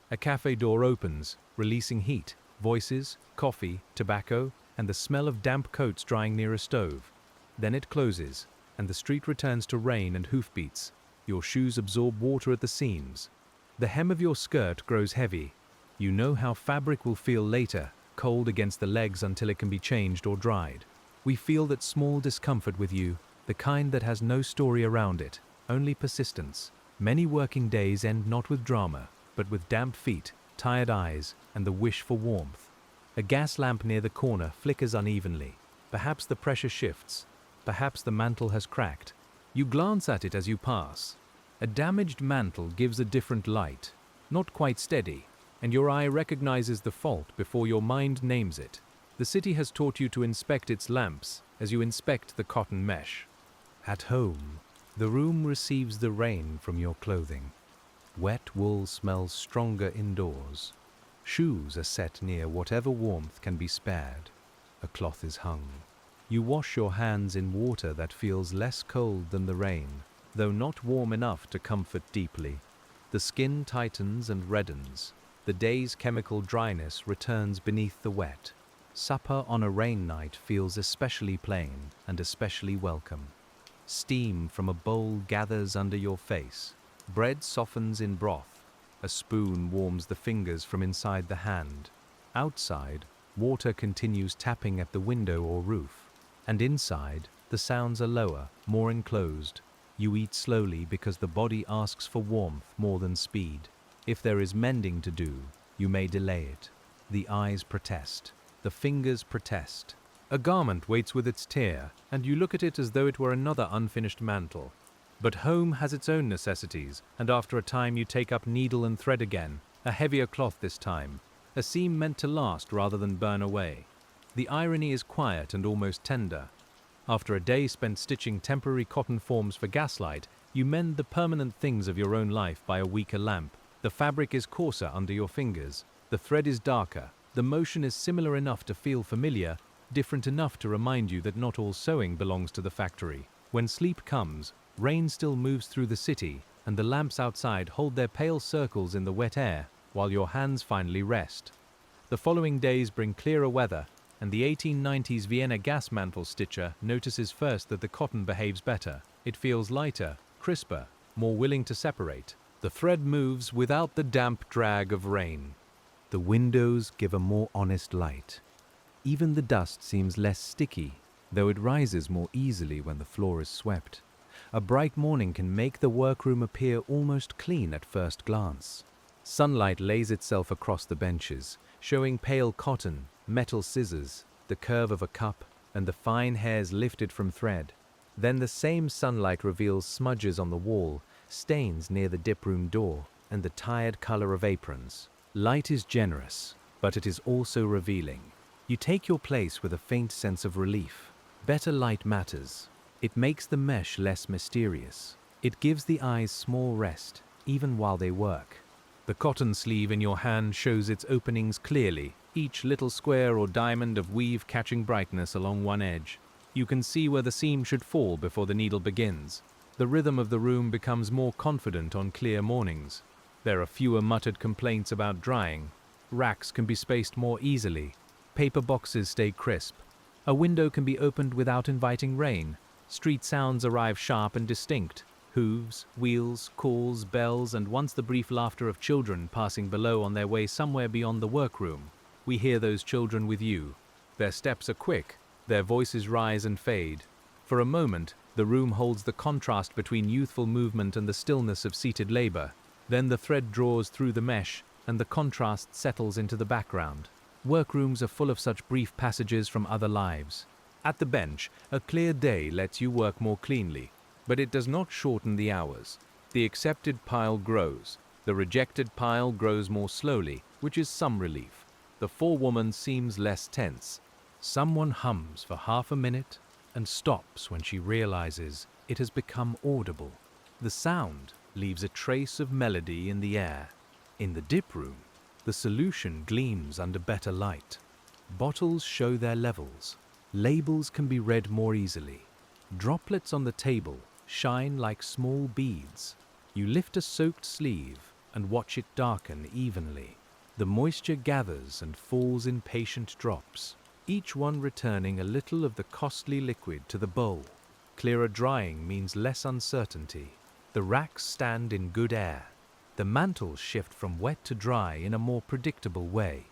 A cafe door opens, releasing heat, voices, coffee, tobacco, and the smell of damp coats drying near a stove. Then it closes, and the street returns to rain and hoofbeats. Your shoes absorb water at the seams. The hem of your skirt grows heavy. You know how fabric will feel later, cold against the legs until it can be changed or dried. We feel that small discomfort with you, the kind that has no story around it, only persistence. Many working days end not with drama, but with damp feet, tired eyes, and the wish for warmth. A gas lamp near the corner flickers unevenly. Perhaps the pressure shifts. Perhaps the mantle has cracked. You glance at it as you pass. A damaged mantle gives a different light, not quite steady, and your eye recognizes the fault before your mind names it. The city has taught you to inspect its lamps as you inspect the cotton mesh. At home, the room receives the rain from your clothing. Wet wool smells stronger indoors. Shoes are set near whatever warmth can be spared. A cloth is hung. You wash your hands in water that feels less cold than the rain, though not warm enough to comfort deeply. The skin tightens and reddens. The day's chemical dryness returns beneath the wet. Supper on a rain night feels especially plain and especially welcome. Steam from a bowl gathers under your face. Bread softens in broth. A spoon warms the fingers from inside the hand. Outside, water continues tapping at the window or roof. And inside, the sounds are lower, more enclosed. You eat slowly because the body asks for warmth more than speed. If there is mending to do, you may delay it. The eyes protest. The fingers protest. A garment waits with its tear, and you look at it as though it were another unfinished mantle. But home has its own necessities, and after a time you take up needle and thread again, a heavier cloth this time, a seam meant to last rather than burn away. The irony is quiet and almost tender. After a day spent stitching temporary cotton forms for gaslight, you mend the permanent things of your own life by a weaker lamp. The fabric is coarser under your fingers. The thread is darker. The motion is similar enough to feel familiar, different enough to remind you that not all sewing belongs to the factory. When sleep comes, rain still moves through the city, and the lamps outside hold their pale circles in the wet air, while your hands finally rest. The following days bring clearer weather, and the 1890s Vienna Gas Mantle Stitcher notices first that the cotton behaves better. It feels lighter, crisper, more willing to separate. The thread moves without the damp drag of rain. The windows give a more honest light. Even the dust seems less sticky, though it rises more easily when the floor is swept. A bright morning can make the workroom appear almost clean at first glance. Sunlight lays itself across the benches, showing pale cotton, metal scissors, the curve of a cup, and the fine hairs lifted from thread. Then the same sunlight reveals smudges on the wall, stains near the dip room door, and the tired color of aprons. Light is generous, but it is also revealing. You take your place with a faint sense of relief. Better light matters. It makes the mesh less mysterious. It gives the eyes small rest, even while they work. The cotton sleeve in your hand shows its openings clearly, each little square or diamond of weave catching brightness along one edge. You can see where the seam should fall before the needle begins. The rhythm of the room becomes more confident on clear mornings. There are fewer muttered complaints about drying. Racks can be spaced more easily. Paper boxes stay crisp. A window can be opened without inviting rain. Street sounds arrive sharp and distinct. Hooves, wheels, calls, bells, and once the brief laughter of children passing below on their way somewhere beyond the workroom. We hear those children with you. Their steps are quick. Their voices rise and fade. For a moment, the room holds the contrast between youthful movement and the stillness of seated labor. Then the thread draws through the mesh, and the contrast settles into the background. Workrooms are full of such brief passages from other lives. At the bench, a clear day lets you work more cleanly, but it does not shorten the hours. The accepted pile grows. The rejected pile grows more slowly, which is some relief. The forewoman seems less tense. Someone hums for half a minute and stops when she realizes it has become audible. The sound leaves a trace of melody in the air. In the dip room, the solution gleams under better light. Bottles show their levels. Labels can be read more easily. Droplets on the table shine like small beads. You lift a soaked sleeve and watch it darken evenly. The moisture gathers and falls in patient drops, each one returning a little of the costly liquid to the bowl. Clearer drying means less uncertainty. The racks stand in good air. The mantles shift from wet to dry in a more predictable way.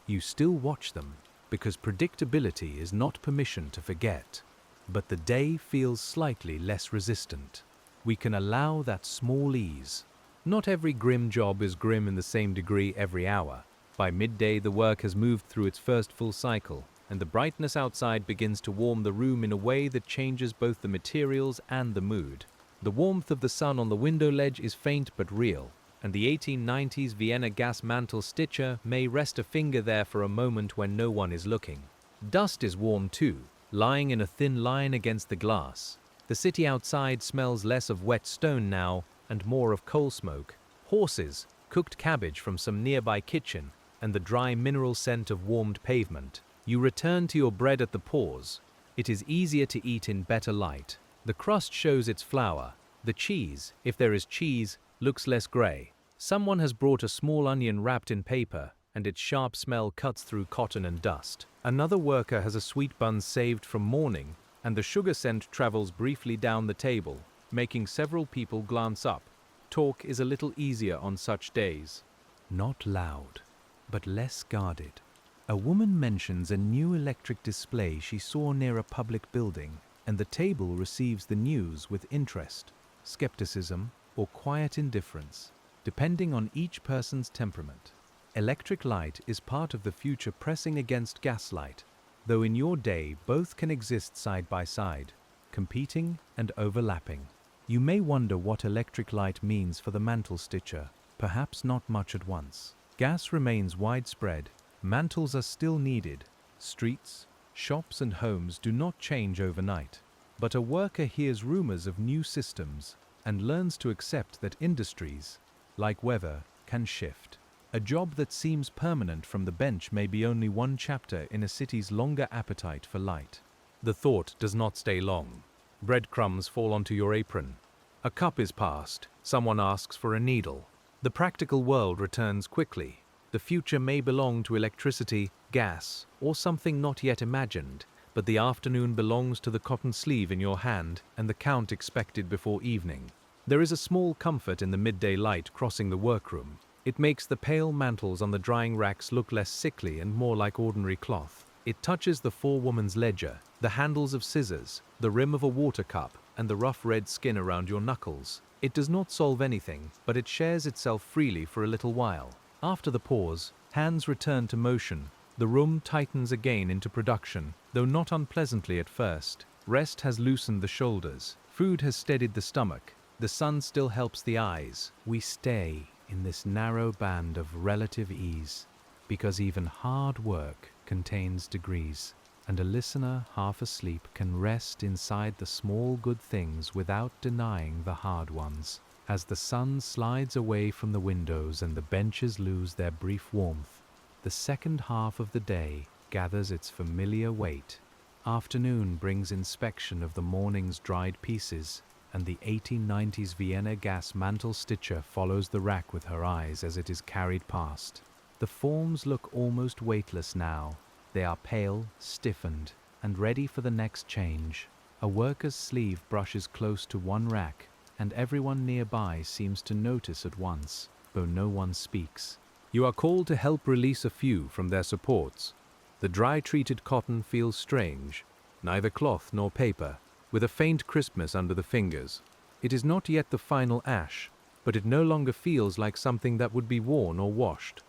You still watch them, because predictability is not permission to forget. But the day feels slightly less resistant. We can allow that small ease. Not every grim job is grim in the same degree every hour. By midday, the work has moved through its first full cycle, and the brightness outside begins to warm the room in a way that changes both the materials and the mood. The warmth of the sun on the window ledge is faint but real, and the 1890s Vienna Gas Mantle Stitcher may rest a finger there for a moment when no one is looking. Dust is warm too, lying in a thin line against the glass. The city outside smells less of wet stone now and more of coal smoke. horses, cooked cabbage from some nearby kitchen, and the dry mineral scent of warmed pavement. You return to your bread at the pause. It is easier to eat in better light. The crust shows its flour. The cheese, if there is cheese, looks less grey. Someone has brought a small onion wrapped in paper, and its sharp smell cuts through cotton and dust. Another worker has a sweet bun saved from morning, and the sugar scent travels briefly down the table, making several people glance up. Talk is a little easier on such days. Not loud, but less guarded. A woman mentions a new electric display she saw near a public building, and the table receives the news with interest, skepticism, or quiet indifference, depending on each person's temperament. Electric light is part of the future pressing against gaslight, though in your day both can exist side by side, competing and overlapping. You may wonder what electric light means for the mantle stitcher, perhaps not much at once. Gas remains widespread, mantles are still needed, streets, shops and homes do not change overnight. But a worker hears rumors of new systems and learns to accept that industries, like weather, can shift. A job that seems permanent from the bench may be only one chapter in a city's longer appetite for light. The thought does not stay long. Breadcrumbs fall onto your apron. A cup is passed. Someone asks for a needle. The practical world returns quickly. The future may belong to electricity, gas, or something not yet imagined, but the afternoon belongs to the cotton sleeve in your hand and the count expected before evening. There is a small comfort in the midday light crossing the workroom. It makes the pale mantles on the drying racks look less sickly and more like ordinary cloth. It touches the forewoman's ledger, the handles of scissors, the rim of a water cup, and the rough red skin around your knuckles. It does not solve anything, but it shares itself freely for a little while. After the pause, hands return to motion. The room tightens again into production, though not unpleasantly at first. Rest has loosened the shoulders. Food has steadied the stomach. The sun still helps the eyes. We stay in this narrow band of relative ease, because even hard work contains degrees, and a listener half asleep can rest inside the small good things without denying the hard ones. As the sun slides away from the windows and the benches lose their brief warmth, the second half of the day gathers its familiar weight. Afternoon brings inspection of the morning's dried pieces, and the 1890s Vienna Gas Mantle Stitcher follows the rack with her eyes as it is carried past. The forms look almost weightless now. They are pale, stiffened, and ready for the next change. A worker's sleeve brushes close to one rack, and everyone nearby seems to notice at once, though no one speaks. You are called to help release a few from their supports. The dry-treated cotton feels strange, neither cloth nor paper, with a faint crispness under the fingers. It is not yet the final ash, but it no longer feels like something that would be worn or washed.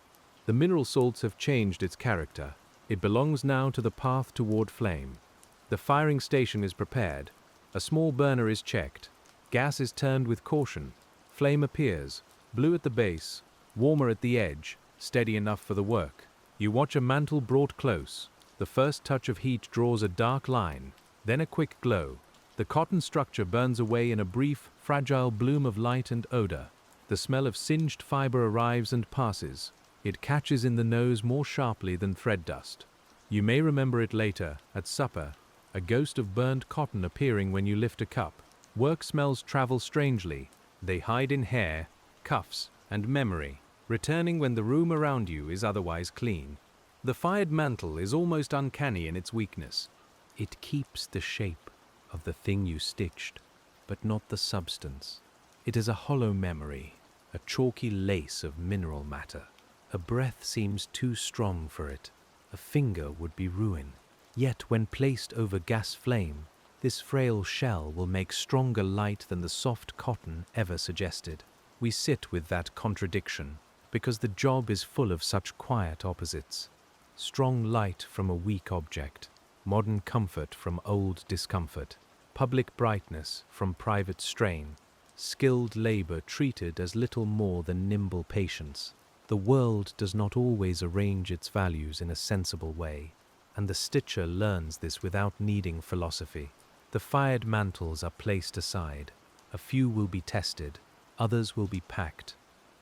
The mineral salts have changed its character. It belongs now to the path toward flame. The firing station is prepared. A small burner is checked. Gas is turned with caution. Flame appears, blue at the base, warmer at the edge, steady enough for the work. You watch a mantle brought close. The first touch of heat draws a dark line, then a quick glow. The cotton structure burns away in a brief, fragile bloom of light and odor. The smell of singed fiber arrives and passes. It catches in the nose more sharply than thread dust. You may remember it later, at supper, a ghost of burned cotton appearing when you lift a cup. Work smells travel strangely. They hide in hair, cuffs, and memory, returning when the room around you is otherwise clean. The fired mantle is almost uncanny in its weakness. It keeps the shape of the thing you stitched, but not the substance. It is a hollow memory, a chalky lace of mineral matter. A breath seems too strong for it. A finger would be ruin. Yet when placed over gas flame, this frail shell will make stronger light than the soft cotton ever suggested. We sit with that contradiction, because the job is full of such quiet opposites. Strong light from a weak object, modern comfort from old discomfort, public brightness from private strain, skilled labor treated as little more than nimble patience. The world does not always arrange its values in a sensible way, and the stitcher learns this without needing philosophy. The fired mantles are placed aside. A few will be tested, others will be packed.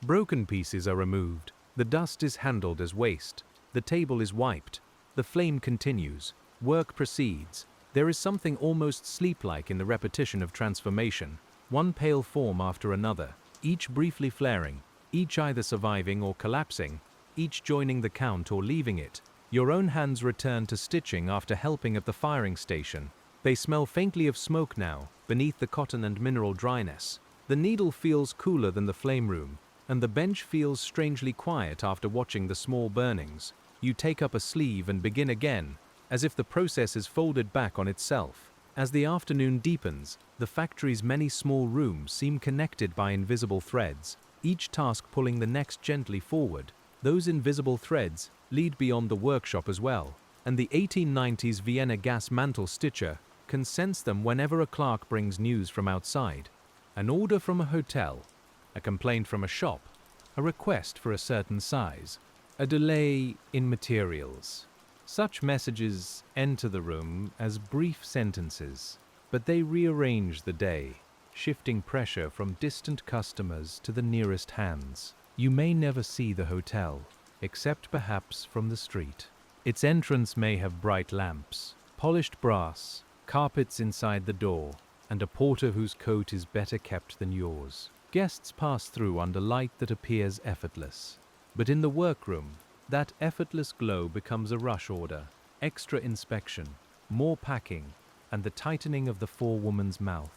Broken pieces are removed. The dust is handled as waste. The table is wiped. The flame continues. Work proceeds. There is something almost sleep-like in the repetition of transformation. One pale form after another, each briefly flaring, each either surviving or collapsing, each joining the count or leaving it. Your own hands return to stitching after helping at the firing station. They smell faintly of smoke now, beneath the cotton and mineral dryness. The needle feels cooler than the flame room, and the bench feels strangely quiet after watching the small burnings. You take up a sleeve and begin again, as if the process is folded back on itself. As the afternoon deepens, the factory's many small rooms seem connected by invisible threads, each task pulling the next gently forward. Those invisible threads lead beyond the workshop as well, and the 1890s Vienna Gas Mantle Stitcher can sense them whenever a clerk brings news from outside. An order from a hotel, a complaint from a shop, a request for a certain size, a delay in materials. Such messages enter the room as brief sentences, but they rearrange the day, shifting pressure from distant customers to the nearest hands. You may never see the hotel, except perhaps from the street. Its entrance may have bright lamps, polished brass, carpets inside the door, and a porter whose coat is better kept than yours. Guests pass through under light that appears effortless. But in the workroom, that effortless glow becomes a rush order, extra inspection, more packing, and the tightening of the forewoman's mouth.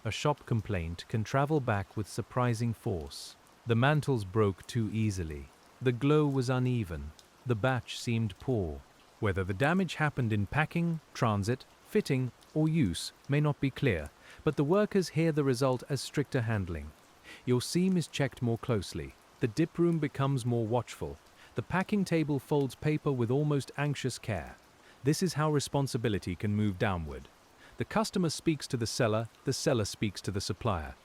A shop complaint can travel back with surprising force. The mantles broke too easily. The glow was uneven. The batch seemed poor. Whether the damage happened in packing, transit, fitting, or use may not be clear, but the workers hear the result as stricter handling. Your seam is checked more closely. The dip room becomes more watchful. The packing table folds paper with almost anxious care. This is how responsibility can move downward. The customer speaks to the seller speaks to the supplier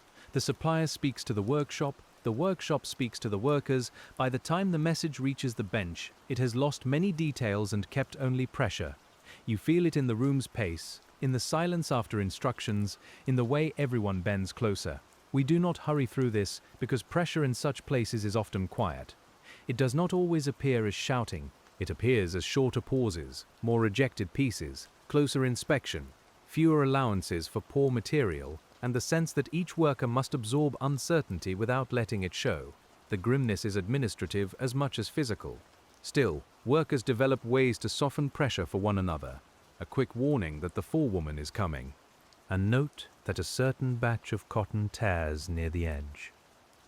speaks to the workshop speaks to the workers. By the time the message reaches the bench, it has lost many details and kept only pressure. You feel it in the room's pace, in the silence after instructions, in the way everyone bends closer. We do not hurry through this because pressure in such places is often quiet. It does not always appear as shouting. It appears as shorter pauses, more rejected pieces, closer inspection, fewer allowances for poor material, and the sense that each worker must absorb uncertainty without letting it show. The grimness is administrative as much as physical. Still, workers develop ways to soften pressure for one another. A quick warning that the forewoman is coming. A note that a certain batch of cotton tears near the edge.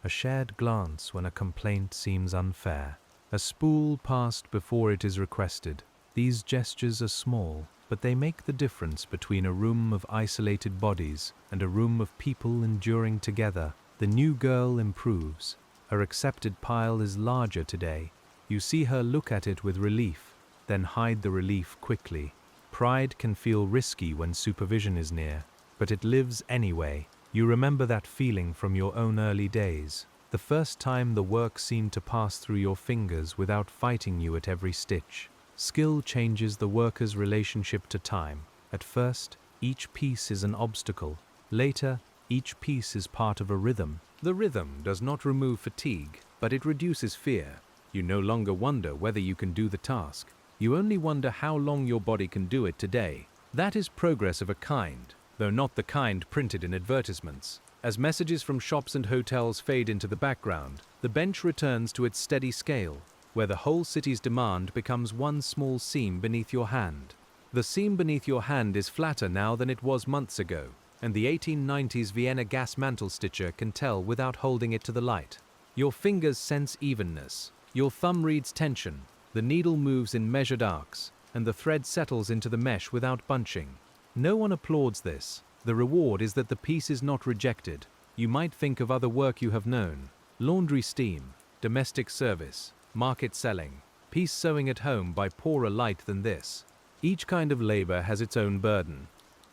A shared glance when a complaint seems unfair. A spool passed before it is requested. These gestures are small, but they make the difference between a room of isolated bodies and a room of people enduring together. The new girl improves. Her accepted pile is larger today. You see her look at it with relief, then hide the relief quickly. Pride can feel risky when supervision is near, but it lives anyway. You remember that feeling from your own early days. The first time the work seemed to pass through your fingers without fighting you at every stitch. Skill changes the worker's relationship to time. At first, each piece is an obstacle. Later, each piece is part of a rhythm. The rhythm does not remove fatigue, but it reduces fear. You no longer wonder whether you can do the task. You only wonder how long your body can do it today. That is progress of a kind, though not the kind printed in advertisements. As messages from shops and hotels fade into the background, the bench returns to its steady scale, where the whole city's demand becomes one small seam beneath your hand. The seam beneath your hand is flatter now than it was months ago, and the 1890s Vienna Gas Mantle Stitcher can tell without holding it to the light. Your fingers sense evenness. Your thumb reads tension. The needle moves in measured arcs, and the thread settles into the mesh without bunching. No one applauds this. The reward is that the piece is not rejected. You might think of other work you have known. Laundry steam, domestic service, market selling, piece sewing at home by poorer light than this. Each kind of labor has its own burden.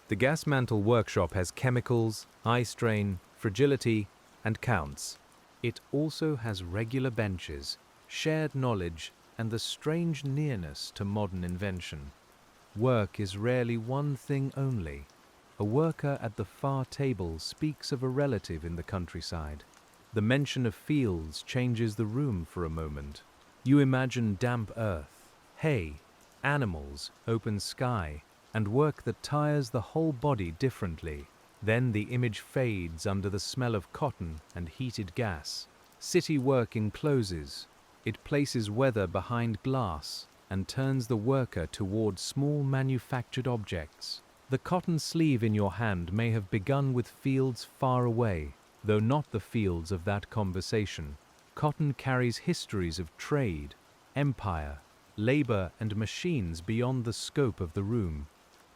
The gas mantle workshop has chemicals, eye strain, fragility, and counts. It also has regular benches, shared knowledge, and the strange nearness to modern invention. Work is rarely one thing only. A worker at the far table speaks of a relative in the countryside. The mention of fields changes the room for a moment. You imagine damp earth, hay, animals, open sky, and work that tires the whole body differently. Then the image fades under the smell of cotton and heated gas. City work encloses. It places weather behind glass and turns the worker toward small manufactured objects. The cotton sleeve in your hand may have begun with fields far away, though not the fields of that conversation. Cotton carries histories of trade, empire, labor, and machines beyond the scope of the room.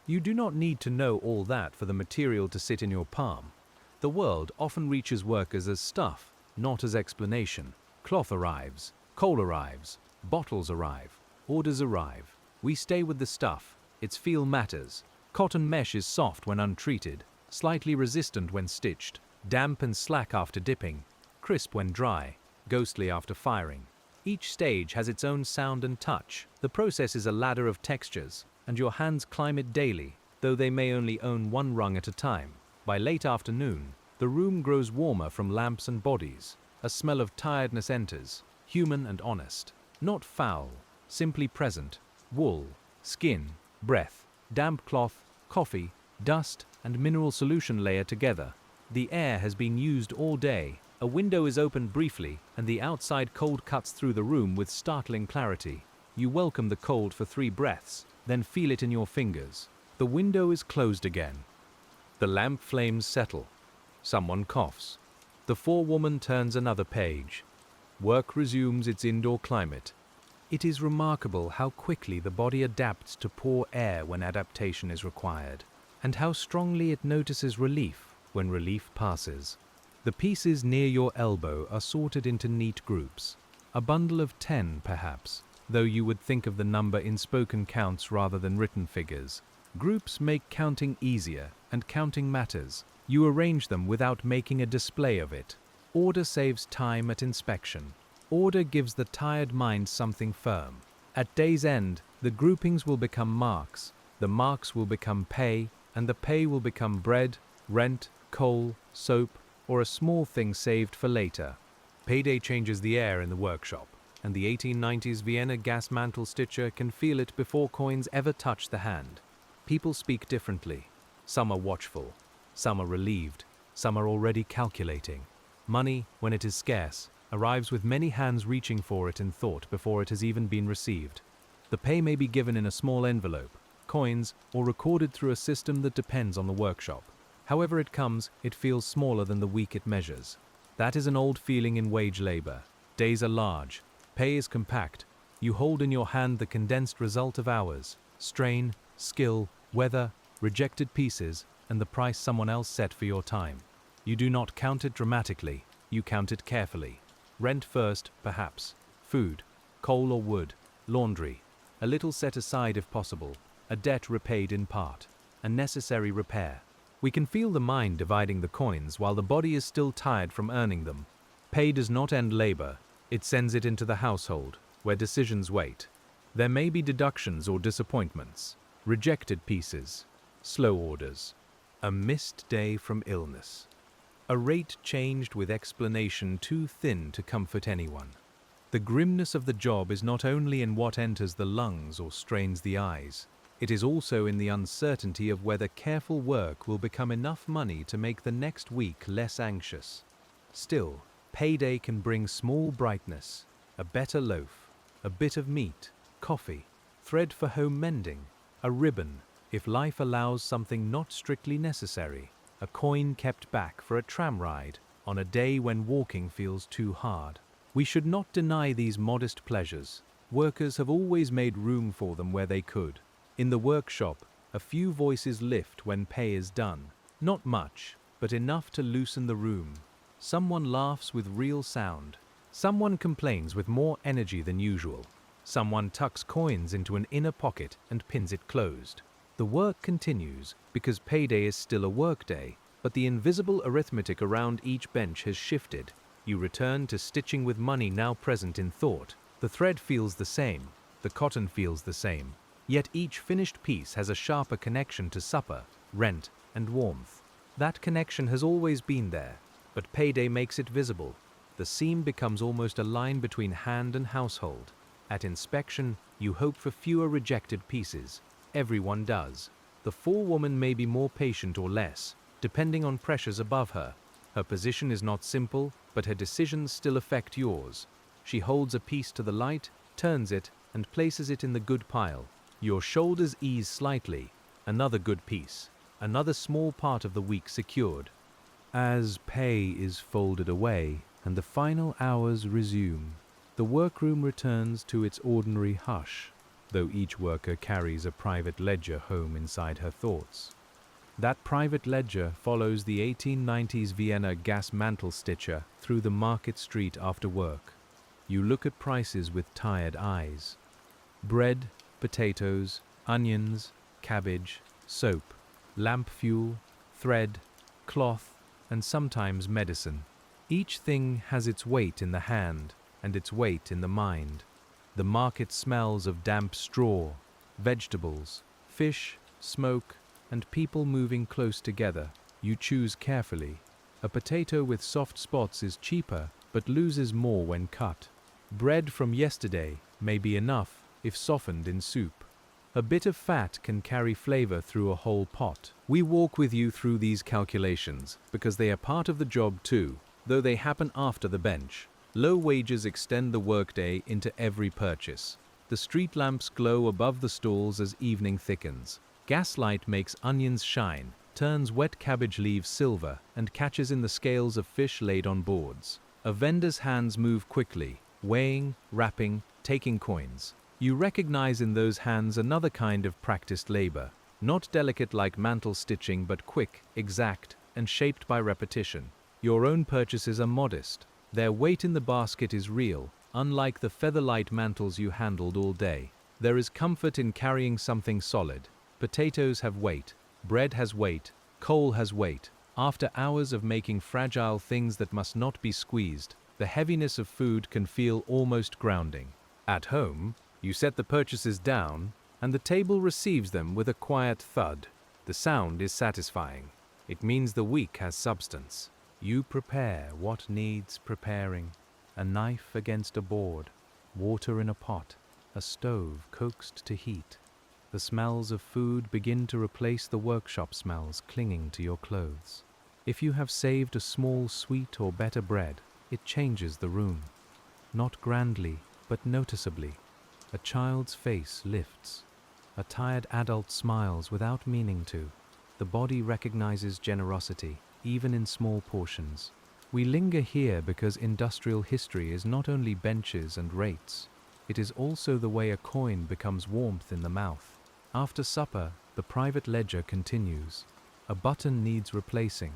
You do not need to know all that for the material to sit in your palm. The world often reaches workers as stuff, not as explanation. Cloth arrives, coal arrives, bottles arrive, orders arrive. We stay with the stuff. Its feel matters. Cotton mesh is soft when untreated, slightly resistant when stitched, damp and slack after dipping, crisp when dry, ghostly after firing. Each stage has its own sound and touch. The process is a ladder of textures, and your hands climb it daily, though they may only own one rung at a time. By late afternoon, the room grows warmer from lamps and bodies. A smell of tiredness enters, human and honest. Not foul, simply present. Wool, skin, breath, damp cloth, coffee, dust, and mineral solution layer together. The air has been used all day. A window is opened briefly, and the outside cold cuts through the room with startling clarity. You welcome the cold for 3 breaths, then feel it in your fingers. The window is closed again. The lamp flames settle. Someone coughs. The forewoman turns another page. Work resumes its indoor climate. It is remarkable how quickly the body adapts to poor air when adaptation is required, and how strongly it notices relief when relief passes. The pieces near your elbow are sorted into neat groups, a bundle of 10 perhaps, though you would think of the number in spoken counts rather than written figures. Groups make counting easier, and counting matters. You arrange them without making a display of it. Order saves time at inspection. Order gives the tired mind something firm. At day's end, the groupings will become marks, the marks will become pay, and the pay will become bread, rent, coal, soap, or a small thing saved for later. Payday changes the air in the workshop, and the 1890s Vienna Gas Mantle Stitcher can feel it before coins ever touch the hand. People speak differently. Some are watchful, some are relieved, some are already calculating. Money, when it is scarce, arrives with many hands reaching for it in thought before it has even been received. The pay may be given in a small envelope, coins, or recorded through a system that depends on the workshop. However it comes, it feels smaller than the week it measures. That is an old feeling in wage labor. Days are large, pay is compact. You hold in your hand the condensed result of hours, strain, skill, weather, rejected pieces, and the price someone else set for your time. You do not count it dramatically, you count it carefully. Rent first, perhaps. Food, coal or wood, laundry. A little set aside if possible. A debt repaid in part. A necessary repair. We can feel the mind dividing the coins while the body is still tired from earning them. Pay does not end labor. It sends it into the household, where decisions wait. There may be deductions or disappointments. Rejected pieces. Slow orders. A missed day from illness. A rate changed with explanation too thin to comfort anyone. The grimness of the job is not only in what enters the lungs or strains the eyes. It is also in the uncertainty of whether careful work will become enough money to make the next week less anxious. Still, payday can bring small brightness, a better loaf, a bit of meat, coffee, thread for home mending, a ribbon, if life allows something not strictly necessary, a coin kept back for a tram ride on a day when walking feels too hard. We should not deny these modest pleasures. Workers have always made room for them where they could. In the workshop, a few voices lift when pay is done. Not much, but enough to loosen the room. Someone laughs with real sound. Someone complains with more energy than usual. Someone tucks coins into an inner pocket and pins it closed. The work continues because payday is still a work day, but the invisible arithmetic around each bench has shifted. You return to stitching with money now present in thought. The thread feels the same. The cotton feels the same. Yet each finished piece has a sharper connection to supper, rent, and warmth. That connection has always been there, but payday makes it visible. The seam becomes almost a line between hand and household. At inspection, you hope for fewer rejected pieces. Everyone does. The forewoman may be more patient or less, depending on pressures above her. Her position is not simple, but her decisions still affect yours. She holds a piece to the light, turns it, and places it in the good pile. Your shoulders ease slightly. Another good piece. Another small part of the week secured. As pay is folded away and the final hours resume, the workroom returns to its ordinary hush, though each worker carries a private ledger home inside her thoughts. That private ledger follows the 1890s Vienna Gas Mantle Stitcher through the market street after work. You look at prices with tired eyes. Bread, potatoes, onions, cabbage, soap, lamp fuel, thread, cloth, and sometimes medicine. Each thing has its weight in the hand and its weight in the mind. The market smells of damp straw, vegetables, fish, smoke, and people moving close together. You choose carefully. A potato with soft spots is cheaper, but loses more when cut. Bread from yesterday may be enough if softened in soup. A bit of fat can carry flavor through a whole pot. We walk with you through these calculations because they are part of the job too, though they happen after the bench. Low wages extend the workday into every purchase. The street lamps glow above the stalls as evening thickens. Gaslight makes onions shine, turns wet cabbage leaves silver, and catches in the scales of fish laid on boards. A vendor's hands move quickly, weighing, wrapping, taking coins. You recognize in those hands another kind of practiced labor, not delicate like mantle stitching but quick, exact, and shaped by repetition. Your own purchases are modest. Their weight in the basket is real, unlike the featherlight mantles you handled all day. There is comfort in carrying something solid. Potatoes have weight, bread has weight, coal has weight. After hours of making fragile things that must not be squeezed, the heaviness of food can feel almost grounding. At home, you set the purchases down, and the table receives them with a quiet thud. The sound is satisfying. It means the week has substance. You prepare what needs preparing. A knife against a board, water in a pot, a stove coaxed to heat. The smells of food begin to replace the workshop smells clinging to your clothes. If you have saved a small sweet or better bread, it changes the room. Not grandly, but noticeably. A child's face lifts. A tired adult smiles without meaning to. The body recognizes generosity, even in small portions. We linger here because industrial history is not only benches and rates. It is also the way a coin becomes warmth in the mouth. After supper, the private ledger continues. A button needs replacing.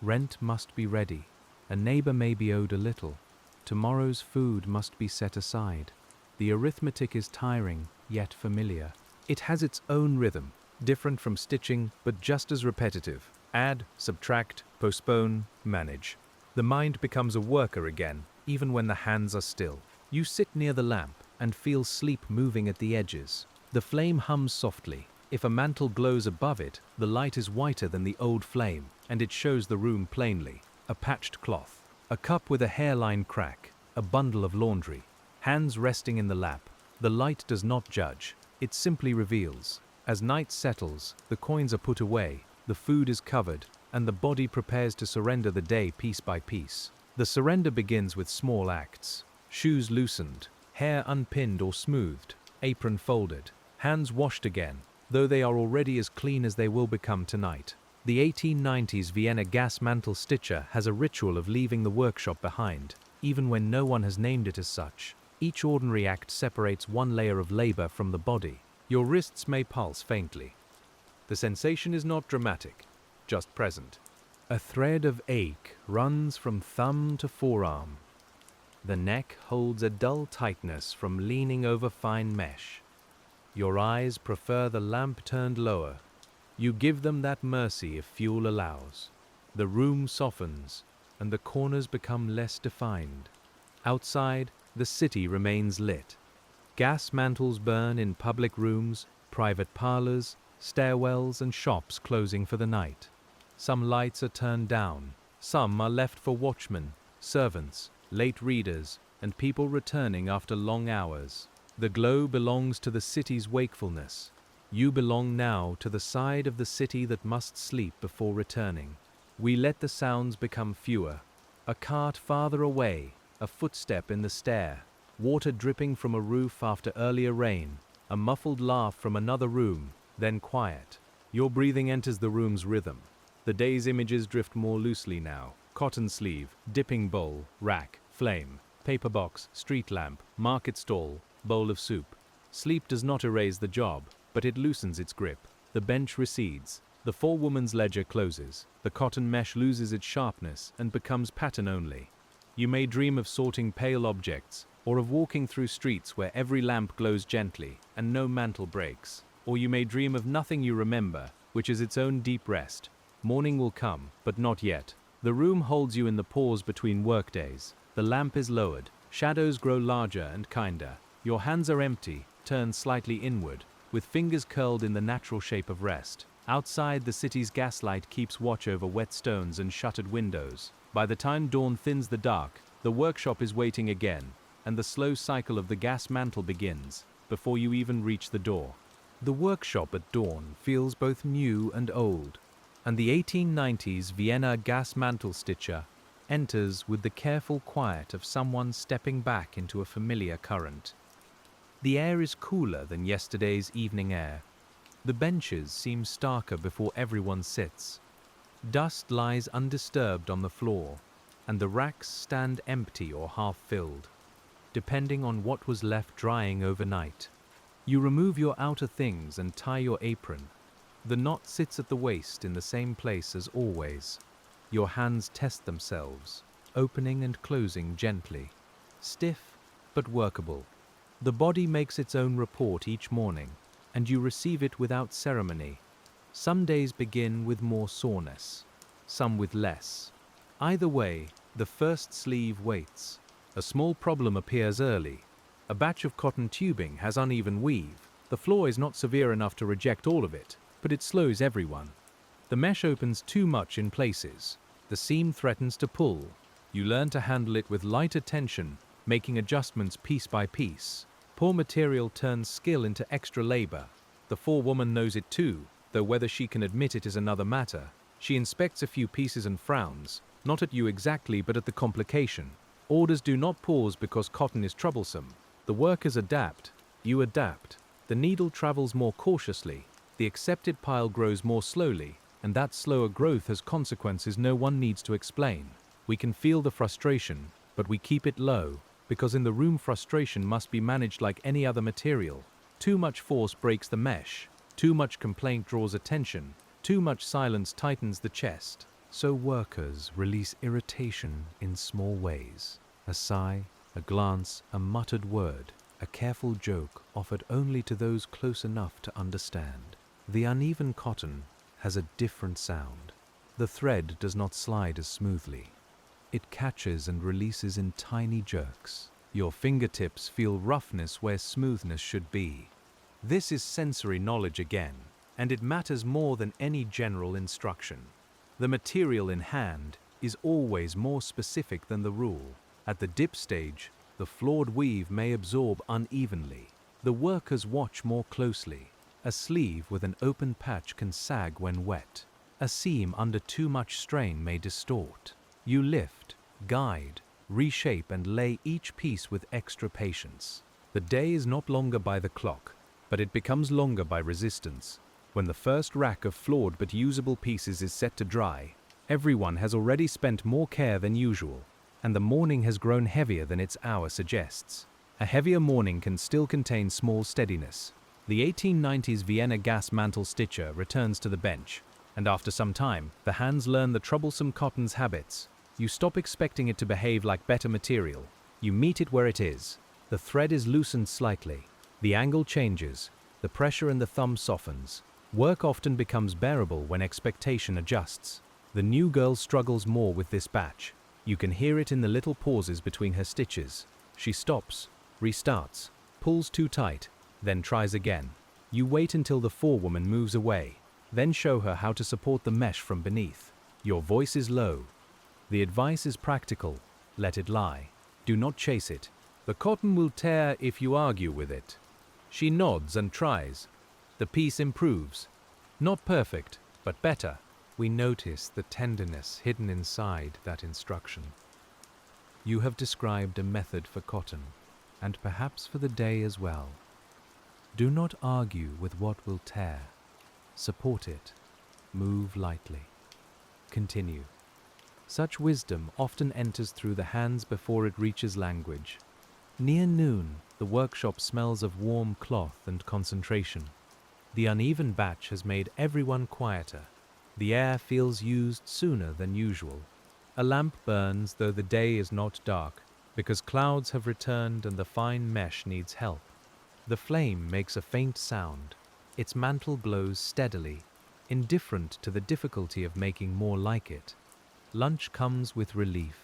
Rent must be ready. A neighbor may be owed a little. Tomorrow's food must be set aside. The arithmetic is tiring, yet familiar. It has its own rhythm, different from stitching, but just as repetitive. Add, subtract, postpone, manage. The mind becomes a worker again, even when the hands are still. You sit near the lamp and feel sleep moving at the edges. The flame hums softly. If a mantle glows above it, the light is whiter than the old flame, and it shows the room plainly. A patched cloth, a cup with a hairline crack, a bundle of laundry. Hands resting in the lap. The light does not judge. It simply reveals. As night settles, the coins are put away, the food is covered, and the body prepares to surrender the day piece by piece. The surrender begins with small acts. Shoes loosened, hair unpinned or smoothed, apron folded, hands washed again, though they are already as clean as they will become tonight. The 1890s Vienna Gas Mantle Stitcher has a ritual of leaving the workshop behind, even when no one has named it as such. Each ordinary act separates one layer of labor from the body. Your wrists may pulse faintly. The sensation is not dramatic, just present. A thread of ache runs from thumb to forearm. The neck holds a dull tightness from leaning over fine mesh. Your eyes prefer the lamp turned lower. You give them that mercy if fuel allows. The room softens, and the corners become less defined. Outside, the city remains lit. Gas mantles burn in public rooms, private parlors, stairwells, and shops closing for the night. Some lights are turned down. Some are left for watchmen, servants, late readers, and people returning after long hours. The glow belongs to the city's wakefulness. You belong now to the side of the city that must sleep before returning. We let the sounds become fewer. A cart farther away, a footstep in the stair, water dripping from a roof after earlier rain, a muffled laugh from another room, then quiet. Your breathing enters the room's rhythm. The day's images drift more loosely now. Cotton sleeve, dipping bowl, rack, flame, paper box, street lamp, market stall, bowl of soup. Sleep does not erase the job, but it loosens its grip. The bench recedes. The forewoman's ledger closes. The cotton mesh loses its sharpness and becomes pattern only. You may dream of sorting pale objects, or of walking through streets where every lamp glows gently and no mantle breaks. Or you may dream of nothing you remember, which is its own deep rest. Morning will come, but not yet. The room holds you in the pause between workdays. The lamp is lowered. Shadows grow larger and kinder. Your hands are empty, turned slightly inward, with fingers curled in the natural shape of rest. Outside, the city's gaslight keeps watch over wet stones and shuttered windows. By the time dawn thins the dark, the workshop is waiting again, and the slow cycle of the gas mantle begins, before you even reach the door. The workshop at dawn feels both new and old, and the 1890s Vienna Gas Mantle Stitcher enters with the careful quiet of someone stepping back into a familiar current. The air is cooler than yesterday's evening air. The benches seem starker before everyone sits. Dust lies undisturbed on the floor, and the racks stand empty or half-filled, depending on what was left drying overnight. You remove your outer things and tie your apron. The knot sits at the waist in the same place as always. Your hands test themselves, opening and closing gently. Stiff, but workable. The body makes its own report each morning, and you receive it without ceremony. Some days begin with more soreness, some with less. Either way, the first sleeve waits. A small problem appears early. A batch of cotton tubing has uneven weave. The flaw is not severe enough to reject all of it, but it slows everyone. The mesh opens too much in places. The seam threatens to pull. You learn to handle it with lighter tension, making adjustments piece by piece. Poor material turns skill into extra labor. The forewoman knows it too, though whether she can admit it is another matter. She inspects a few pieces and frowns, not at you exactly but at the complication. Orders do not pause because cotton is troublesome. The workers adapt. You adapt. The needle travels more cautiously. The accepted pile grows more slowly, and that slower growth has consequences no one needs to explain. We can feel the frustration, but we keep it low, because in the room frustration must be managed like any other material. Too much force breaks the mesh. Too much complaint draws attention. Too much silence tightens the chest. So workers release irritation in small ways. A sigh, a glance, a muttered word, a careful joke offered only to those close enough to understand. The uneven cotton has a different sound. The thread does not slide as smoothly. It catches and releases in tiny jerks. Your fingertips feel roughness where smoothness should be. This is sensory knowledge again, and it matters more than any general instruction. The material in hand is always more specific than the rule. At the dip stage, the flawed weave may absorb unevenly. The workers watch more closely. A sleeve with an open patch can sag when wet. A seam under too much strain may distort. You lift, guide, reshape and lay each piece with extra patience. The day is not longer by the clock, but it becomes longer by resistance. When the first rack of flawed but usable pieces is set to dry, everyone has already spent more care than usual, and the morning has grown heavier than its hour suggests. A heavier morning can still contain small steadiness. The 1890s Vienna Gas Mantle Stitcher returns to the bench, and after some time, the hands learn the troublesome cotton's habits. You stop expecting it to behave like better material. You meet it where it is. The thread is loosened slightly. The angle changes. The pressure in the thumb softens. Work often becomes bearable when expectation adjusts. The new girl struggles more with this batch. You can hear it in the little pauses between her stitches. She stops, restarts, pulls too tight, then tries again. You wait until the forewoman moves away, then show her how to support the mesh from beneath. Your voice is low. The advice is practical. Let it lie. Do not chase it. The cotton will tear if you argue with it. She nods and tries. The piece improves. Not perfect, but better. We notice the tenderness hidden inside that instruction. You have described a method for cotton, and perhaps for the day as well. Do not argue with what will tear. Support it. Move lightly. Continue. Such wisdom often enters through the hands before it reaches language. Near noon, the workshop smells of warm cloth and concentration. The uneven batch has made everyone quieter. The air feels used sooner than usual. A lamp burns though the day is not dark, because clouds have returned and the fine mesh needs help. The flame makes a faint sound. Its mantle glows steadily, indifferent to the difficulty of making more like it. Lunch comes with relief.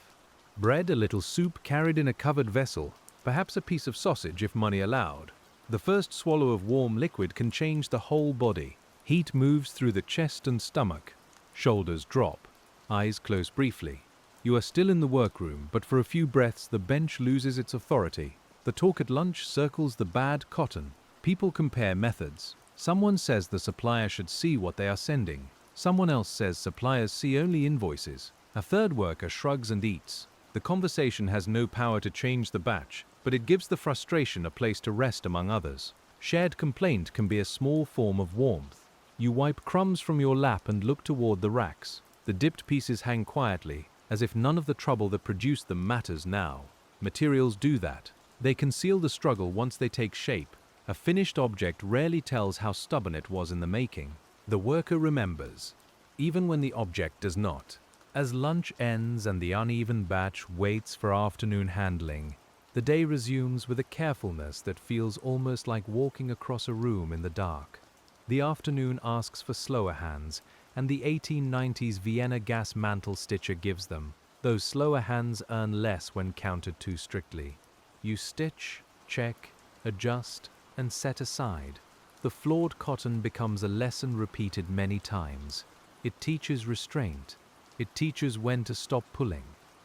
Bread, a little soup carried in a covered vessel, perhaps a piece of sausage if money allowed. The first swallow of warm liquid can change the whole body. Heat moves through the chest and stomach. Shoulders drop. Eyes close briefly. You are still in the workroom, but for a few breaths the bench loses its authority. The talk at lunch circles the bad cotton. People compare methods. Someone says the supplier should see what they are sending. Someone else says suppliers see only invoices. A third worker shrugs and eats. The conversation has no power to change the batch, but it gives the frustration a place to rest among others. Shared complaint can be a small form of warmth. You wipe crumbs from your lap and look toward the racks. The dipped pieces hang quietly, as if none of the trouble that produced them matters now. Materials do that. They conceal the struggle once they take shape. A finished object rarely tells how stubborn it was in the making. The worker remembers, even when the object does not. As lunch ends and the uneven batch waits for afternoon handling, the day resumes with a carefulness that feels almost like walking across a room in the dark. The afternoon asks for slower hands, and the 1890s Vienna Gas Mantle Stitcher gives them. Those slower hands earn less when counted too strictly. You stitch, check, adjust, and set aside. The flawed cotton becomes a lesson repeated many times. It teaches restraint. It teaches when to stop pulling.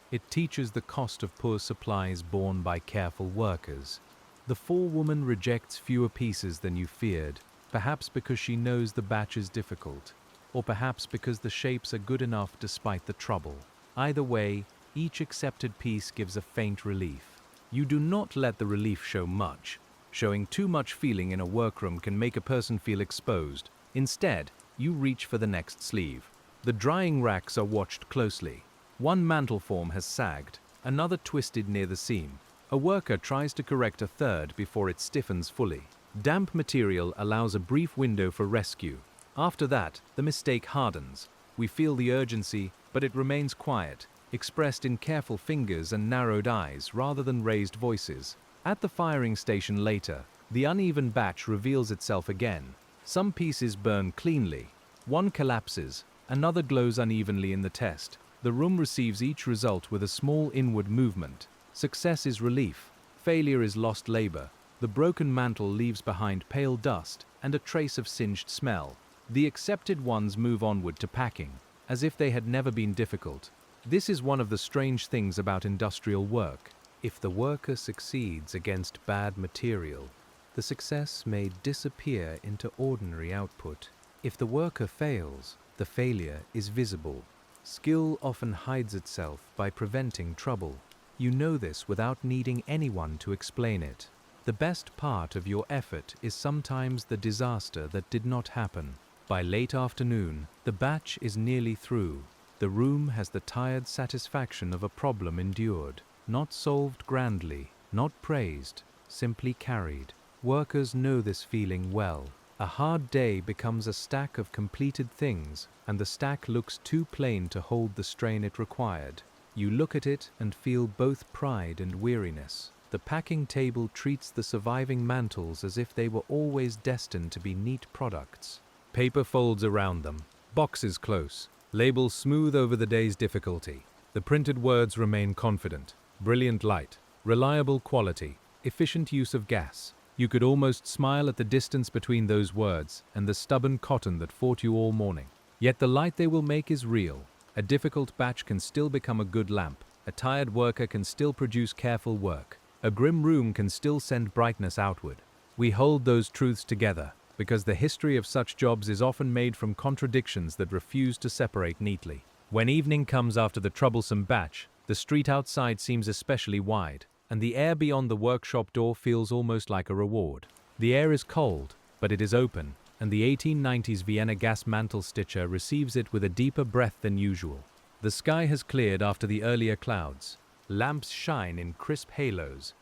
It teaches the cost of poor supplies borne by careful workers. The forewoman rejects fewer pieces than you feared, perhaps because she knows the batch is difficult, or perhaps because the shapes are good enough despite the trouble. Either way, each accepted piece gives a faint relief. You do not let the relief show much. Showing too much feeling in a workroom can make a person feel exposed. Instead, you reach for the next sleeve. The drying racks are watched closely. One mantle form has sagged, another twisted near the seam. A worker tries to correct a third before it stiffens fully. Damp material allows a brief window for rescue. After that, the mistake hardens. We feel the urgency, but it remains quiet, expressed in careful fingers and narrowed eyes rather than raised voices. At the firing station later, the uneven batch reveals itself again. Some pieces burn cleanly. One collapses, another glows unevenly in the test. The room receives each result with a small inward movement. Success is relief. Failure is lost labor. The broken mantle leaves behind pale dust and a trace of singed smell. The accepted ones move onward to packing, as if they had never been difficult. This is one of the strange things about industrial work. If the worker succeeds against bad material, the success may disappear into ordinary output. If the worker fails, the failure is visible. Skill often hides itself by preventing trouble. You know this without needing anyone to explain it. The best part of your effort is sometimes the disaster that did not happen. By late afternoon, the batch is nearly through. The room has the tired satisfaction of a problem endured. Not solved grandly, not praised, simply carried. Workers know this feeling well. A hard day becomes a stack of completed things, and the stack looks too plain to hold the strain it required. You look at it and feel both pride and weariness. The packing table treats the surviving mantles as if they were always destined to be neat products. Paper folds around them, boxes close, labels smooth over the day's difficulty. The printed words remain confident. Brilliant light, reliable quality, efficient use of gas. You could almost smile at the distance between those words and the stubborn cotton that fought you all morning. Yet the light they will make is real. A difficult batch can still become a good lamp. A tired worker can still produce careful work. A grim room can still send brightness outward. We hold those truths together because the history of such jobs is often made from contradictions that refuse to separate neatly. When evening comes after the troublesome batch, the street outside seems especially wide, and the air beyond the workshop door feels almost like a reward. The air is cold, but it is open, and the 1890s Vienna Gas Mantle Stitcher receives it with a deeper breath than usual. The sky has cleared after the earlier clouds. Lamps shine in crisp halos.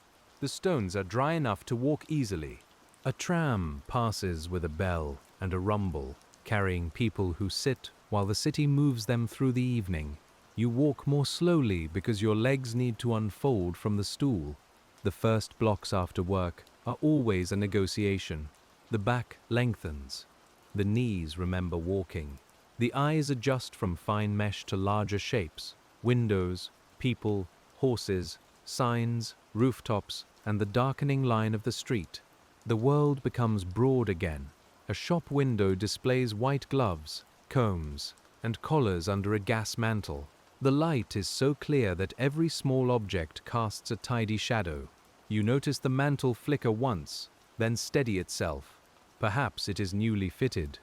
The stones are dry enough to walk easily. A tram passes with a bell and a rumble, carrying people who sit while the city moves them through the evening. You walk more slowly because your legs need to unfold from the stool. The first blocks after work are always a negotiation. The back lengthens. The knees remember walking. The eyes adjust from fine mesh to larger shapes. Windows, people, horses, signs, rooftops, and the darkening line of the street. The world becomes broad again. A shop window displays white gloves, combs, and collars under a gas mantle. The light is so clear that every small object casts a tidy shadow. You notice the mantle flicker once, then steady itself. Perhaps it is newly fitted.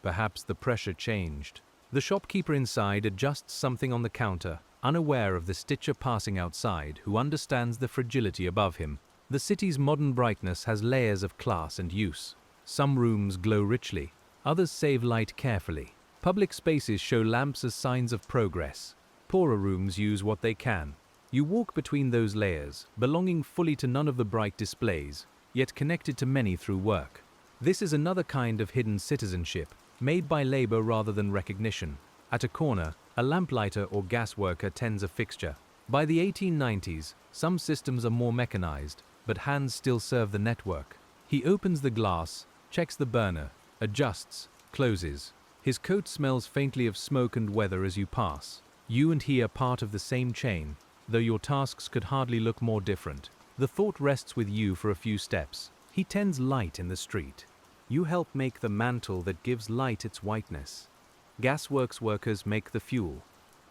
Perhaps the pressure changed. The shopkeeper inside adjusts something on the counter, unaware of the stitcher passing outside who understands the fragility above him. The city's modern brightness has layers of class and use. Some rooms glow richly, others save light carefully. Public spaces show lamps as signs of progress. Poorer rooms use what they can. You walk between those layers, belonging fully to none of the bright displays, yet connected to many through work. This is another kind of hidden citizenship, made by labor rather than recognition. At a corner, a lamplighter or gas worker tends a fixture. By the 1890s, some systems are more mechanized, but hands still serve the network. He opens the glass, checks the burner, adjusts, closes. His coat smells faintly of smoke and weather as you pass. You and he are part of the same chain, though your tasks could hardly look more different. The thought rests with you for a few steps. He tends light in the street. You help make the mantle that gives light its whiteness. Gasworks workers make the fuel.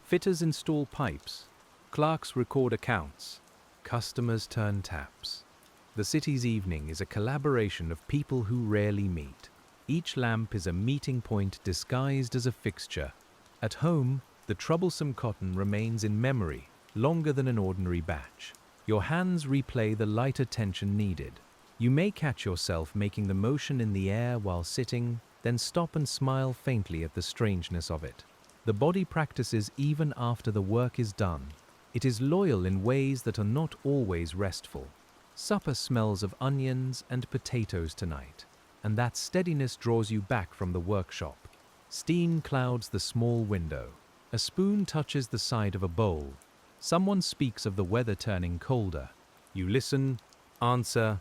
Fitters install pipes. Clerks record accounts. Customers turn taps. The city's evening is a collaboration of people who rarely meet. Each lamp is a meeting point disguised as a fixture. At home, the troublesome cotton remains in memory longer than an ordinary batch. Your hands replay the lighter tension needed. You may catch yourself making the motion in the air while sitting, then stop and smile faintly at the strangeness of it. The body practices even after the work is done. It is loyal in ways that are not always restful. Supper smells of onions and potatoes tonight, and that steadiness draws you back from the workshop. Steam clouds the small window. A spoon touches the side of a bowl. Someone speaks of the weather turning colder. You listen, answer,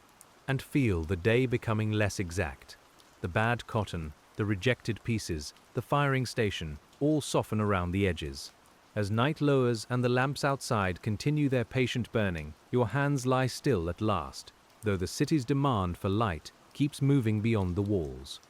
and feel the day becoming less exact. The bad cotton, the rejected pieces, the firing station, all soften around the edges. As night lowers and the lamps outside continue their patient burning, your hands lie still at last, though the city's demand for light keeps moving beyond the walls.